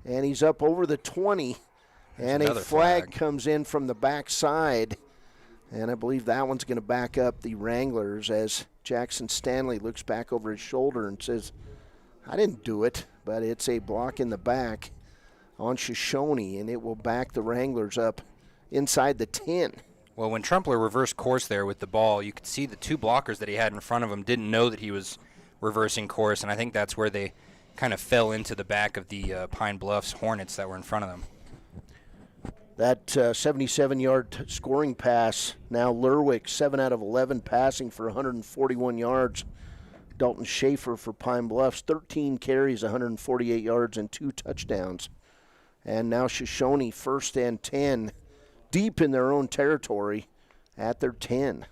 and he's up over the 20, and a flag comes in from the backside. And I believe that one's going to back up the Wranglers as Jackson Stanley looks back over his shoulder and says, I didn't do it, but it's a block in the back on Shoshoni, and it will back the Wranglers up inside the 10. Well, when Trumpler reversed course there with the ball, you could see the 2 blockers that he had in front of him didn't know that he was reversing course, and I think that's where they kind of fell into the back of the Pine Bluffs Hornets that were in front of them. That 77-yard scoring pass. Now Lerwick, 7 out of 11 passing for 141 yards. Dalton Schaefer for Pine Bluffs, 13 carries, 148 yards, and 2 touchdowns. And now Shoshoni, 1st and 10, deep in their own territory at their 10.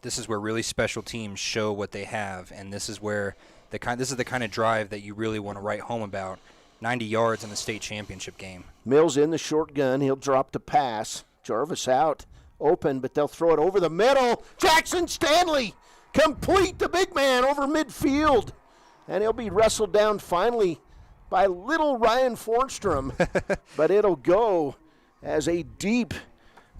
This is where really special teams show what they have, and this is where this is the kind of drive that you really want to write home about. 90 yards in the state championship game. Mills in the shotgun. He'll drop the pass. Jarvis out, open, but they'll throw it over the middle. Jackson Stanley complete the big man over midfield, and he'll be wrestled down finally by little Ryan Fornstrom, but it'll go as a deep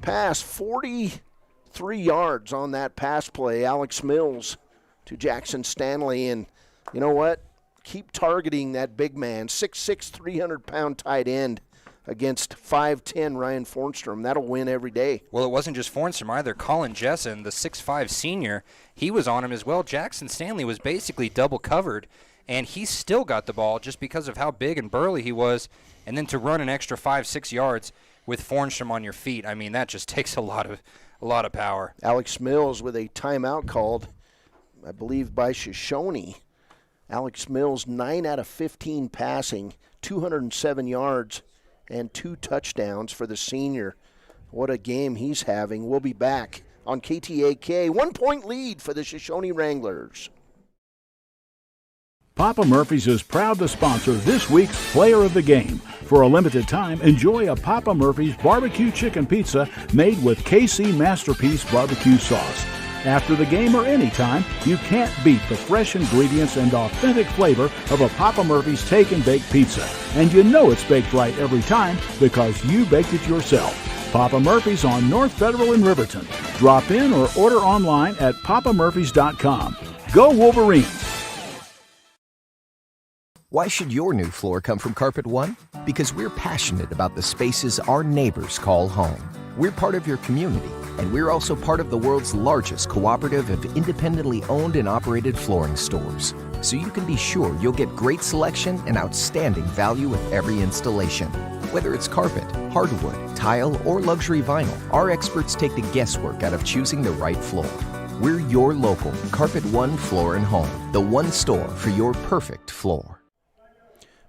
pass, 43 yards on that pass play. Alex Mills to Jackson Stanley, and you know what? Keep targeting that big man, 6'6", 300-pound tight end against 5'10" Ryan Fornstrom. That'll win every day. Well, it wasn't just Fornstrom either. Colin Jessen, the 6'5" senior, he was on him as well. Jackson Stanley was basically double covered, and he still got the ball just because of how big and burly he was. And then to run an extra 5-6 yards with Fornstrom on your feet, I mean, that just takes a lot of power. Alex Mills with a timeout called, I believe, by Shoshoni. Alex Mills, 9 out of 15 passing, 207 yards, and 2 touchdowns for the senior. What a game he's having. We'll be back on KTAK. 1-point lead for the Shoshoni Wranglers. Papa Murphy's is proud to sponsor this week's Player of the Game. For a limited time, enjoy a Papa Murphy's barbecue chicken pizza made with KC Masterpiece barbecue sauce. After the game or anytime, you can't beat the fresh ingredients and authentic flavor of a Papa Murphy's Take and Bake pizza. And you know it's baked right every time because you baked it yourself. Papa Murphy's on North Federal in Riverton. Drop in or order online at papamurphys.com. Go Wolverines! Why should your new floor come from Carpet One? Because we're passionate about the spaces our neighbors call home. We're part of your community, and we're also part of the world's largest cooperative of independently owned and operated flooring stores. So you can be sure you'll get great selection and outstanding value with every installation. Whether it's carpet, hardwood, tile, or luxury vinyl, our experts take the guesswork out of choosing the right floor. We're your local Carpet One Floor and Home, the one store for your perfect floor.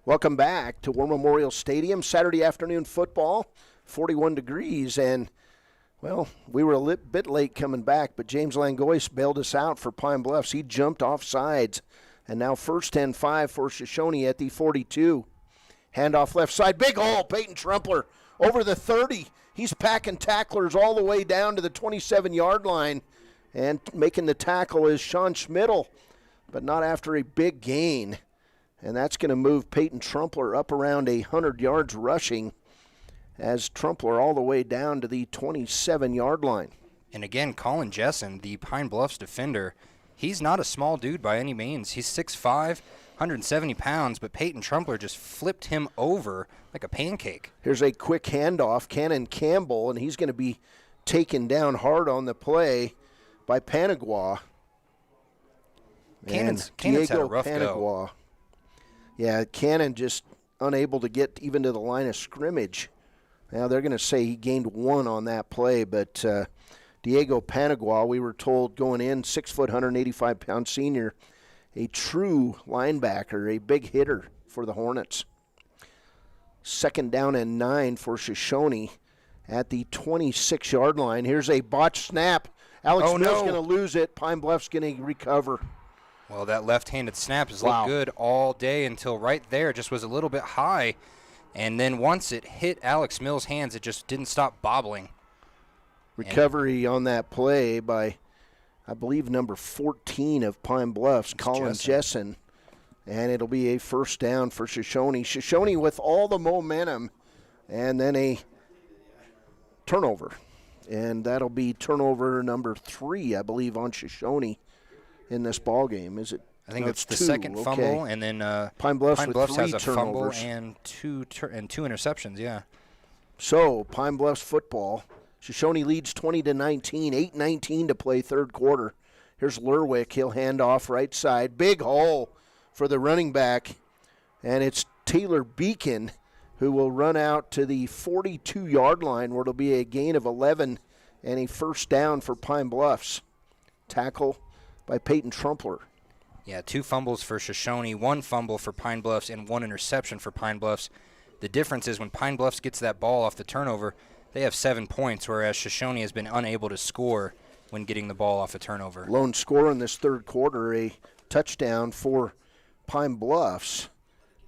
Welcome back to War Memorial Stadium. Saturday afternoon football, 41 degrees, and, well, we were a bit late coming back, but James Langois bailed us out for Pine Bluffs. He jumped off sides, and now 1st and 5 for Shoshoni at the 42. Handoff left side, big hole, Peyton Trumpler over the 30. He's packing tacklers all the way down to the 27-yard line, and making the tackle is Sean Schmidl, but not after a big gain. And that's going to move Peyton Trumpler up around 100 yards rushing as Trumpler all the way down to the 27-yard line. And again, Colin Jessen, the Pine Bluffs defender, he's not a small dude by any means. He's 6'5", 170 pounds, but Peyton Trumpler just flipped him over like a pancake. Here's a quick handoff, Cannon Campbell, and he's going to be taken down hard on the play by Panagua. Cannon's had a rough go. Yeah, Cannon just unable to get even to the line of scrimmage. Now they're going to say he gained 1 on that play, but Diego Panagua, we were told going in, 6 foot, 185-pound senior, a true linebacker, a big hitter for the Hornets. 2nd down and 9 for Shoshoni at the 26-yard line. Here's a botched snap. Alex Mills going to lose it. Pine Bluff's going to recover. Well, that left-handed snap has looked good all day until right there just was a little bit high. And then once it hit Alex Mills' hands, it just didn't stop bobbling. Recovery on that play by, I believe, number 14 of Pine Bluffs, Colin Jessen. And it'll be a 1st down for Shoshoni. Shoshoni with all the momentum, and then a turnover. And that'll be turnover number 3, I believe, on Shoshoni in this ball game. Is it? I think it's the 2nd fumble, and then Pine Bluffs has a fumble turnovers. and two interceptions. Yeah. So Pine Bluffs football. Shoshoni leads 20-19. 8:19 to play 3rd quarter. Here's Lerwick. He'll hand off right side. Big hole for the running back, and it's Taylor Beacon who will run out to the 42-yard line where it'll be a gain of 11 and a first down for Pine Bluffs. Tackle by Peyton Trumpler. Yeah, 2 fumbles for Shoshoni, 1 fumble for Pine Bluffs, and 1 interception for Pine Bluffs. The difference is when Pine Bluffs gets that ball off the turnover, they have 7 points, whereas Shoshoni has been unable to score when getting the ball off a turnover. Lone score in this third quarter, a touchdown for Pine Bluffs.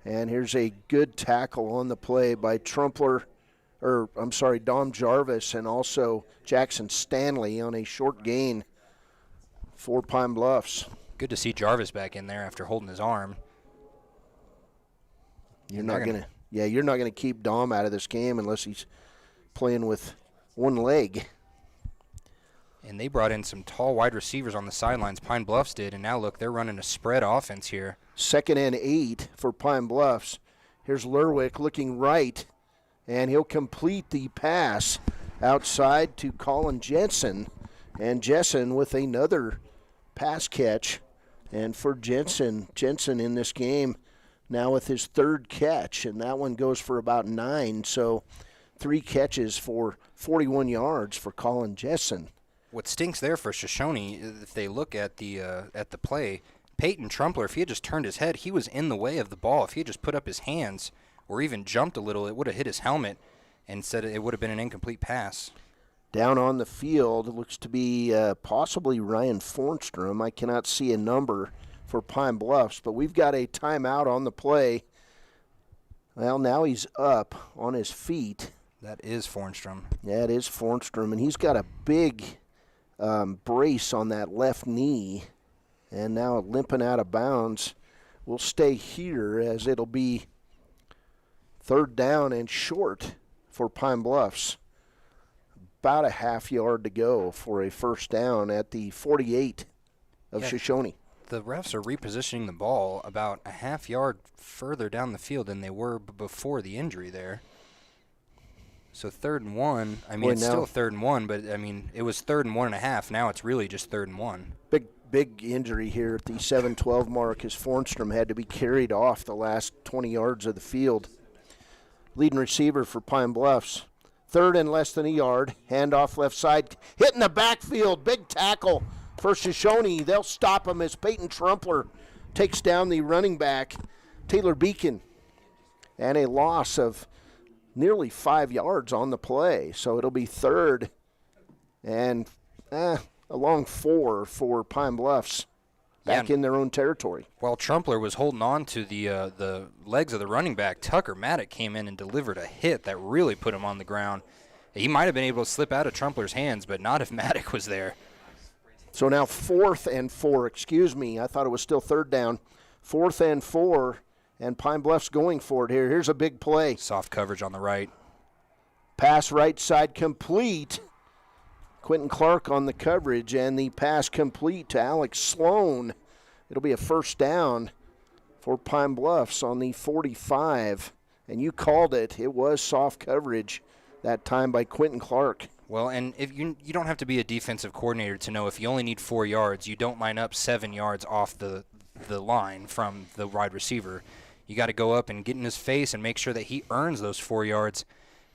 And here's a good tackle on the play by Dom Jarvis and also Jackson Stanley on a short gain for Pine Bluffs. Good to see Jarvis back in there after holding his arm. You're not gonna keep Dom out of this game unless he's playing with one leg. And they brought in some tall wide receivers on the sidelines. Pine Bluffs did, and now look, they're running a spread offense here. 2nd and 8 for Pine Bluffs. Here's Lerwick looking right, and he'll complete the pass outside to Colin Jensen. And Jensen with another pass catch. And for Jensen in this game now with his 3rd catch, and that one goes for about 9. So 3 catches for 41 yards for Colin Jensen. What stinks there for Shoshoni, if they look at the play, Peyton Trumpler, if he had just turned his head, he was in the way of the ball. If he had just put up his hands or even jumped a little, it would have hit his helmet, and instead it would have been an incomplete pass. Down on the field, it looks to be possibly Ryan Fornstrom. I cannot see a number for Pine Bluffs, but we've got a timeout on the play. Well, now he's up on his feet. That is Fornstrom. Yeah, it is Fornstrom, and he's got a big brace on that left knee, and now limping out of bounds. We'll stay here as it'll be 3rd down and short for Pine Bluffs. About a half yard to go for a first down at the 48 of Shoshoni. The refs are repositioning the ball about a half yard further down the field than they were before the injury there. So 3rd and 1. I mean, it's still 3rd and 1, but, I mean, it was 3rd and 1.5. Now it's really just 3rd and 1. Big injury here at the 7-12 mark as Fornstrom had to be carried off the last 20 yards of the field. Leading receiver for Pine Bluffs. 3rd and less than a yard. Handoff left side. Hitting the backfield. Big tackle for Shoshoni. They'll stop him as Peyton Trumpler takes down the running back, Taylor Beacon. And a loss of nearly 5 yards on the play. So it'll be 3rd and a long 4 for Pine Bluffs. Back in their own territory. While Trumpler was holding on to the legs of the running back, Tucker Maddock came in and delivered a hit that really put him on the ground. He might have been able to slip out of Trumpler's hands, but not if Maddock was there. So now 4th and 4. Excuse me, I thought it was still 3rd down. 4th and 4, and Pine Bluff's going for it here. Here's a big play. Soft coverage on the right. Pass right side complete. Quentin Clark on the coverage, and the pass complete to Alex Sloan. It'll be a first down for Pine Bluffs on the 45. And you called it. It was soft coverage that time by Quentin Clark. Well, and if you don't have to be a defensive coordinator to know if you only need 4 yards, you don't line up 7 yards off the line from the wide receiver. You got to go up and get in his face and make sure that he earns those 4 yards.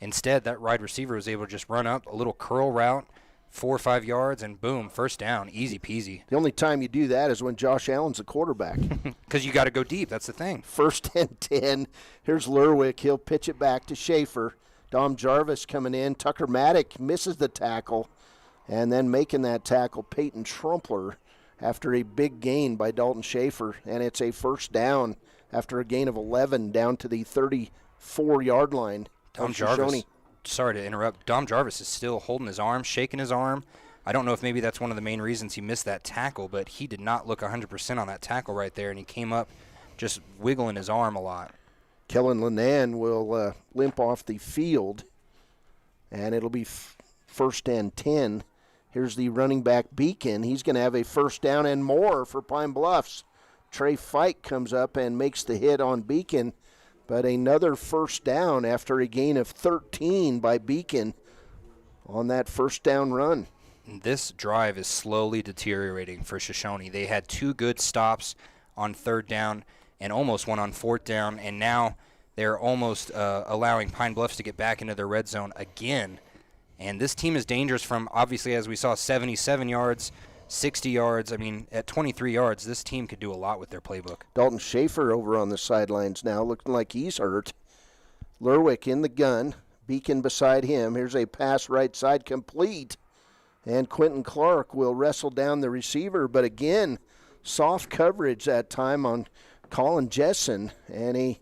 Instead, that wide receiver was able to just run up a little curl route, 4 or 5 yards, and boom, first down, easy peasy. The only time you do that is when Josh Allen's the quarterback. Because you got to go deep, that's the thing. 1st and 10. Here's Lerwick. He'll pitch it back to Schaefer. Dom Jarvis coming in. Tucker Maddock misses the tackle. And then making that tackle, Peyton Trumpler, after a big gain by Dalton Schaefer. And it's a first down after a gain of 11 down to the 34-yard line. Dom Jarvis, sorry to interrupt. Dom Jarvis is still holding his arm, shaking his arm. I don't know if maybe that's one of the main reasons he missed that tackle, but he did not look 100% on that tackle right there, and he came up just wiggling his arm a lot. Kellen Lenan will limp off the field, and it'll be 1st and 10. Here's the running back Beacon. He's going to have a first down and more for Pine Bluffs. Trey Fike comes up and makes the hit on Beacon, but another first down after a gain of 13 by Beacon on that first down run. This drive is slowly deteriorating for Shoshoni. They had 2 good stops on 3rd down and almost one on 4th down, and now they're almost allowing Pine Bluffs to get back into their red zone again. And this team is dangerous from, obviously, as we saw, 77 yards, 60 yards. I mean, at 23 yards, this team could do a lot with their playbook. Dalton Schaefer over on the sidelines now, looking like he's hurt. Lerwick in the gun. Beacon beside him. Here's a pass right side complete. And Quentin Clark will wrestle down the receiver. But again, soft coverage that time on Colin Jessen. And a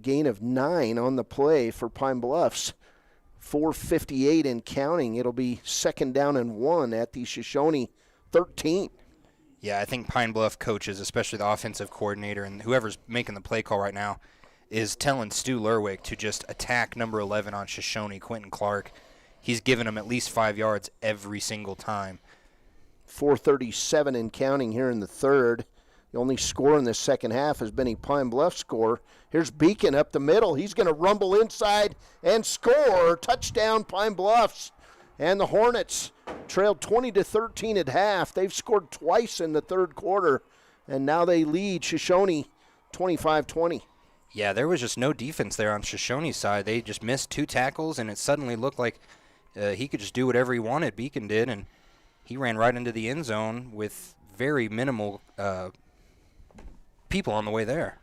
gain of 9 on the play for Pine Bluffs. 4:58 and counting. It'll be 2nd down and 1 at the Shoshoni 13. Yeah, I think Pine Bluff coaches, especially the offensive coordinator and whoever's making the play call right now, is telling Stu Lerwick to just attack number 11 on Shoshoni, Quentin Clark. He's given him at least 5 yards every single time. 4:37 and counting here in the third. The only score in the second half has been a Pine Bluff score. Here's Beacon up the middle. He's going to rumble inside and score. Touchdown, Pine Bluffs. And the Hornets trailed 20-13 at half. They've scored twice in the third quarter, and now they lead Shoshoni 25-20. Yeah, there was just no defense there on Shoshoni's side. They just missed 2 tackles, and it suddenly looked like he could just do whatever he wanted. Beacon did, and he ran right into the end zone with very minimal people on the way there.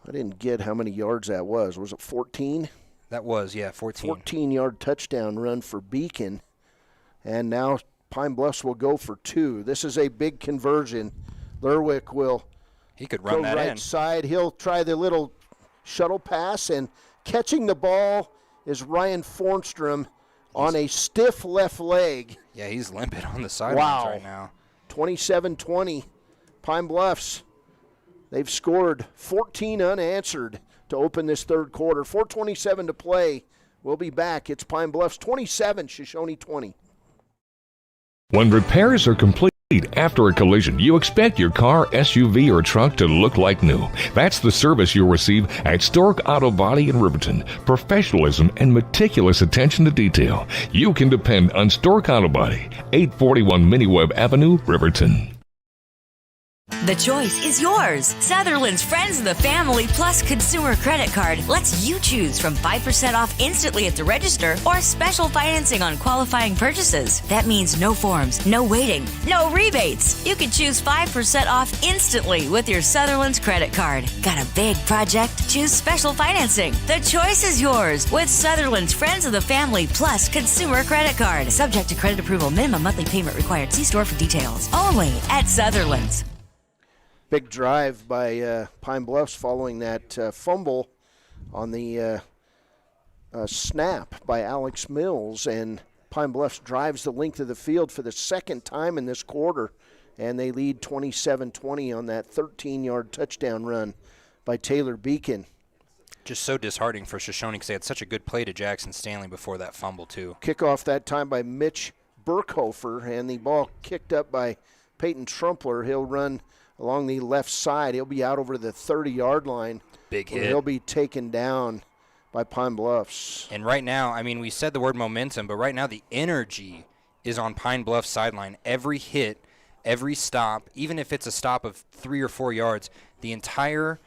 I didn't get how many yards that was. Was it 14? That was, yeah, 14. 14-yard touchdown run for Beacon. And now Pine Bluffs will go for 2. This is a big conversion. Lerwick will run that right in. Side. He'll try the little shuttle pass, and catching the ball is Ryan Fornstrom on a stiff left leg. Yeah, he's limping on the sidelines right now. 27-20, Pine Bluffs. They've scored 14 unanswered to open this third quarter. 4:27 to play. We'll be back. It's Pine Bluffs 27, Shoshoni 20. When repairs are complete after a collision, you expect your car, SUV, or truck to look like new. That's the service you'll receive at Stork Auto Body in Riverton. Professionalism and meticulous attention to detail. You can depend on Stork Auto Body, 841 Miniweb Avenue, Riverton. The choice is yours. Sutherland's Friends of the Family Plus Consumer Credit Card lets you choose from 5% off instantly at the register or special financing on qualifying purchases. That means no forms, no waiting, no rebates. You can choose 5% off instantly with your Sutherland's credit card. Got a big project? Choose special financing. The choice is yours with Sutherland's Friends of the Family Plus Consumer Credit Card. Subject to credit approval. Minimum monthly payment required. See store for details. Only at Sutherland's. Big drive by Pine Bluffs following that fumble on the snap by Alex Mills. And Pine Bluffs drives the length of the field for the second time in this quarter. And they lead 27-20 on that 13-yard touchdown run by Taylor Beacon. Just so disheartening for Shoshoni because they had such a good play to Jackson Stanley before that fumble, too. Kickoff that time by Mitch Burkhofer, and the ball kicked up by Peyton Trumpler. He'll run along the left side. He'll be out over the 30-yard line. Big hit. He'll be taken down by Pine Bluffs. And right now, I mean, we said the word momentum, but right now the energy is on Pine Bluffs sideline. Every hit, every stop, even if it's a stop of 3 or 4 yards, the entire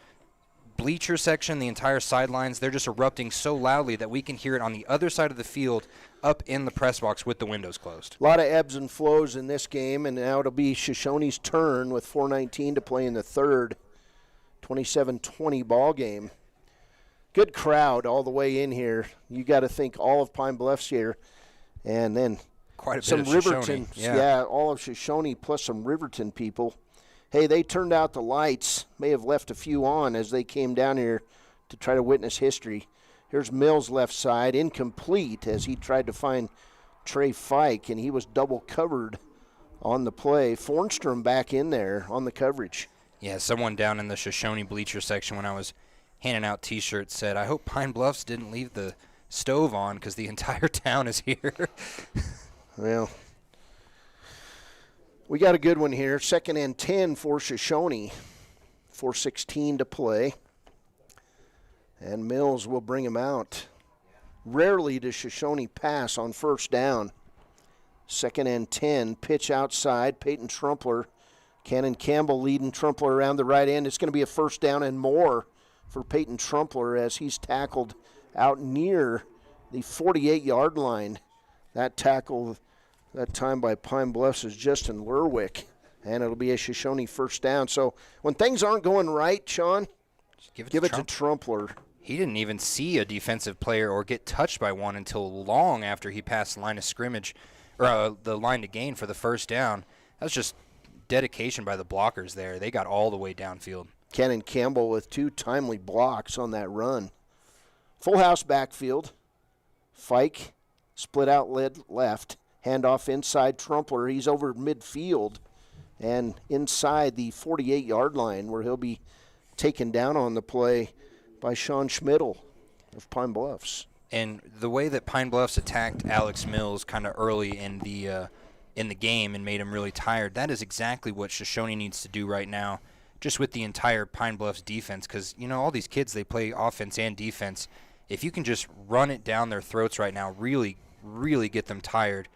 bleacher section, the entire sidelines, they're just erupting so loudly that we can hear it on the other side of the field up in the press box with the windows closed. A lot of ebbs and flows in this game, and now it'll be Shoshoni's turn with 4:19 to play in the third. 27-20 ball game. Good crowd all the way in here. You got to think all of Pine Bluffs here, and then quite a bit some of Riverton. Shoshoni. Yeah, all of Shoshoni plus some Riverton people. Hey, they turned out the lights. May have left a few on as they came down here to try to witness history. Here's Mills left side, incomplete as he tried to find Trey Fike, and he was double covered on the play. Fornstrom back in there on the coverage. Yeah, someone down in the Shoshoni bleacher section when I was handing out T-shirts said, I hope Pine Bluffs didn't leave the stove on because the entire town is here. Well, we got a good one here. 2nd and 10 for Shoshoni. 4:16 to play. And Mills will bring him out. Rarely does Shoshoni pass on first down. 2nd and 10, pitch outside. Peyton Trumpler. Cannon Campbell leading Trumpler around the right end. It's going to be a first down and more for Peyton Trumpler as he's tackled out near the 48-yard line. That tackle that time by Pine Bluffs is Justin Lerwick, and it'll be a Shoshoni first down. So when things aren't going right, Shawn, give it to Trumpler. He didn't even see a defensive player or get touched by one until long after he passed the line of scrimmage, or the line to gain for the first down. That was just dedication by the blockers there. They got all the way downfield. Cannon Campbell with 2 timely blocks on that run. Full house backfield. Fike split out left. Handoff inside Trumpler. He's over midfield and inside the 48-yard line where he'll be taken down on the play by Sean Schmidl of Pine Bluffs. And the way that Pine Bluffs attacked Alex Mills kind of early in the game and made him really tired, that is exactly what Shoshoni needs to do right now, just with the entire Pine Bluffs defense, because, you know, all these kids, they play offense and defense. If you can just run it down their throats right now, really, really get them tired,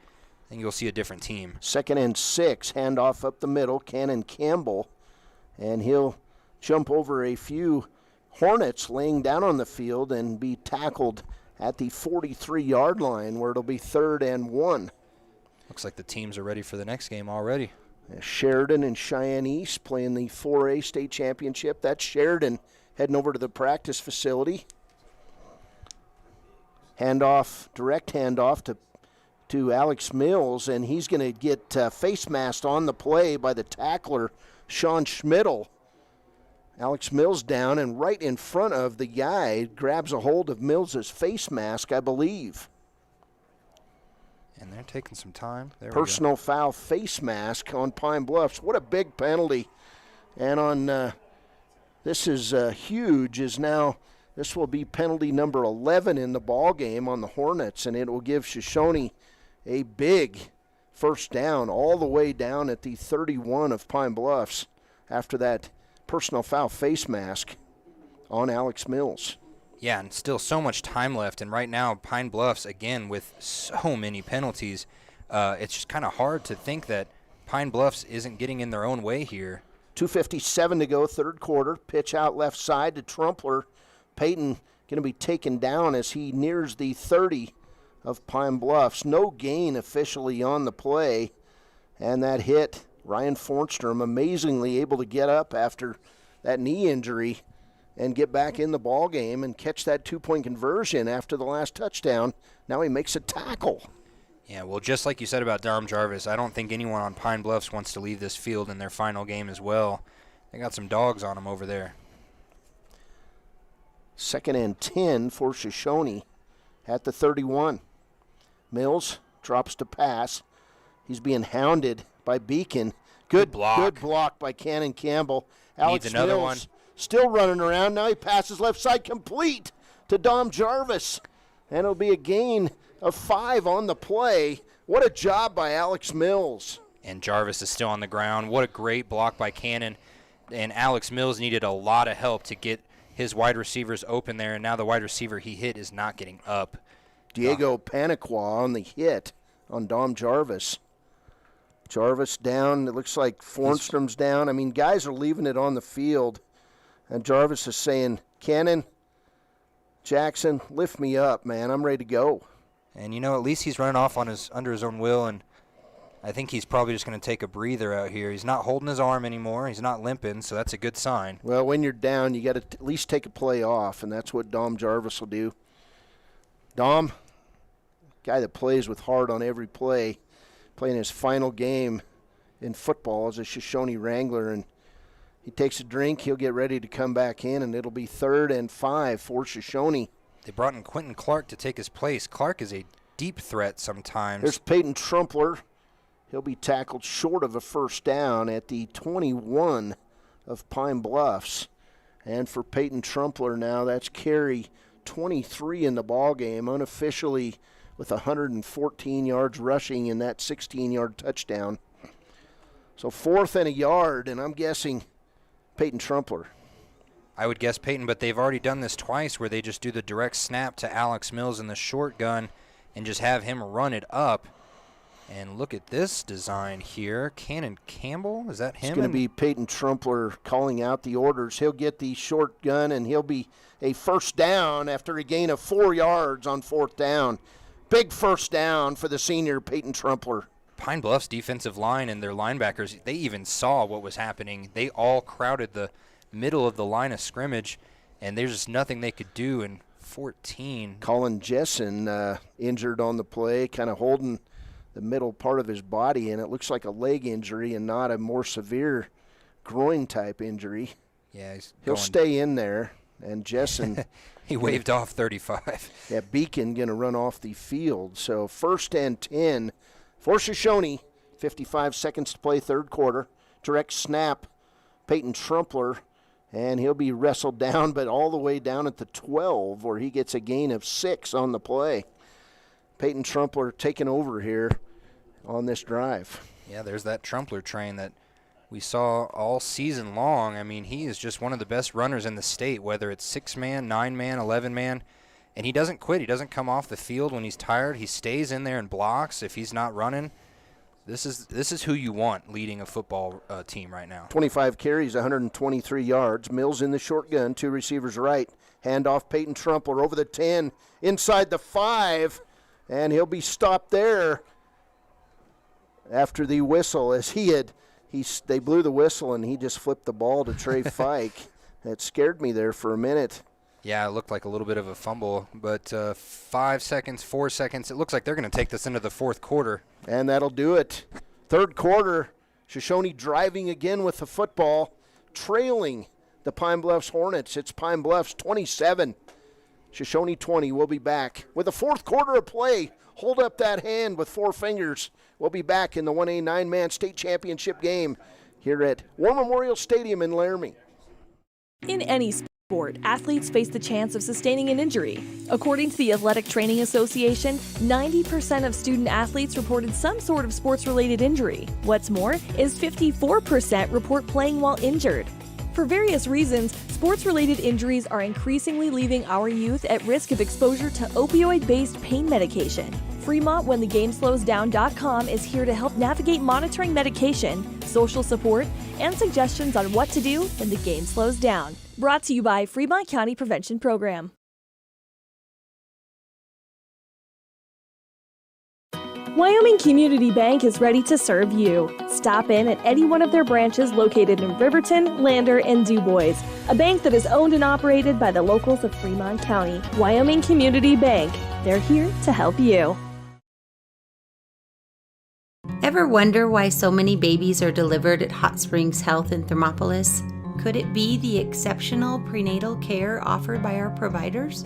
I think you'll see a different team. 2nd and 6, handoff up the middle, Cannon Campbell, and he'll jump over a few Hornets laying down on the field and be tackled at the 43-yard line where it'll be 3rd and 1. Looks like the teams are ready for the next game already. Sheridan and Cheyenne East playing the 4A state championship. That's Sheridan heading over to the practice facility. Direct handoff to Alex Mills, and he's going to get face masked on the play by the tackler, Sean Schmidl. Alex Mills down, and right in front of the guy grabs a hold of Mills' face mask, I believe. And they're taking some time. Personal foul face mask on Pine Bluffs. What a big penalty. And on this is huge, this will be penalty number 11 in the ball game on the Hornets, and it will give Shoshoni a big first down all the way down at the 31 of Pine Bluffs after that personal foul face mask on Alex Mills. Yeah, and still so much time left, and right now Pine Bluffs, again, with so many penalties, it's just kind of hard to think that Pine Bluffs isn't getting in their own way here. 2:57 to go, third quarter. Pitch out left side to Trumpler. Peyton going to be taken down as he nears the 30 of Pine Bluffs. No gain officially on the play, and that hit Ryan Fornstrom, amazingly able to get up after that knee injury and get back in the ball game and catch that 2-point conversion after the last touchdown. Now he makes a tackle. Yeah, well, just like you said about Dom Jarvis, I don't think anyone on Pine Bluffs wants to leave this field in their final game as well. They got some dogs on them over there. 2nd and 10 for Shoshoni at the 31. Mills drops to pass. He's being hounded by Beacon. Good block by Cannon Campbell. Alex Needs another Mills one. Still running around. Now he passes left side complete to Dom Jarvis. And it'll be a gain of 5 on the play. What a job by Alex Mills. And Jarvis is still on the ground. What a great block by Cannon. And Alex Mills needed a lot of help to get his wide receivers open there, and now the wide receiver he hit is not getting up. Diego Paniqua on the hit on Dom Jarvis. Jarvis down. It looks like Fornstrom's down. I mean, guys are leaving it on the field. And Jarvis is saying, Cannon, Jackson, lift me up, man. I'm ready to go. And, you know, at least he's running off on under his own will, and I think he's probably just going to take a breather out here. He's not holding his arm anymore. He's not limping, so that's a good sign. Well, when you're down, you got to at least take a play off, and that's what Dom Jarvis will do. Dom, guy that plays with heart on every play, playing his final game in football as a Shoshoni Wrangler, and he takes a drink, he'll get ready to come back in, and it'll be 3rd and 5 for Shoshoni. They brought in Quentin Clark to take his place. Clark is a deep threat sometimes. There's Peyton Trumpler. He'll be tackled short of a first down at the 21 of Pine Bluffs. And for Peyton Trumpler now, that's carry 23 in the ball game, unofficially with 114 yards rushing in that 16-yard touchdown. So 4th and a yard, and I'm guessing Peyton Trumpler. I would guess Peyton, but they've already done this twice where they just do the direct snap to Alex Mills in the short gun and just have him run it up. And look at this design here. Cannon Campbell, is that him? It's going to be Peyton Trumpler calling out the orders. He'll get the short gun, and he'll be a first down after a gain of 4 yards on 4th down. Big first down for the senior, Peyton Trumpler. Pine Bluffs defensive line and their linebackers, they even saw what was happening. They all crowded the middle of the line of scrimmage, and there's just nothing they could do in 14. Colin Jessen injured on the play, kind of holding the middle part of his body, and it looks like a leg injury and not a more severe groin-type injury. Yeah, he'll stay in there, and Jessen. He waved off 35. Yeah, Beacon going to run off the field. So 1st and 10 for Shoshoni. 55 seconds to play, 3rd quarter. Direct snap, Peyton Trumpler, and he'll be wrestled down, but all the way down at the 12, where he gets a gain of 6 on the play. Peyton Trumpler taking over here on this drive. Yeah, there's that Trumpler train that we saw all season long. I mean, he is just one of the best runners in the state, whether it's 6-man, 9-man, 11-man. And he doesn't quit. He doesn't come off the field when he's tired. He stays in there and blocks if he's not running. This is who you want leading a football team right now. 25 carries, 123 yards. Mills in the short gun, 2 receivers right. Handoff Peyton Trumpler over the 10, inside the 5, and he'll be stopped there after the whistle, as they blew the whistle and he just flipped the ball to Trey Fike. That scared me there for a minute. Yeah, it looked like a little bit of a fumble, but 5 seconds, 4 seconds. It looks like they're going to take this into the 4th quarter. And that'll do it. 3rd quarter, Shoshoni driving again with the football, trailing the Pine Bluffs Hornets. It's Pine Bluffs 27, Shoshoni 20. We'll be back with a 4th quarter of play. Hold up that hand with 4 fingers. We'll be back in the 1A 9-man state championship game here at War Memorial Stadium in Laramie. In any sport, athletes face the chance of sustaining an injury. According to the Athletic Training Association, 90% of student athletes reported some sort of sports-related injury. What's more, is 54% report playing while injured. For various reasons, sports-related injuries are increasingly leaving our youth at risk of exposure to opioid-based pain medication. Fremont WhenTheGameSlowsDown.com is here to help navigate monitoring medication, social support, and suggestions on what to do when the game slows down. Brought to you by Fremont County Prevention Program. Wyoming Community Bank is ready to serve you. Stop in at any one of their branches located in Riverton, Lander, and DuBois. A bank that is owned and operated by the locals of Fremont County. Wyoming Community Bank. They're here to help you. Ever wonder why so many babies are delivered at Hot Springs Health in Thermopolis? Could it be the exceptional prenatal care offered by our providers?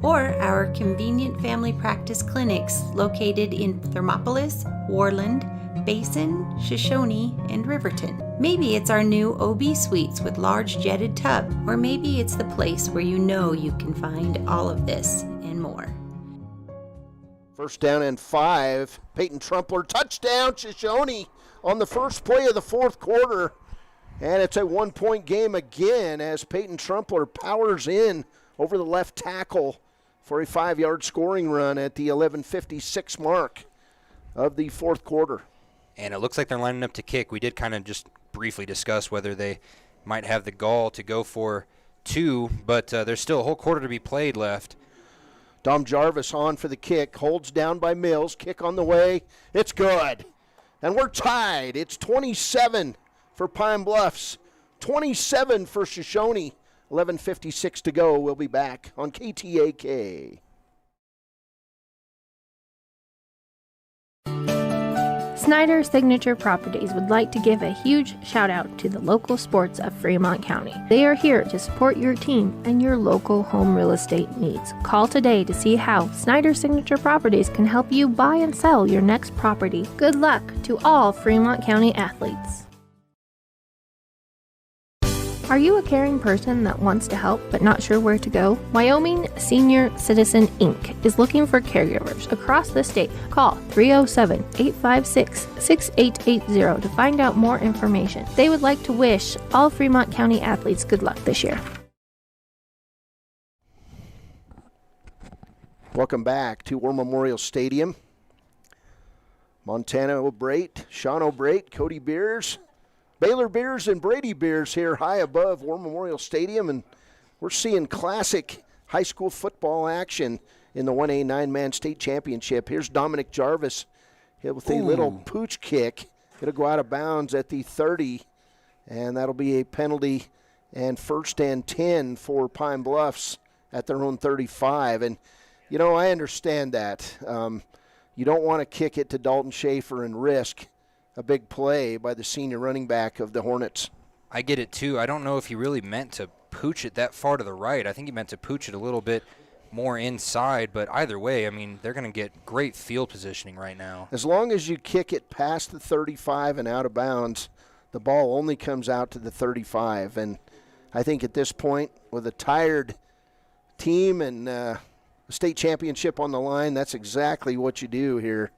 Or our convenient family practice clinics located in Thermopolis, Worland, Basin, Shoshoni, and Riverton? Maybe it's our new OB suites with large jetted tub, or maybe it's the place where you know you can find all of this and more. 1st down and 5. Peyton Trumpler, touchdown, Shoshoni on the first play of the 4th quarter. And it's a 1-point game again as Peyton Trumpler powers in over the left tackle for a 5-yard scoring run at the 11:56 mark of the 4th quarter. And it looks like they're lining up to kick. We did kind of just briefly discuss whether they might have the gall to go for 2, but there's still a whole quarter to be played left. Dom Jarvis on for the kick, holds down by Mills, kick on the way, it's good. And we're tied. It's 27 for Pine Bluffs, 27 for Shoshoni. 11:56 to go. We'll be back on KTAK. Snyder Signature Properties would like to give a huge shout out to the local sports of Fremont County. They are here to support your team and your local home real estate needs. Call today to see how Snyder Signature Properties can help you buy and sell your next property. Good luck to all Fremont County athletes. Are you a caring person that wants to help but not sure where to go? Wyoming Senior Citizen Inc. is looking for caregivers across the state. Call 307-856-6880 to find out more information. They would like to wish all Fremont County athletes good luck this year. Welcome back to War Memorial Stadium. Montana O'Brate, Shawn O'Brate, Cody Beers, Baylor Beers, and Brady Beers here high above War Memorial Stadium, and we're seeing classic high school football action in the 1A 9-man state championship. Here's Dominic Jarvis with a little pooch kick. It'll go out of bounds at the 30, and that'll be a penalty and 1st and 10 for Pine Bluffs at their own 35. And, I understand that. You don't want to kick it to Dalton Schaefer and risk a big play by the senior running back of the Hornets. I get it, too. I don't know if he really meant to pooch it that far to the right. I think he meant to pooch it a little bit more inside, but either way, I mean, they're going to get great field positioning right now. As long as you kick it past the 35 and out of bounds, the ball only comes out to the 35. And I think at this point, with a tired team and the state championship on the line, that's exactly what you do here.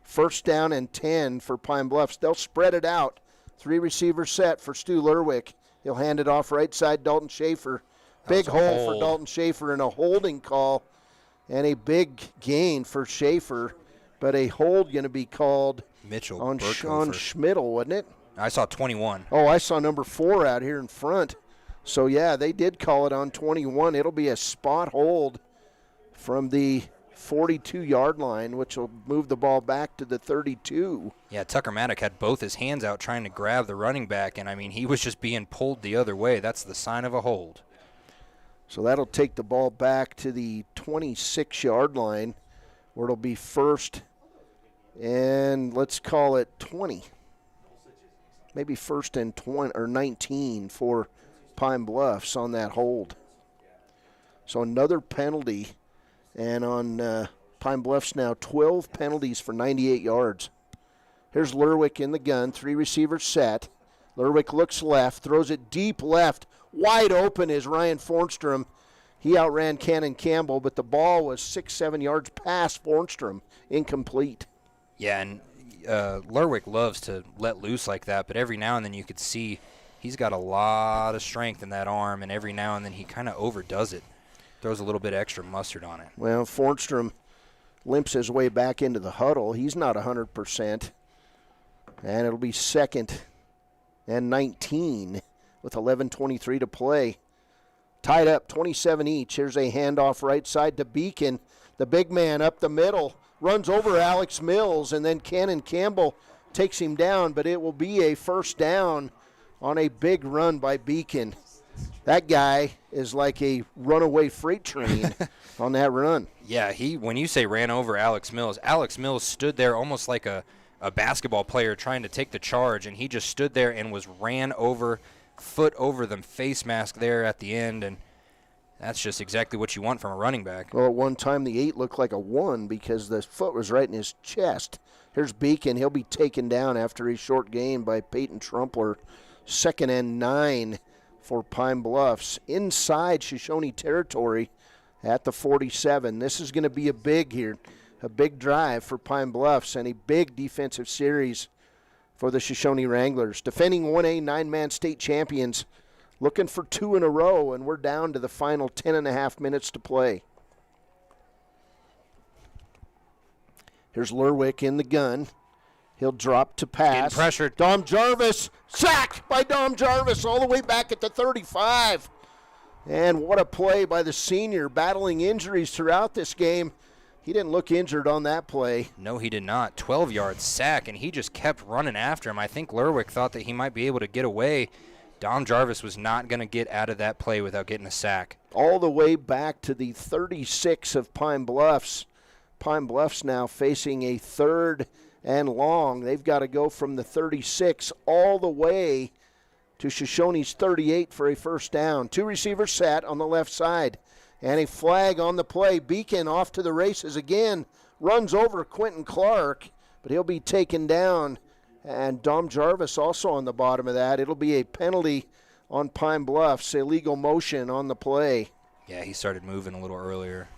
1st down and 10 for Pine Bluffs. They'll spread it out. 3 receiver set for Stu Lerwick. He'll hand it off right side Dalton Schaefer. Big hole for Dalton Schaefer and a holding call and a big gain for Schaefer, but a hold going to be called Mitchell on Shawn Schmidl, wasn't it? I saw 21. Oh, I saw number 4 out here in front. So, yeah, they did call it on 21. It'll be a spot hold from the 42-yard line, which will move the ball back to the 32. Yeah, Tucker Maddock had both his hands out trying to grab the running back, and, I mean, he was just being pulled the other way. That's the sign of a hold. So that'll take the ball back to the 26-yard line, where it'll be 1st and let's call it 20. Maybe 1st and 20 or 19 for Pine Bluffs on that hold. So another penalty, and on Pine Bluffs now 12 penalties for 98 yards. Here's Lerwick in the gun, 3 receivers set. Lerwick looks left, throws it deep left. Wide open is Ryan Fornstrom. He outran Cannon Campbell, but the ball was 6-7 yards past Fornstrom, incomplete. Yeah, and Lerwick loves to let loose like that, but every now and then you could see he's got a lot of strength in that arm, and every now and then he kind of overdoes it, throws a little bit extra mustard on it. Well, Fornstrom limps his way back into the huddle. He's not 100%, and it'll be 2nd and 19 with 11:23 to play. Tied up 27 each. Here's a handoff right side to Beacon. The big man up the middle runs over Alex Mills, and then Cannon Campbell takes him down, but it will be a 1st down on a big run by Beacon. That guy is like a runaway freight train on that run. Yeah, when you say ran over Alex Mills stood there almost like a basketball player trying to take the charge, and he just stood there and was ran over, foot over the face mask there at the end, and that's just exactly what you want from a running back. Well, at one time the 8 looked like a 1 because the foot was right in his chest. Here's Beacon. He'll be taken down after a short gain by Peyton Trumpler. 2nd and 9 for Pine Bluffs. Inside Shoshoni territory at the 47. This is going to be a big drive for Pine Bluffs and a big defensive series for the Shoshoni Wranglers. Defending 1A 9-man state champions, looking for 2 in a row, and we're down to the final 10.5 minutes to play. Here's Lerwick in the gun. He'll drop to pass. Getting pressured. Dom Jarvis, sacked by Dom Jarvis all the way back at the 35. And what a play by the senior, battling injuries throughout this game. He didn't look injured on that play. No, he did not. 12-yard sack, and he just kept running after him. I think Lerwick thought that he might be able to get away. Dom Jarvis was not going to get out of that play without getting a sack. All the way back to the 36 of Pine Bluffs. Pine Bluffs now facing a 3rd and long. They've got to go from the 36 all the way to Shoshoni's 38 for a 1st down. 2 receivers set on the left side. And a flag on the play. Beacon off to the races again. Runs over Quentin Clark, but he'll be taken down. And Dom Jarvis also on the bottom of that. It'll be a penalty on Pine Bluffs, illegal motion on the play. Yeah, he started moving a little earlier.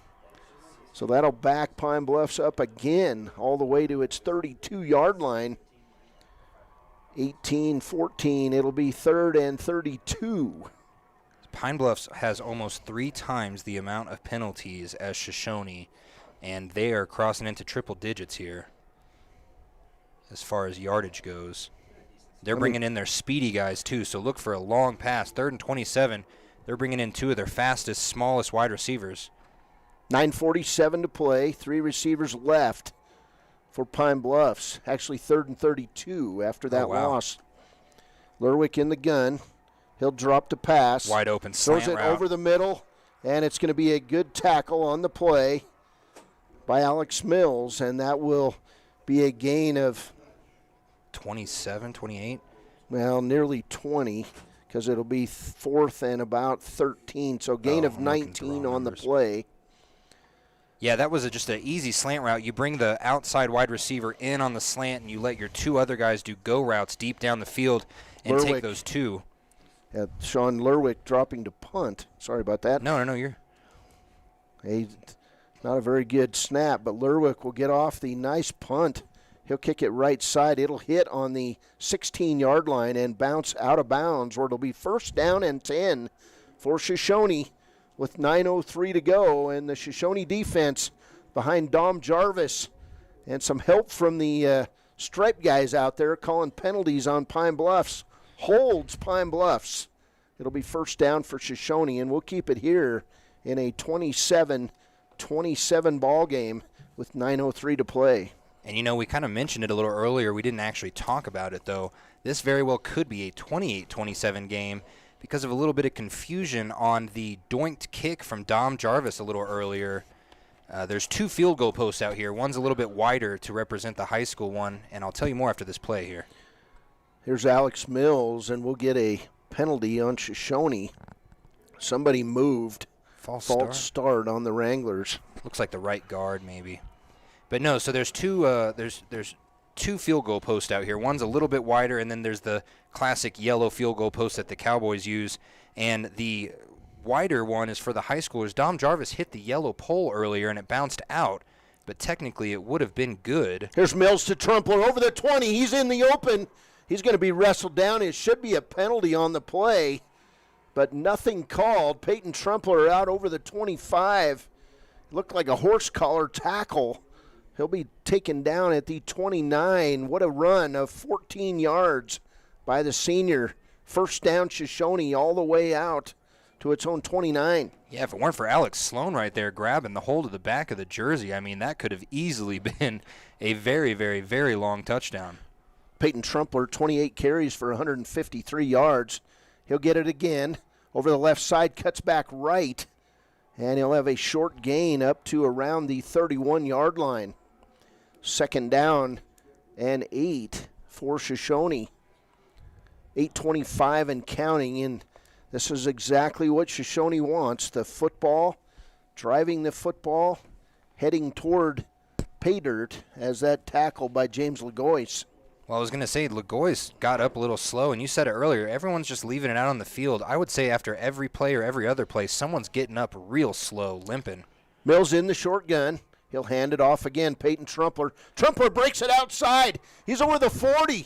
So that'll back Pine Bluffs up again all the way to its 32-yard line. 18-14. It'll be 3rd and 32. Pine Bluffs has almost 3 times the amount of penalties as Shoshoni, and they are crossing into triple digits here. as far as yardage goes. They're bringing in their speedy guys, too, so look for a long pass. 3rd and 27. They're bringing in 2 of their fastest, smallest wide receivers. 9:47 to play. 3 receivers left for Pine Bluffs. Actually, 3rd and 32 after that loss. Lerwick in the gun. He'll drop to pass. Wide open slant throws it route. over the middle, and it's going to be a good tackle on the play by Alex Mills, and that will be a gain of 27, 28? Well, nearly 20, because it'll be 4th and about 13, so gain of 19 on the play. Yeah, that was just an easy slant route. You bring the outside wide receiver in on the slant, and you let your 2 other guys do go routes deep down the field and take those 2. Yeah, Shawn Lerwick dropping to punt. Sorry about that. No, you're... Not a very good snap, but Lerwick will get off the nice punt. He'll kick it right side. It'll hit on the 16-yard line and bounce out of bounds, where it'll be 1st down and 10 for Shoshoni with 9:03 to go. And the Shoshoni defense behind Dom Jarvis and some help from the stripe guys out there calling penalties on Pine Bluffs. Holds Pine Bluffs. It'll be 1st down for Shoshoni, and we'll keep it here in a 27-27 ball game with 9:03 to play. And, we kind of mentioned it a little earlier. We didn't actually talk about it, though. This very well could be a 28-27 game because of a little bit of confusion on the doinked kick from Dom Jarvis a little earlier. There's 2 field goal posts out here. One's a little bit wider to represent the high school one, and I'll tell you more after this play here. Here's Alex Mills, and we'll get a penalty on Shoshoni. Somebody moved. False start on the Wranglers. Looks like the right guard, maybe. But no, so there's 2 there's 2 field goal posts out here. One's a little bit wider, and then there's the classic yellow field goal post that the Cowboys use. And the wider one is for the high schoolers. Dom Jarvis hit the yellow pole earlier, and it bounced out. But technically, it would have been good. Here's Mills to Trumpler over the 20. He's in the open. He's going to be wrestled down. It should be a penalty on the play, but nothing called. Peyton Trumpler out over the 25. Looked like a horse collar tackle. He'll be taken down at the 29. What a run of 14 yards by the senior. 1st down Shoshoni all the way out to its own 29. Yeah, if it weren't for Alex Sloan right there grabbing the hold of the back of the jersey, I mean, that could have easily been a very, very, very long touchdown. Peyton Trumpler, 28 carries for 153 yards. He'll get it again. Over the left side, cuts back right, and he'll have a short gain up to around the 31-yard line. 2nd down and 8 for Shoshoni. 8:25 and counting, and this is exactly what Shoshoni wants. The football, driving the football, heading toward pay dirt as that tackle by James Lagois. Well, I was going to say, Lagois got up a little slow, and you said it earlier, everyone's just leaving it out on the field. I would say after every play or every other play, someone's getting up real slow, limping. Mills in the short gun. He'll hand it off again. Peyton Trumpler. Trumpler breaks it outside. He's over the 40,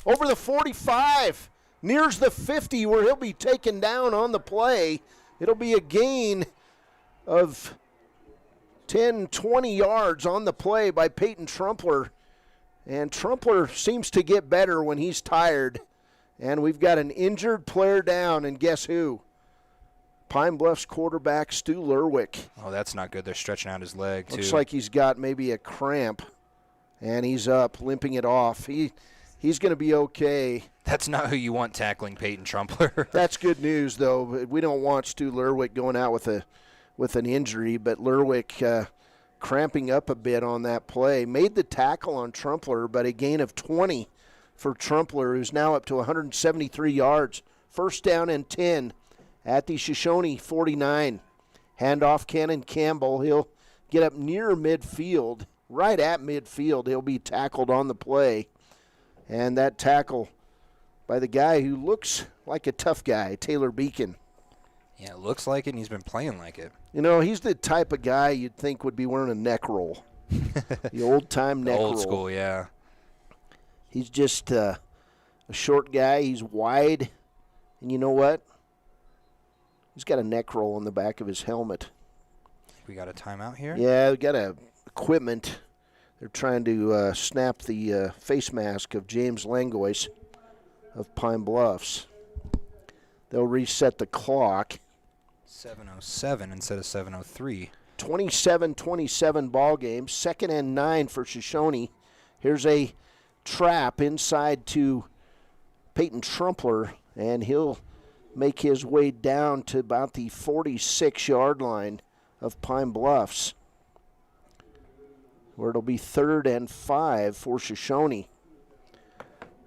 over the 45, nears the 50 where he'll be taken down on the play. It'll be a gain of 10, 20 yards on the play by Peyton Trumpler. And Trumpler seems to get better when he's tired. And we've got an injured player down, and guess who? Pine Bluffs quarterback Stu Lerwick. Oh, that's not good. They're stretching out his leg, too. Looks like he's got maybe a cramp, and he's up, limping it off. He's going to be okay. That's not who you want tackling Peyton Trumpler. That's good news, though. We don't want Stu Lerwick going out with an injury, but Lerwick cramping up a bit on that play. Made the tackle on Trumpler, but a gain of 20 for Trumpler, who's now up to 173 yards. 1st down and 10 at the Shoshoni 49. Handoff Cannon Campbell. He'll get up near midfield, right at midfield. He'll be tackled on the play. And that tackle by the guy who looks like a tough guy, Taylor Beacon. Yeah, it looks like it, and he's been playing like it. You know, he's the type of guy you'd think would be wearing a neck roll. The old-time neck roll. Old school, yeah. He's just a short guy. He's wide. And you know what? He's got a neck roll on the back of his helmet. We got a timeout here? Yeah, we got equipment. They're trying to snap the face mask of James Langois of Pine Bluffs. They'll reset the clock. 7:07 instead of 7:03. 27-27 ball game. 2nd and 9 for Shoshoni. Here's a trap inside to Peyton Trumpler, and he'll make his way down to about the 46-yard line of Pine Bluffs, where it'll be 3rd and 5 for Shoshoni.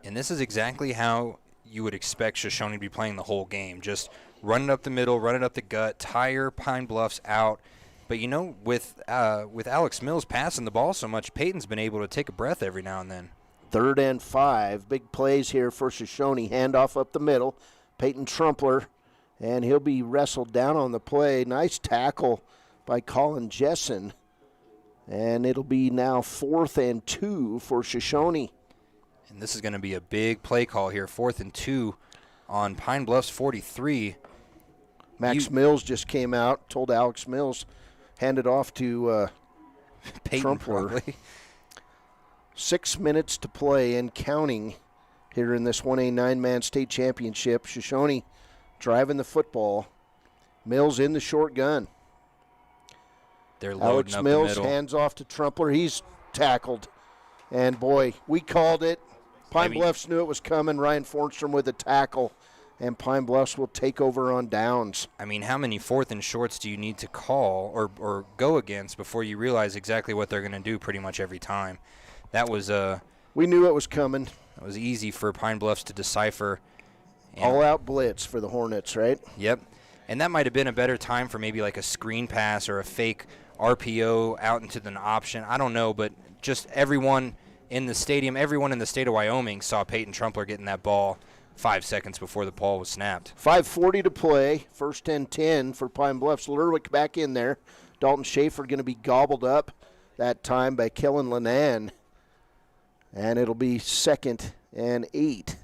And this is exactly how you would expect Shoshoni to be playing the whole game. Just running up the middle, running up the gut, tire Pine Bluffs out. But, you know, with Alex Mills passing the ball so much, Peyton's been able to take a breath every now and then. 3rd and 5. Big plays here for Shoshoni. Handoff up the middle. Peyton Trumpler, and he'll be wrestled down on the play. Nice tackle by Colin Jessen. And it'll be now 4th and 2 for Shoshoni. And this is going to be a big play call here. 4th and 2 on Pine Bluffs 43. Max Mills just came out, told Alex Mills, hand it off to Peyton Trumpler. probably. 6 minutes to play and counting here in this 1A 9-man state championship. Shoshoni driving the football. Mills in the short gun. They're loading Alex up Mills the middle. hands off to Trumpler. He's tackled. And, boy, we called it. Pine Bluffs knew it was coming. Ryan Fornstrom with a tackle. And Pine Bluffs will take over on downs. I mean, how many 4th and shorts do you need to call or go against before you realize exactly what they're going to do pretty much every time? That was we knew it was coming. It was easy for Pine Bluffs to decipher. All-out blitz for the Hornets, right? Yep. And that might have been a better time for maybe like a screen pass or a fake RPO out into an option. I don't know, but just everyone in the stadium, everyone in the state of Wyoming saw Peyton Trumpler getting that ball 5 seconds before the ball was snapped. 5:40 to play. 1st and 10 for Pine Bluffs. Lerwick back in there. Dalton Schaefer going to be gobbled up that time by Kellen Lenan. And it'll be 2nd and 8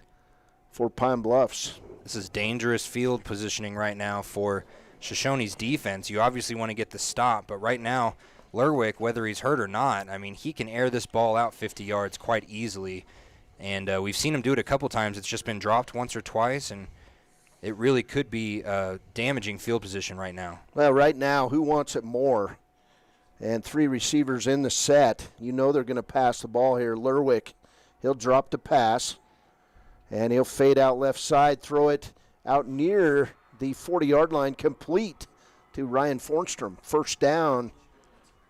for Pine Bluffs. This is dangerous field positioning right now for Shoshoni's defense. You obviously want to get the stop, but right now, Lerwick, whether he's hurt or not, I mean, he can air this ball out 50 yards quite easily. And we've seen him do it a couple times. It's just been dropped once or twice, and it really could be damaging field position right now. Well, right now, who wants it more? And 3 receivers in the set. You know they're going to pass the ball here. Lerwick, he'll drop the pass, and he'll fade out left side, throw it out near the 40-yard line, complete to Ryan Fornstrom. 1st down,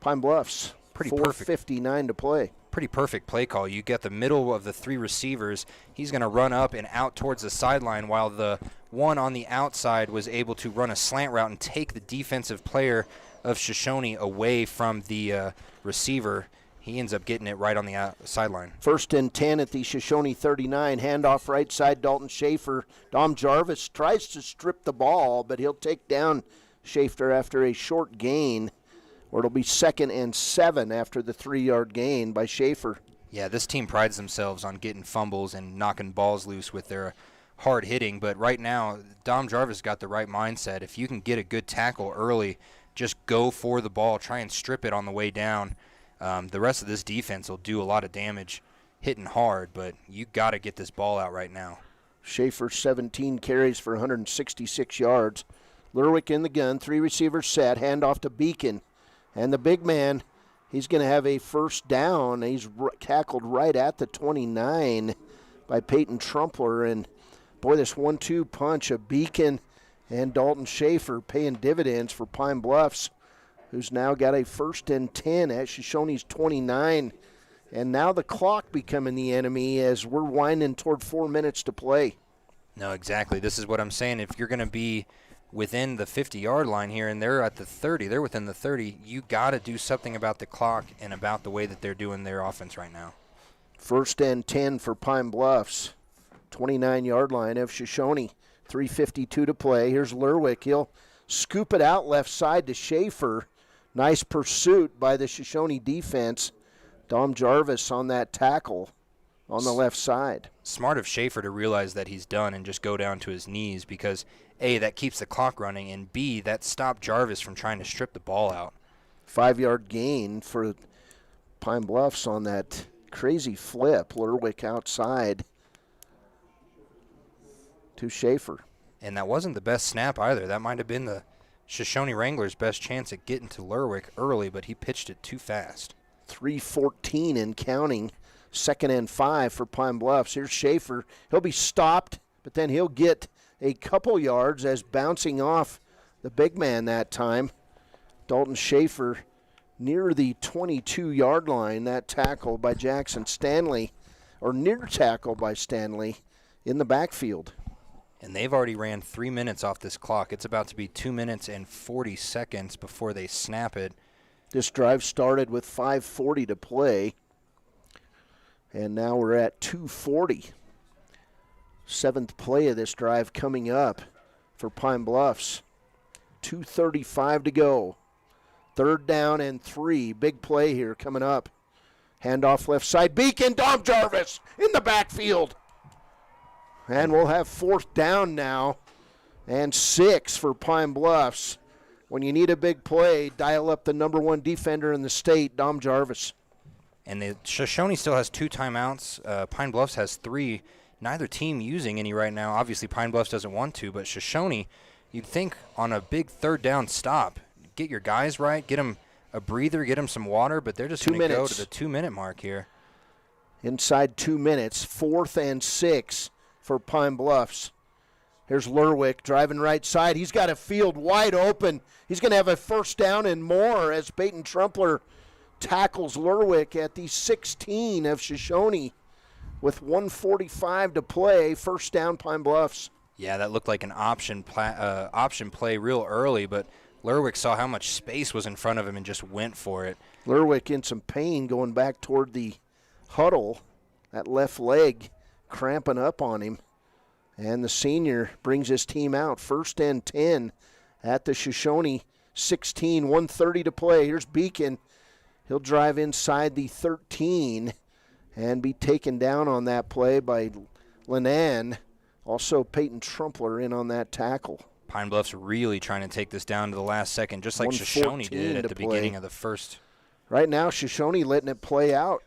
Pine Bluffs. Pretty 4:59 to play. Pretty perfect play call. You get the middle of the 3 receivers. He's going to run up and out towards the sideline while the one on the outside was able to run a slant route and take the defensive player of Shoshoni away from the receiver. He ends up getting it right on the sideline. 1st and 10 at the Shoshoni 39. Handoff right side, Dalton Schaefer. Dom Jarvis tries to strip the ball, but he'll take down Schaefer after a short gain, or it'll be 2nd and 7 after the 3-yard gain by Schaefer. Yeah, this team prides themselves on getting fumbles and knocking balls loose with their hard hitting, but right now, Dom Jarvis got the right mindset. If you can get a good tackle early, just go for the ball, try and strip it on the way down. The rest of this defense will do a lot of damage hitting hard, but you got to get this ball out right now. Schaefer 17 carries for 166 yards. Lerwick in the gun, 3 receivers set, handoff to Beacon. And the big man, he's going to have a 1st down. He's tackled right at the 29 by Peyton Trumpler. And, boy, this 1-2 punch of Beacon and Dalton Schaefer paying dividends for Pine Bluffs, who's now got a 1st and 10 at Shoshoni's 29. And now the clock becoming the enemy as we're winding toward 4 minutes to play. No, exactly. This is what I'm saying. If you're going to be within the 50-yard line here and they're at the 30, they're within the 30, you got to do something about the clock and about the way that they're doing their offense right now. 1st and 10 for Pine Bluffs. 29-yard line of Shoshoni. 3:52 to play. Here's Lerwick. He'll scoop it out left side to Schaefer. Nice pursuit by the Shoshoni defense. Dom Jarvis on that tackle on the left side. Smart of Schaefer to realize that he's done and just go down to his knees because, A, that keeps the clock running, and B, that stopped Jarvis from trying to strip the ball out. 5-yard gain for Pine Bluffs on that crazy flip. Lerwick outside to Schaefer. And that wasn't the best snap either. That might have been the Shoshoni Wranglers' best chance at getting to Lerwick early, but he pitched it too fast. 3:14 and counting. 2nd and 5 for Pine Bluffs. Here's Schaefer. He'll be stopped, but then he'll get a couple yards as bouncing off the big man that time. Dalton Schaefer near the 22-yard line. That tackle by Jackson Stanley, or near tackle by Stanley in the backfield. And they've already ran 3 minutes off this clock. It's about to be 2 minutes and 40 seconds before they snap it. This drive started with 5:40 to play. And now we're at 2:40. 7th play of this drive coming up for Pine Bluffs. 2:35 to go. 3rd down and 3. Big play here coming up. Handoff left side. Beacon, Dom Jarvis in the backfield. And we'll have 4th down now and 6 for Pine Bluffs. When you need a big play, dial up the number 1 defender in the state, Dom Jarvis. And the Shoshoni still has 2 timeouts. Pine Bluffs has 3. Neither team using any right now. Obviously, Pine Bluffs doesn't want to, but Shoshoni, you'd think on a big 3rd down stop, get your guys right, get them a breather, get them some water, but they're just going to go to the 2-minute mark here. Inside 2 minutes, 4th and 6 for Pine Bluffs. Here's Lerwick driving right side. He's got a field wide open. He's going to have a 1st down and more as Peyton Trumpler tackles Lerwick at the 16 of Shoshoni with 1:45 to play. 1st down, Pine Bluffs. Yeah, that looked like an option play real early, but Lerwick saw how much space was in front of him and just went for it. Lerwick in some pain going back toward the huddle. That left leg cramping up on him. And the senior brings his team out. 1st and 10 at the Shoshoni 16, 1:30 to play. Here's Beacon. He'll drive inside the 13 and be taken down on that play by Lenan. Also, Peyton Trumpler in on that tackle. Pine Bluffs really trying to take this down to the last second, just like Shoshoni did at the beginning of the first. Right now, Shoshoni letting it play out.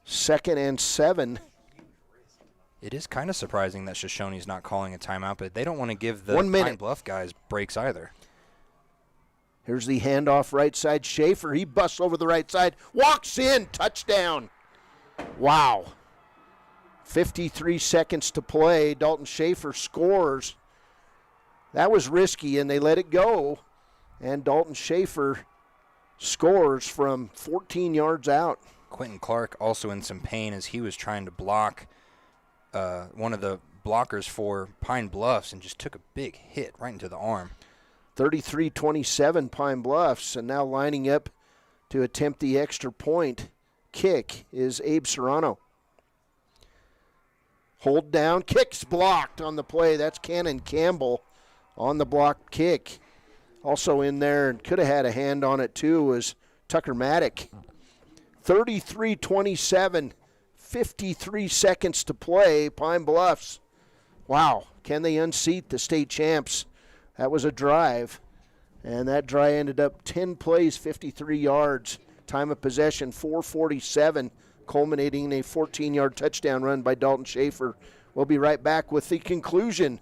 2nd and 7. It is kind of surprising that Shoshoni's not calling a timeout, but they don't want to give the Pine Bluff guys breaks either. Here's the handoff right side. Schaefer, he busts over the right side. Walks in. Touchdown. Wow. 53 seconds to play. Dalton Schaefer scores. That was risky, and they let it go. And Dalton Schaefer scores from 14 yards out. Quentin Clark also in some pain as he was trying to block one of the blockers for Pine Bluffs and just took a big hit right into the arm. 33-27 Pine Bluffs, and now lining up to attempt the extra point kick is Abe Serrano. Hold down, kick's blocked on the play. That's Cannon Campbell on the block kick. Also in there, and could have had a hand on it too, was Tucker Maddock. 33-27, 53 seconds to play, Pine Bluffs. Wow, can they unseat the state champs? That was a drive, and that drive ended up 10 plays, 53 yards. Time of possession, 4:47, culminating in a 14-yard touchdown run by Dalton Schaefer. We'll be right back with the conclusion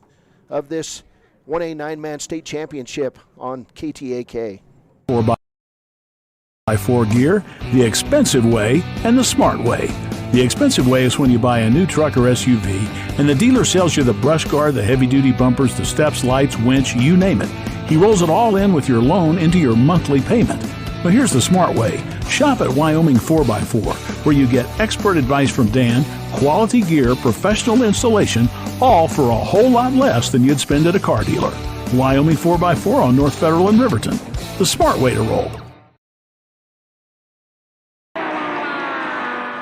of this 1A 9-man state championship on KTAK. 4x4 gear, the expensive way and the smart way. The expensive way is when you buy a new truck or SUV and the dealer sells you the brush guard, the heavy-duty bumpers, the steps, lights, winch, you name it. He rolls it all in with your loan into your monthly payment. But here's the smart way. Shop at Wyoming 4x4, where you get expert advice from Dan, quality gear, professional installation, all for a whole lot less than you'd spend at a car dealer. Wyoming 4x4 on North Federal in Riverton. The smart way to roll.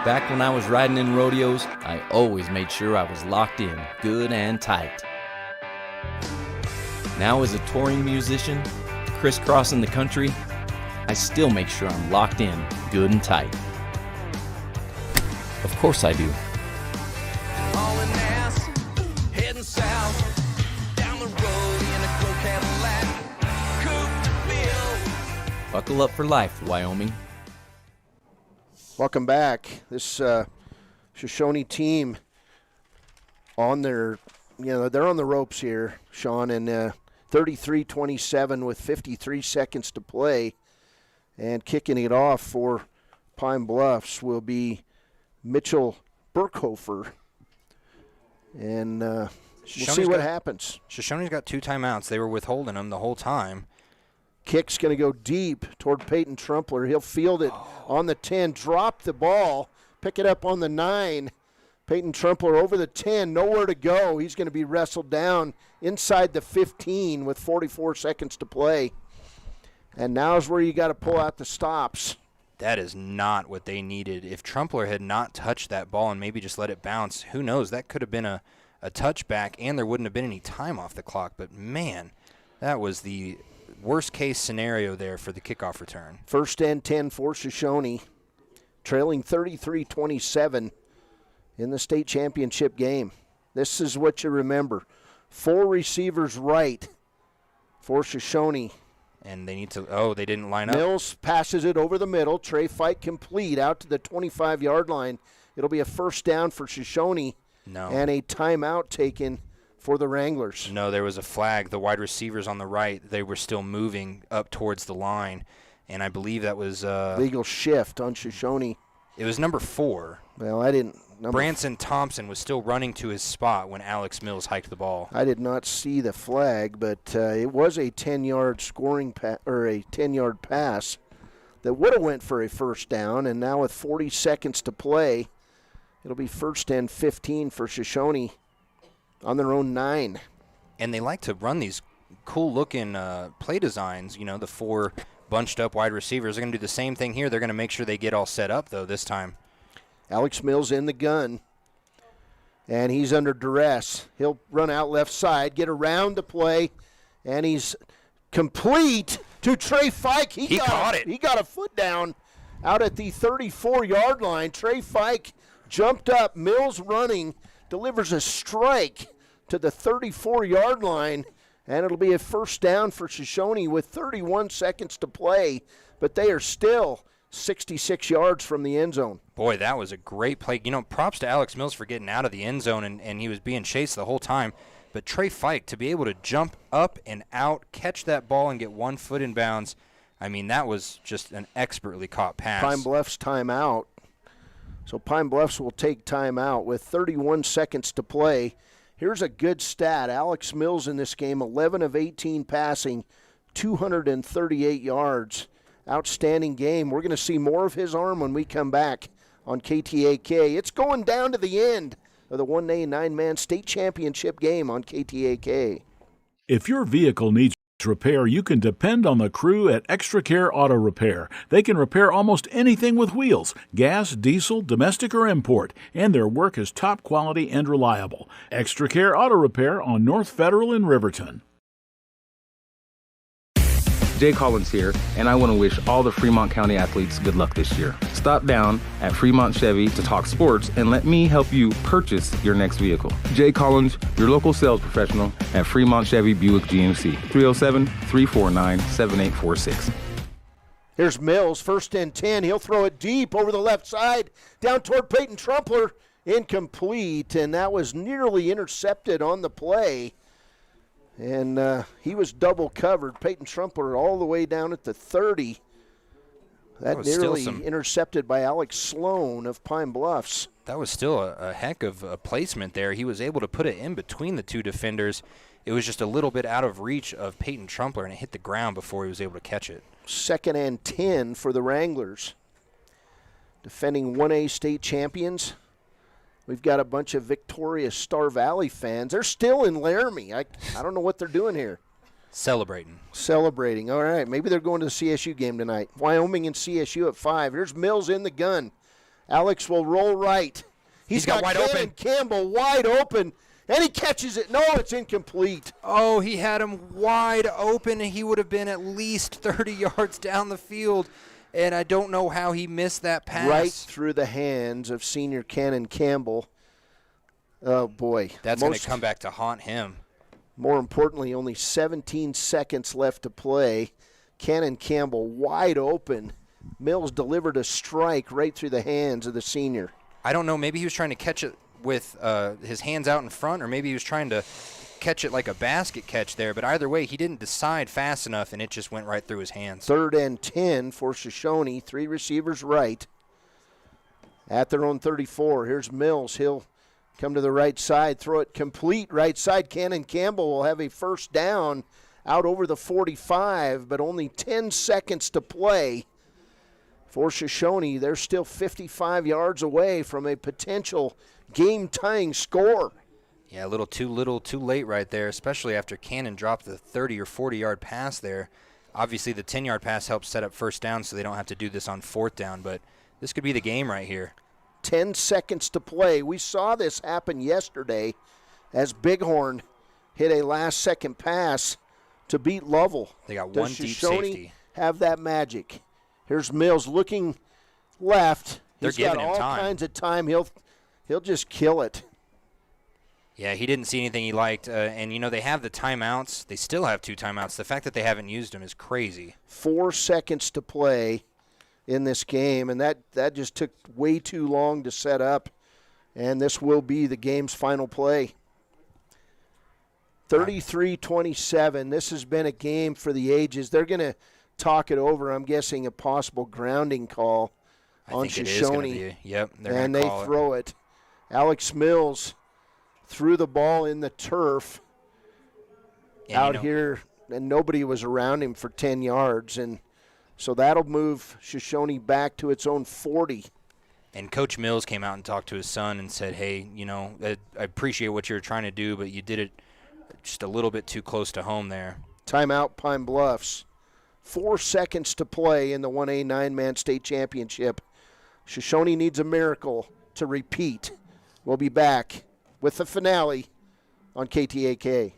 Back when I was riding in rodeos, I always made sure I was locked in, good and tight. Now as a touring musician, crisscrossing the country, I still make sure I'm locked in, good and tight. Of course I do. Hauling ass, heading south, down the road in a gold Cadillac, coupe de ville. Buckle up for life, Wyoming. Welcome back. This Shoshoni team on their, they're on the ropes here, Shawn, and 33-27 with 53 seconds to play. And kicking it off for Pine Bluffs will be Mitchell Burkhofer. And we'll see what happens. Shoshoni's got 2 timeouts. They were withholding them the whole time. Kick's going to go deep toward Peyton Trumpler. He'll field it on the 10, drop the ball, pick it up on the 9. Peyton Trumpler over the 10, nowhere to go. He's going to be wrestled down inside the 15 with 44 seconds to play. And now's where you got to pull out the stops. That is not what they needed. If Trumpler had not touched that ball and maybe just let it bounce, who knows? That could have been a touchback, and there wouldn't have been any time off the clock. But, man, that was the worst-case scenario there for the kickoff return. First and 10 for Shoshoni, trailing 33-27 in the state championship game. This is what you remember. 4 receivers right for Shoshoni. And they need to, they didn't line up. Mills passes it over the middle. Trey Fike complete out to the 25-yard line. It'll be a first down for Shoshoni. No. And a timeout taken for the Wranglers. No, there was a flag. The wide receivers on the right, they were still moving up towards the line. And I believe that was legal shift on Shoshoni. It was number 4. Well, I didn't. Branson Thompson was still running to his spot when Alex Mills hiked the ball. I did not see the flag, but it was a 10-yard scoring or a 10-yard pass that would have went for a first down. And now with 40 seconds to play, it'll be first and 15 for Shoshoni on their own 9. And they like to run these cool-looking play designs. The 4 bunched-up wide receivers are going to do the same thing here. They're going to make sure they get all set up, though, this time. Alex Mills in the gun, and he's under duress. He'll run out left side, get around the play, and he's complete to Trey Fike. He caught it. He got a foot down out at the 34-yard line. Trey Fike jumped up. Mills running, delivers a strike to the 34-yard line, and it'll be a first down for Shoshoni with 31 seconds to play, but they are still 66 yards from the end zone. Boy, that was a great play. Props to Alex Mills for getting out of the end zone, and he was being chased the whole time. But Trey Fike, to be able to jump up and out, catch that ball, and get 1 foot in bounds, that was just an expertly caught pass. Pine Bluffs timeout. So Pine Bluffs will take timeout with 31 seconds to play. Here's a good stat. Alex Mills in this game, 11 of 18 passing, 238 yards. Outstanding game. We're going to see more of his arm when we come back on KTAK. It's going down to the end of the 1A 9-man state championship game on KTAK. If your vehicle needs repair, you can depend on the crew at Extra Care Auto Repair. They can repair almost anything with wheels, gas, diesel, domestic, or import, and their work is top quality and reliable. Extra Care Auto Repair on North Federal in Riverton. Jay Collins here, and I want to wish all the Fremont County athletes good luck this year. Stop down at Fremont Chevy to talk sports and let me help you purchase your next vehicle. Jay Collins, your local sales professional at Fremont Chevy Buick GMC, 307-349-7846. Here's Mills, first and 10. He'll throw it deep over the left side, down toward Peyton Trumpler. Incomplete, and that was nearly intercepted on the play. And he was double covered. Peyton Trumpler all the way down at the 30. That nearly intercepted by Alex Sloan of Pine Bluffs. That was still a heck of a placement there. He was able to put it in between the 2 defenders. It was just a little bit out of reach of Peyton Trumpler, and it hit the ground before he was able to catch it. Second and 10 for the Wranglers. Defending 1A state champions. We've got a bunch of victorious Star Valley fans. They're still in Laramie. I don't know what they're doing here. Celebrating. All right. Maybe they're going to the CSU game tonight. Wyoming and CSU at 5. Here's Mills in the gun. Alex will roll right. He's got wide open. Campbell wide open, and he catches it. No, it's incomplete. Oh, he had him wide open, and he would have been at least 30 yards down the field. And I don't know how he missed that pass. Right through the hands of senior Cannon Campbell. Oh, boy. That's going to come back to haunt him. More importantly, only 17 seconds left to play. Cannon Campbell wide open. Mills delivered a strike right through the hands of the senior. I don't know. Maybe he was trying to catch it with his hands out in front, or maybe he was trying to catch it like a basket catch there. But either way, he didn't decide fast enough, and it just went right through his hands. 3rd and 10 for Shoshoni. 3 receivers right. At their own 34, here's Mills. He'll come to the right side, throw it complete right side. Cannon Campbell will have a first down out over the 45, but only 10 seconds to play for Shoshoni. They're still 55 yards away from a potential game-tying score. Yeah, a little too late right there, especially after Cannon dropped the 30 or 40-yard pass there. Obviously, the 10-yard pass helps set up first down so they don't have to do this on 4th down, but this could be the game right here. 10 seconds to play. We saw this happen yesterday as Bighorn hit a last-second pass to beat Lovell. They got Does one deep Shoshoni safety. Have that magic? Here's Mills looking left. They're He's giving got him all time. kinds of time. He'll just kill it. Yeah, he didn't see anything he liked. And, they have the timeouts. They still have 2 timeouts. The fact that they haven't used them is crazy. 4 seconds to play in this game, and that just took way too long to set up, and this will be the game's final play. 33-27. This has been a game for the ages. They're going to talk it over. I'm guessing a possible grounding call on Shoshoni. Yep, and they throw it. Alex Mills threw the ball in the turf out here, and nobody was around him for 10 yards, and so that'll move Shoshoni back to its own 40. And Coach Mills came out and talked to his son and said, hey, I appreciate what you're trying to do, but you did it just a little bit too close to home there. Timeout, Pine Bluffs. 4 seconds to play in the 1A 9-man state championship. Shoshoni needs a miracle to repeat. We'll be back with the finale on KTAK.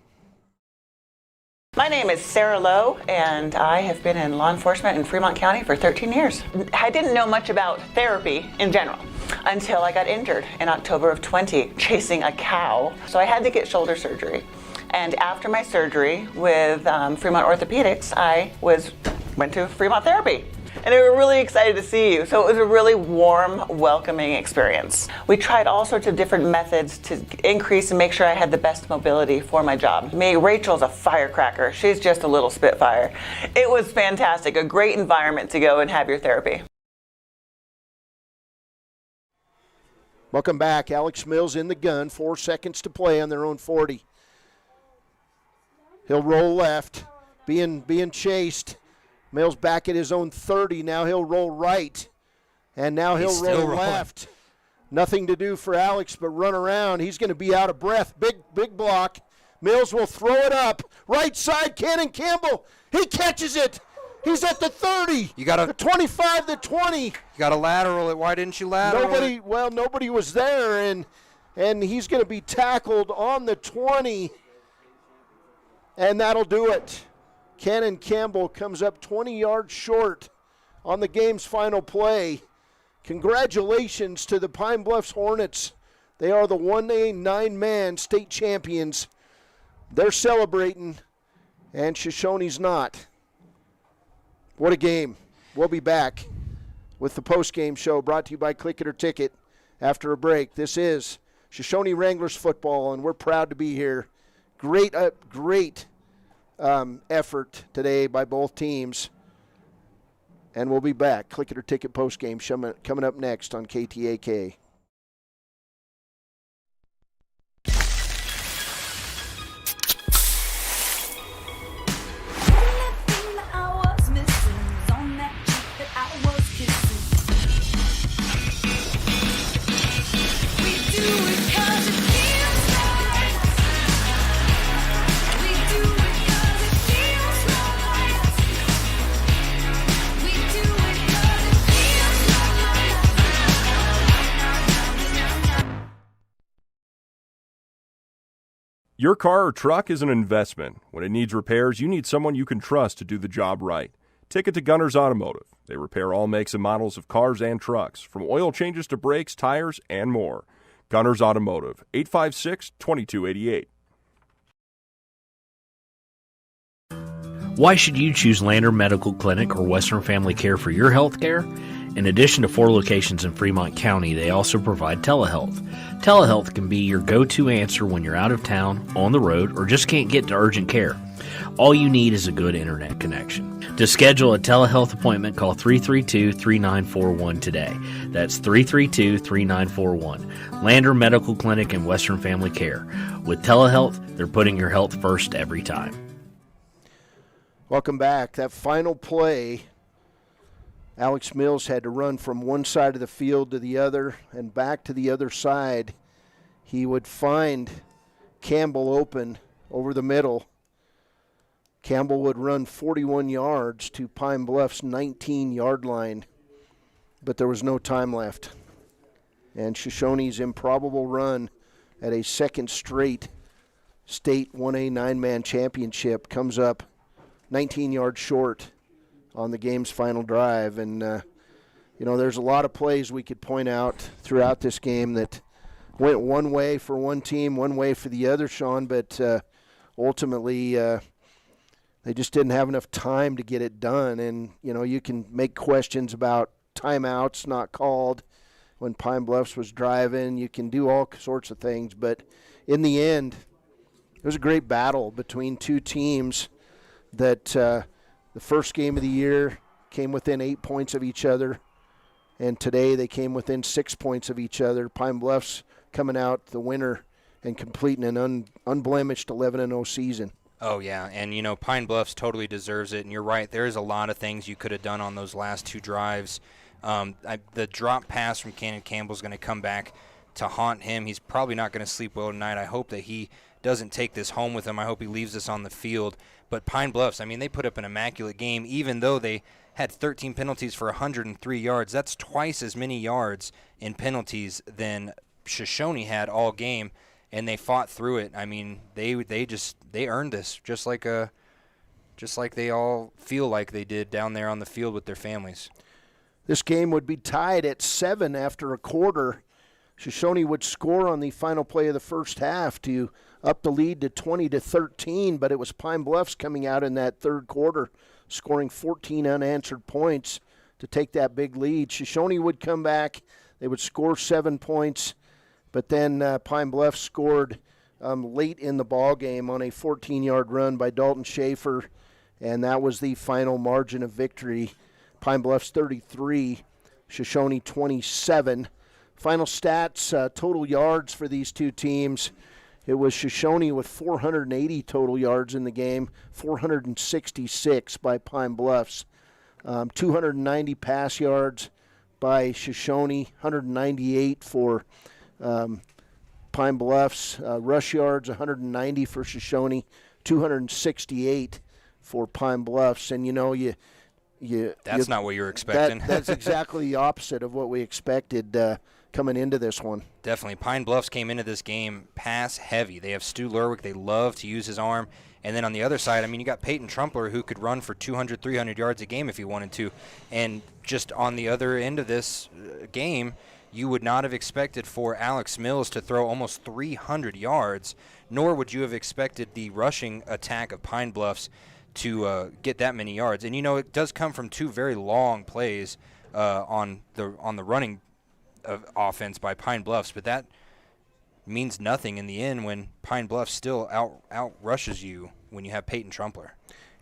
My name is Sarah Lowe, and I have been in law enforcement in Fremont County for 13 years. I didn't know much about therapy in general until I got injured in October of 20 chasing a cow. So I had to get shoulder surgery. And after my surgery with Fremont Orthopedics, I went to Fremont Therapy. And they were really excited to see you. So it was a really warm, welcoming experience. We tried all sorts of different methods to increase and make sure I had the best mobility for my job. Rachel's a firecracker. She's just a little spitfire. It was fantastic, a great environment to go and have your therapy. Welcome back. Alex Mills in the gun. 4 seconds to play on their own 40. He'll roll left, being chased. Mills back at his own 30. Now he'll roll right. And now he'll roll left. Nothing to do for Alex but run around. He's going to be out of breath. Big block. Mills will throw it up. Right side, Cannon Campbell. He catches it. He's at the 30. You got the 25, the 20. You got to lateral it. Why didn't you lateral it? Nobody was there, and he's going to be tackled on the 20. And that'll do it. Cannon Campbell comes up 20 yards short on the game's final play. Congratulations to the Pine Bluffs Hornets. They are the 1A 9-man state champions. They're celebrating, and Shoshoni's not. What a game. We'll be back with the post-game show brought to you by Click It or Ticket after a break. This is Shoshoni Wranglers football, and we're proud to be here. Great effort today by both teams. And we'll be back. Click It or Ticket postgame coming up next on KTAK. Your car or truck is an investment. When it needs repairs, you need someone you can trust to do the job right. Take it to Gunners Automotive. They repair all makes and models of cars and trucks, from oil changes to brakes, tires, and more. Gunners Automotive, 856-2288. Why should you choose Lander Medical Clinic or Western Family Care for your health care? In addition to 4 locations in Fremont County, they also provide telehealth. Telehealth can be your go-to answer when you're out of town, on the road, or just can't get to urgent care. All you need is a good internet connection. To schedule a telehealth appointment, call 332-3941 today. That's 332-3941. Lander Medical Clinic and Western Family Care. With telehealth, they're putting your health first every time. Welcome back. That final play, Alex Mills had to run from one side of the field to the other and back to the other side. He would find Campbell open over the middle. Campbell would run 41 yards to Pine Bluff's 19-yard line, but there was no time left. And Shoshoni's improbable run at a second straight state 1A 9-man championship comes up 19 yards short on the game's final drive. And, there's a lot of plays we could point out throughout this game that went one way for one team, one way for the other, Shawn, but ultimately they just didn't have enough time to get it done. And, you can make questions about timeouts not called when Pine Bluffs was driving. You can do all sorts of things. But in the end, it was a great battle between two teams that the first game of the year came within 8 points of each other, and today they came within 6 points of each other. Pine Bluffs coming out the winner and completing an unblemished 11-0 season. Oh, yeah, and, Pine Bluffs totally deserves it, and you're right. There is a lot of things you could have done on those last 2 drives. The drop pass from Cannon Campbell is going to come back to haunt him. He's probably not going to sleep well tonight. I hope that he doesn't take this home with him. I hope he leaves this on the field. But Pine Bluffs, they put up an immaculate game, even though they had 13 penalties for 103 yards. That's twice as many yards in penalties than Shoshoni had all game, and they fought through it. They earned this, just like they all feel like they did down there on the field with their families. This game would be tied at 7 after a quarter. Shoshoni would score on the final play of the first half to up the lead to 20-13, but it was Pine Bluffs coming out in that third quarter, scoring 14 unanswered points to take that big lead. Shoshoni would come back. They would score 7 points, but then Pine Bluffs scored late in the ball game on a 14-yard run by Dalton Schaefer, and that was the final margin of victory. Pine Bluffs 33, Shoshoni 27. Final stats, total yards for these two teams. It was Shoshoni with 480 total yards in the game, 466 by Pine Bluffs. 290 pass yards by Shoshoni, 198 for Pine Bluffs. Rush yards, 190 for Shoshoni, 268 for Pine Bluffs. And, that's not what you were expecting. That's exactly the opposite of what we expected coming into this one. Definitely. Pine Bluffs came into this game pass heavy. They have Stu Lerwick. They love to use his arm. And then on the other side, you got Peyton Trumpler, who could run for 200, 300 yards a game if he wanted to. And just on the other end of this game, you would not have expected for Alex Mills to throw almost 300 yards, nor would you have expected the rushing attack of Pine Bluffs to get that many yards. And, it does come from 2 very long plays on the running offense by Pine Bluffs, but that means nothing in the end when Pine Bluffs still out rushes you when you have Peyton Trumpler.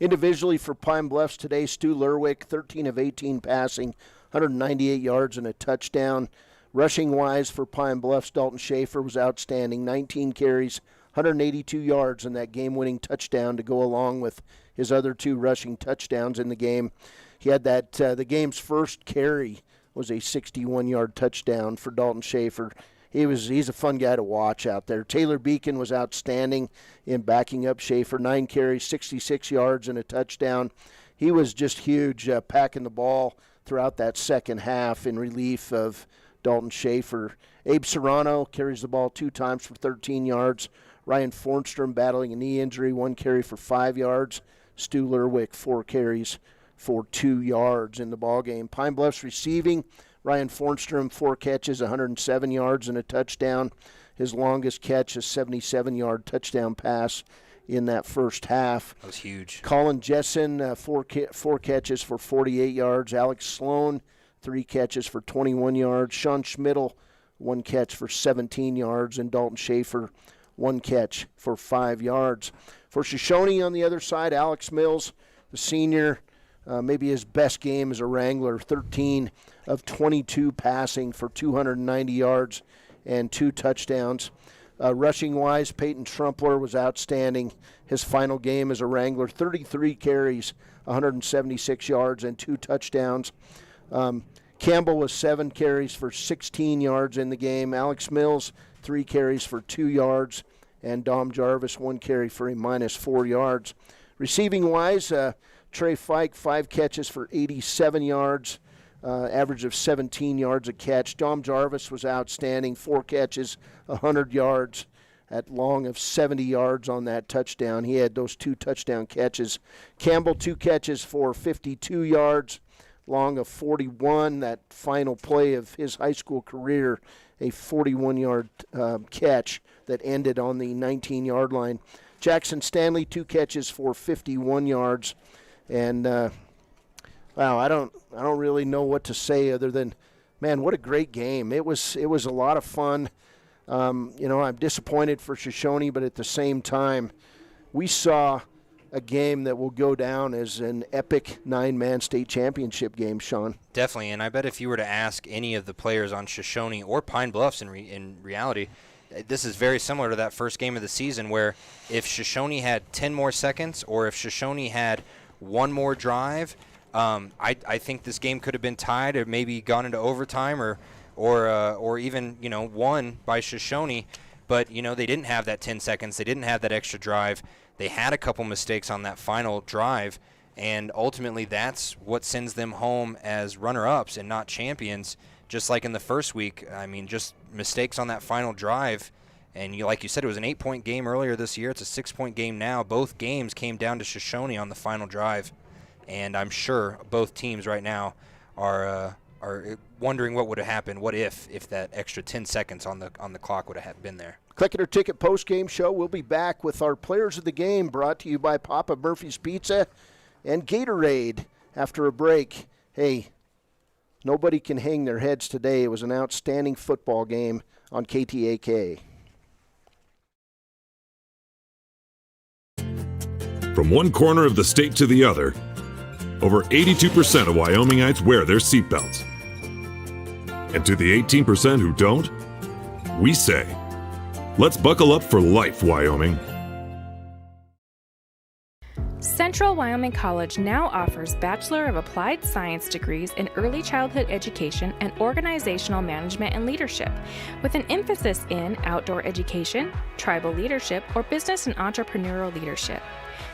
Individually for Pine Bluffs today, Stu Lerwick, 13 of 18 passing, 198 yards and a touchdown. Rushing-wise for Pine Bluffs, Dalton Schaefer was outstanding, 19 carries, 182 yards, and that game-winning touchdown to go along with his other 2 rushing touchdowns in the game. He had that the game's first carry was a 61-yard touchdown for Dalton Schaefer. He's a fun guy to watch out there. Taylor Beacon was outstanding in backing up Schaefer. 9 carries, 66 yards, and a touchdown. He was just huge, packing the ball throughout that second half in relief of Dalton Schaefer. Abe Serrano carries the ball 2 times for 13 yards. Ryan Fornstrom battling a knee injury, 1 carry for 5 yards. Stu Lerwick, 4 carries for 2 yards in the ballgame. Pine Bluffs receiving, Ryan Fornstrom, 4 catches, 107 yards and a touchdown. His longest catch, a 77-yard touchdown pass. in that first half. That was huge. Colin Jessen, four catches for 48 yards. Alex Sloan, 3 catches for 21 yards. Sean Schmidl, 1 catch for 17 yards. And Dalton Schaefer, 1 catch for 5 yards. For Shoshoni on the other side, Alex Mills, the senior, maybe his best game as a Wrangler, 13 of 22 passing for 290 yards and 2 touchdowns. Rushing-wise, Peyton Trumpler was outstanding. His final game as a Wrangler, 33 carries, 176 yards, and 2 touchdowns. Campbell was 7 carries for 16 yards in the game. Alex Mills, 3 carries for 2 yards. And Dom Jarvis, 1 carry for a -4 yards. Receiving-wise, Trey Fike, 5 catches for 87 yards. Average of 17 yards a catch. Dom Jarvis was outstanding, 4 catches, 100 yards, at long of 70 yards on that touchdown. He had those 2 touchdown catches. Campbell, 2 catches for 52 yards, long of 41. That final play of his high school career, a 41-yard catch that ended on the 19-yard line. Jackson Stanley, 2 catches for 51 yards. And wow, I don't really know what to say other than, man, what a great game. It was a lot of fun. I'm disappointed for Shoshoni, but at the same time, we saw a game that will go down as an epic 9-man state championship game, Shawn. Definitely, and I bet if you were to ask any of the players on Shoshoni or Pine Bluffs in reality, this is very similar to that first game of the season where if Shoshoni had 10 more seconds or if Shoshoni had 1 more drive, I think this game could have been tied or maybe gone into overtime or even won by Shoshoni. But they didn't have that 10 seconds. They didn't have that extra drive. They had a couple mistakes on that final drive, and ultimately that's what sends them home as runner-ups and not champions. Just like in the first week, I mean, just mistakes on that final drive. And like you said, it was an 8-point game earlier this year. It's a 6-point game now. Both games came down to Shoshoni on the final drive. And I'm sure both teams right now are wondering what would have happened. What if that extra 10 seconds on the clock would have been there? Click It or Ticket post-game show. We'll be back with our players of the game, brought to you by Papa Murphy's Pizza and Gatorade after a break. Hey, nobody can hang their heads today. It was an outstanding football game on KTAK. From one corner of the state to the other, over 82% of Wyomingites wear their seatbelts. And to the 18% who don't, we say, let's buckle up for life, Wyoming. Central Wyoming College now offers Bachelor of Applied Science degrees in Early Childhood Education and Organizational Management and Leadership, with an emphasis in outdoor education, tribal leadership, or business and entrepreneurial leadership.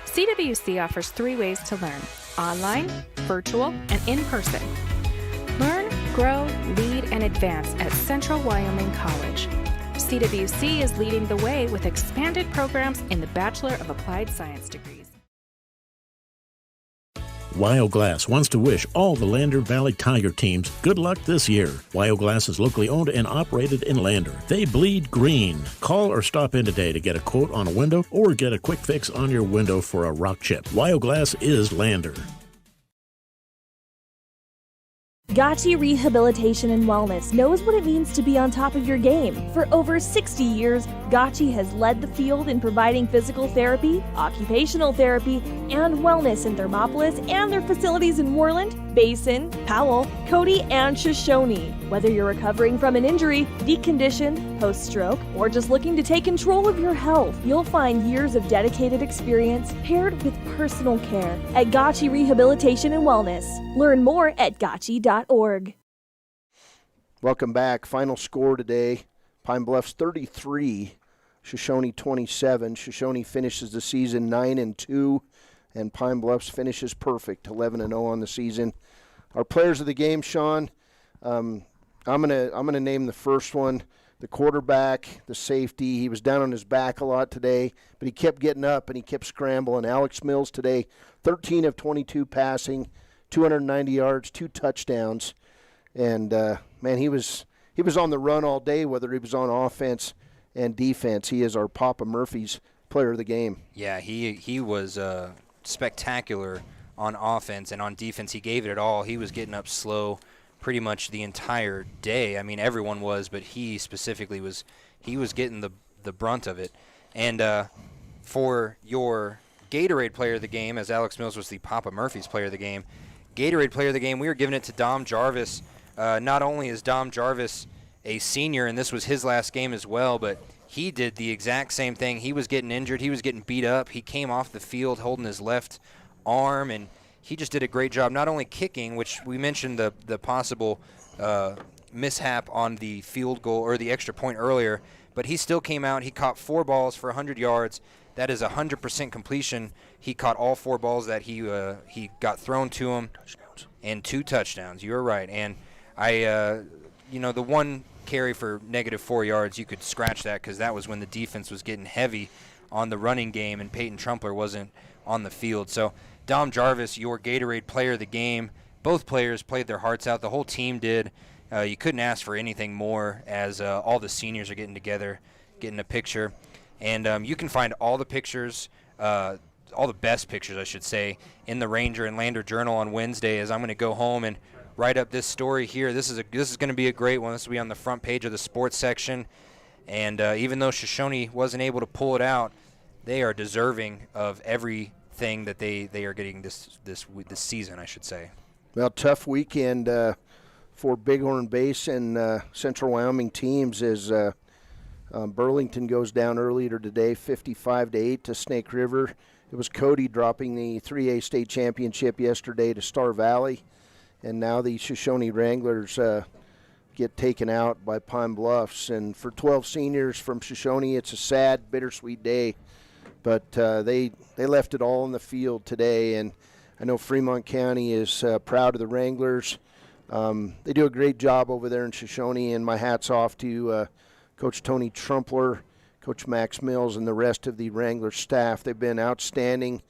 CWC offers 3 ways to learn: online, virtual, and in person. Learn, grow, lead, and advance at Central Wyoming College. CWC is leading the way with expanded programs in the Bachelor of Applied Science degrees. Wyoglass wants to wish all the Lander Valley Tiger teams good luck this year. Wyoglass is locally owned and operated in Lander. They bleed green. Call or stop in today to get a quote on a window or get a quick fix on your window for a rock chip. Wyoglass is Lander. Gotchi Rehabilitation and Wellness knows what it means to be on top of your game. For over 60 years, Gotchi has led the field in providing physical therapy, occupational therapy, and wellness in Thermopolis and their facilities in Worland, Basin, Powell, Cody, and Shoshone. Whether you're recovering from an injury, deconditioned, post-stroke, or just looking to take control of your health, you'll find years of dedicated experience paired with personal care at Gotchi Rehabilitation and Wellness. Learn more at gotchi.org. Welcome back. Final score today, Pine Bluffs 33, Shoshone 27. Shoshone finishes the season 9-2, and Pine Bluffs finishes perfect, 11-0 on the season. Our players of the game, Shawn, I'm gonna name the first one, the quarterback, the safety. He was down on his back a lot today, but he kept getting up and he kept scrambling. Alex Mills today, 13 of 22 passing, 290 yards, 2 touchdowns, and man, he was on the run all day, whether he was on offense and defense. He is our Papa Murphy's player of the game. Yeah, he was spectacular on offense, and on defense he gave it all. He was getting up slow pretty much the entire day. I mean, everyone was, but he specifically was getting the brunt of it. And for your Gatorade player of the game, as Alex Mills was the Papa Murphy's player of the game, Gatorade player of the game, we are giving it to Dom Jarvis. Not only is Dom Jarvis a senior, and this was his last game as well, but he did the exact same thing. He was getting injured. He was getting beat up. He came off the field holding his left arm, and he just did a great job, not only kicking, which we mentioned the possible mishap on the field goal or the extra point earlier, but he still came out. He caught 4 balls for 100 yards. That is 100% completion. He caught all 4 balls that he got thrown to him, and 2 touchdowns. You were right. And the one carry for -4 yards, you could scratch that because that was when the defense was getting heavy on the running game and Peyton Trumpler wasn't on the field. So Dom Jarvis, your Gatorade player of the game. Both players played their hearts out. The whole team did. You couldn't ask for anything more as all the seniors are getting together, getting a picture. And you can find all the pictures, all the best pictures, I should say, in the Ranger and Lander Journal on Wednesday as I'm going to go home and write up this story here. This is going to be a great one. This will be on the front page of the sports section. And even though Shoshoni wasn't able to pull it out, they are deserving of everything that they are getting this season, I should say. Well, tough weekend for Bighorn Base and Central Wyoming teams as Burlington goes down earlier today, 55-8 to Snake River. It was Cody dropping the 3A state championship yesterday to Star Valley, and now the Shoshoni Wranglers get taken out by Pine Bluffs. And for 12 seniors from Shoshoni, it's a sad, bittersweet day. But they left it all on the field today, and I know Fremont County is proud of the Wranglers. They do a great job over there in Shoshoni, and my hat's off to Coach Tony Trumpler, Coach Max Mills, and the rest of the Wrangler staff. They've been outstanding.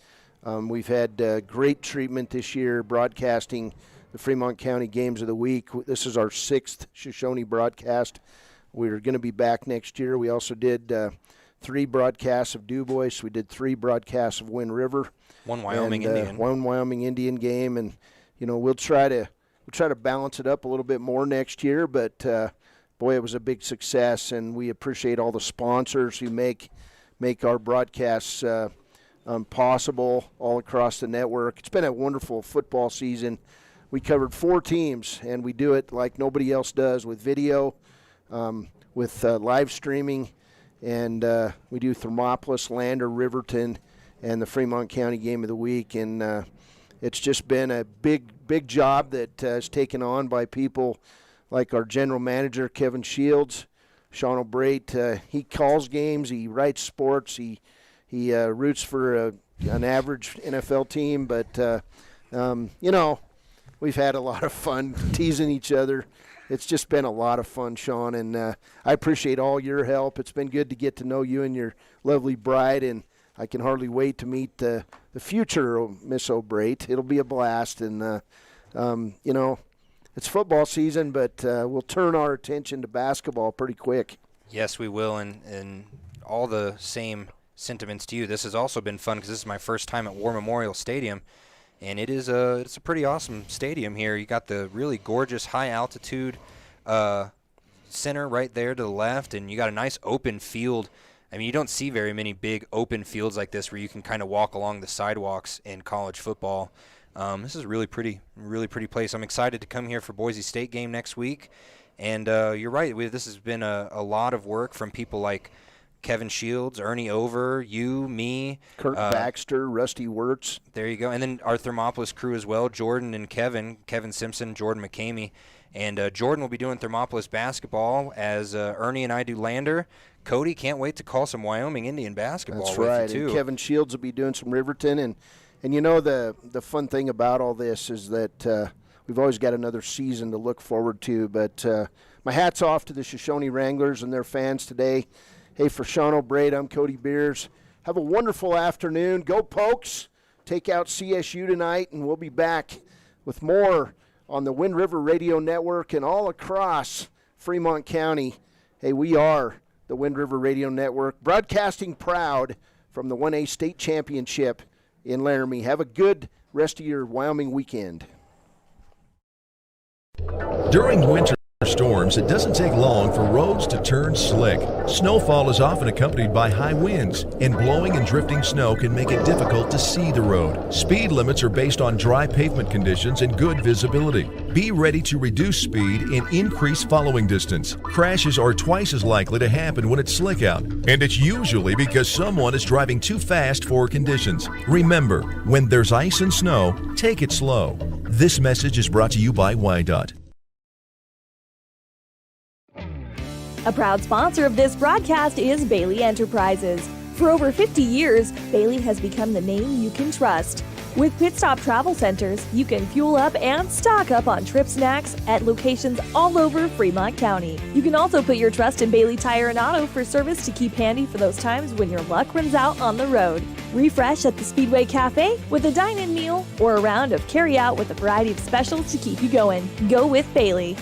We've had great treatment this year broadcasting the Fremont County Games of the Week. This is our 6th Shoshoni broadcast. We're going to be back next year. We also did 3 broadcasts of Du Bois. We did 3 broadcasts of Wind River. One Wyoming Indian. One Wyoming Indian game, and we'll try to balance it up a little bit more next year. But boy, it was a big success, and we appreciate all the sponsors who make our broadcasts possible all across the network. It's been a wonderful football season. We covered 4 teams, and we do it like nobody else does with video, with live streaming, and we do Thermopolis, Lander, Riverton, and the Fremont County Game of the Week. And it's just been a big job that is taken on by people like our general manager, Kevin Shields, Shawn O'Brate. He calls games, he writes sports, he roots for an average NFL team, but we've had a lot of fun teasing each other. It's just been a lot of fun, Shawn, and I appreciate all your help. It's been good to get to know you and your lovely bride, and I can hardly wait to meet the future Miss O'Brate. It'll be a blast, and it's football season, but we'll turn our attention to basketball pretty quick. Yes, we will, and all the same sentiments to you. This has also been fun because this is my first time at War Memorial Stadium, and it's a pretty awesome stadium here. You got the really gorgeous high-altitude center right there to the left, and you got a nice open field. I mean, you don't see very many big open fields like this where you can kind of walk along the sidewalks in college football. This is a really pretty place. I'm excited to come here for Boise State game next week. And you're right. This has been a lot of work from people like Kevin Shields, Ernie Over, you, me. Kurt Baxter, Rusty Wirtz. There you go. And then our Thermopolis crew as well, Jordan and Kevin Simpson, Jordan McCamey. And Jordan will be doing Thermopolis basketball as Ernie and I do Lander. Cody, can't wait to call some Wyoming Indian basketball That's with right. you, too. And Kevin Shields will be doing some Riverton. And the fun thing about all this is that we've always got another season to look forward to. But my hat's off to the Shoshoni Wranglers and their fans today. Hey, for Shawn O'Brate, I'm Cody Beers. Have a wonderful afternoon. Go Pokes. Take out CSU tonight, and we'll be back with more on the Wind River Radio Network and all across Fremont County. Hey, we are the Wind River Radio Network, broadcasting proud from the 1A state championship in Laramie. Have a good rest of your Wyoming weekend. During winter storms, it doesn't take long for roads to turn slick. Snowfall is often accompanied by high winds, and blowing and drifting snow can make it difficult to see the road. Speed limits are based on dry pavement conditions and good visibility. Be ready to reduce speed and increase following distance. Crashes are twice as likely to happen when it's slick out, and it's usually because someone is driving too fast for conditions. Remember, when there's ice and snow, take it slow. This message is brought to you by WYDOT. A proud sponsor of this broadcast is Bailey Enterprises. For over 50 years, Bailey has become the name you can trust. With Pit Stop Travel Centers, you can fuel up and stock up on trip snacks at locations all over Fremont County. You can also put your trust in Bailey Tire and Auto for service to keep handy for those times when your luck runs out on the road. Refresh at the Speedway Cafe with a dine-in meal or a round of carry-out with a variety of specials to keep you going. Go with Bailey.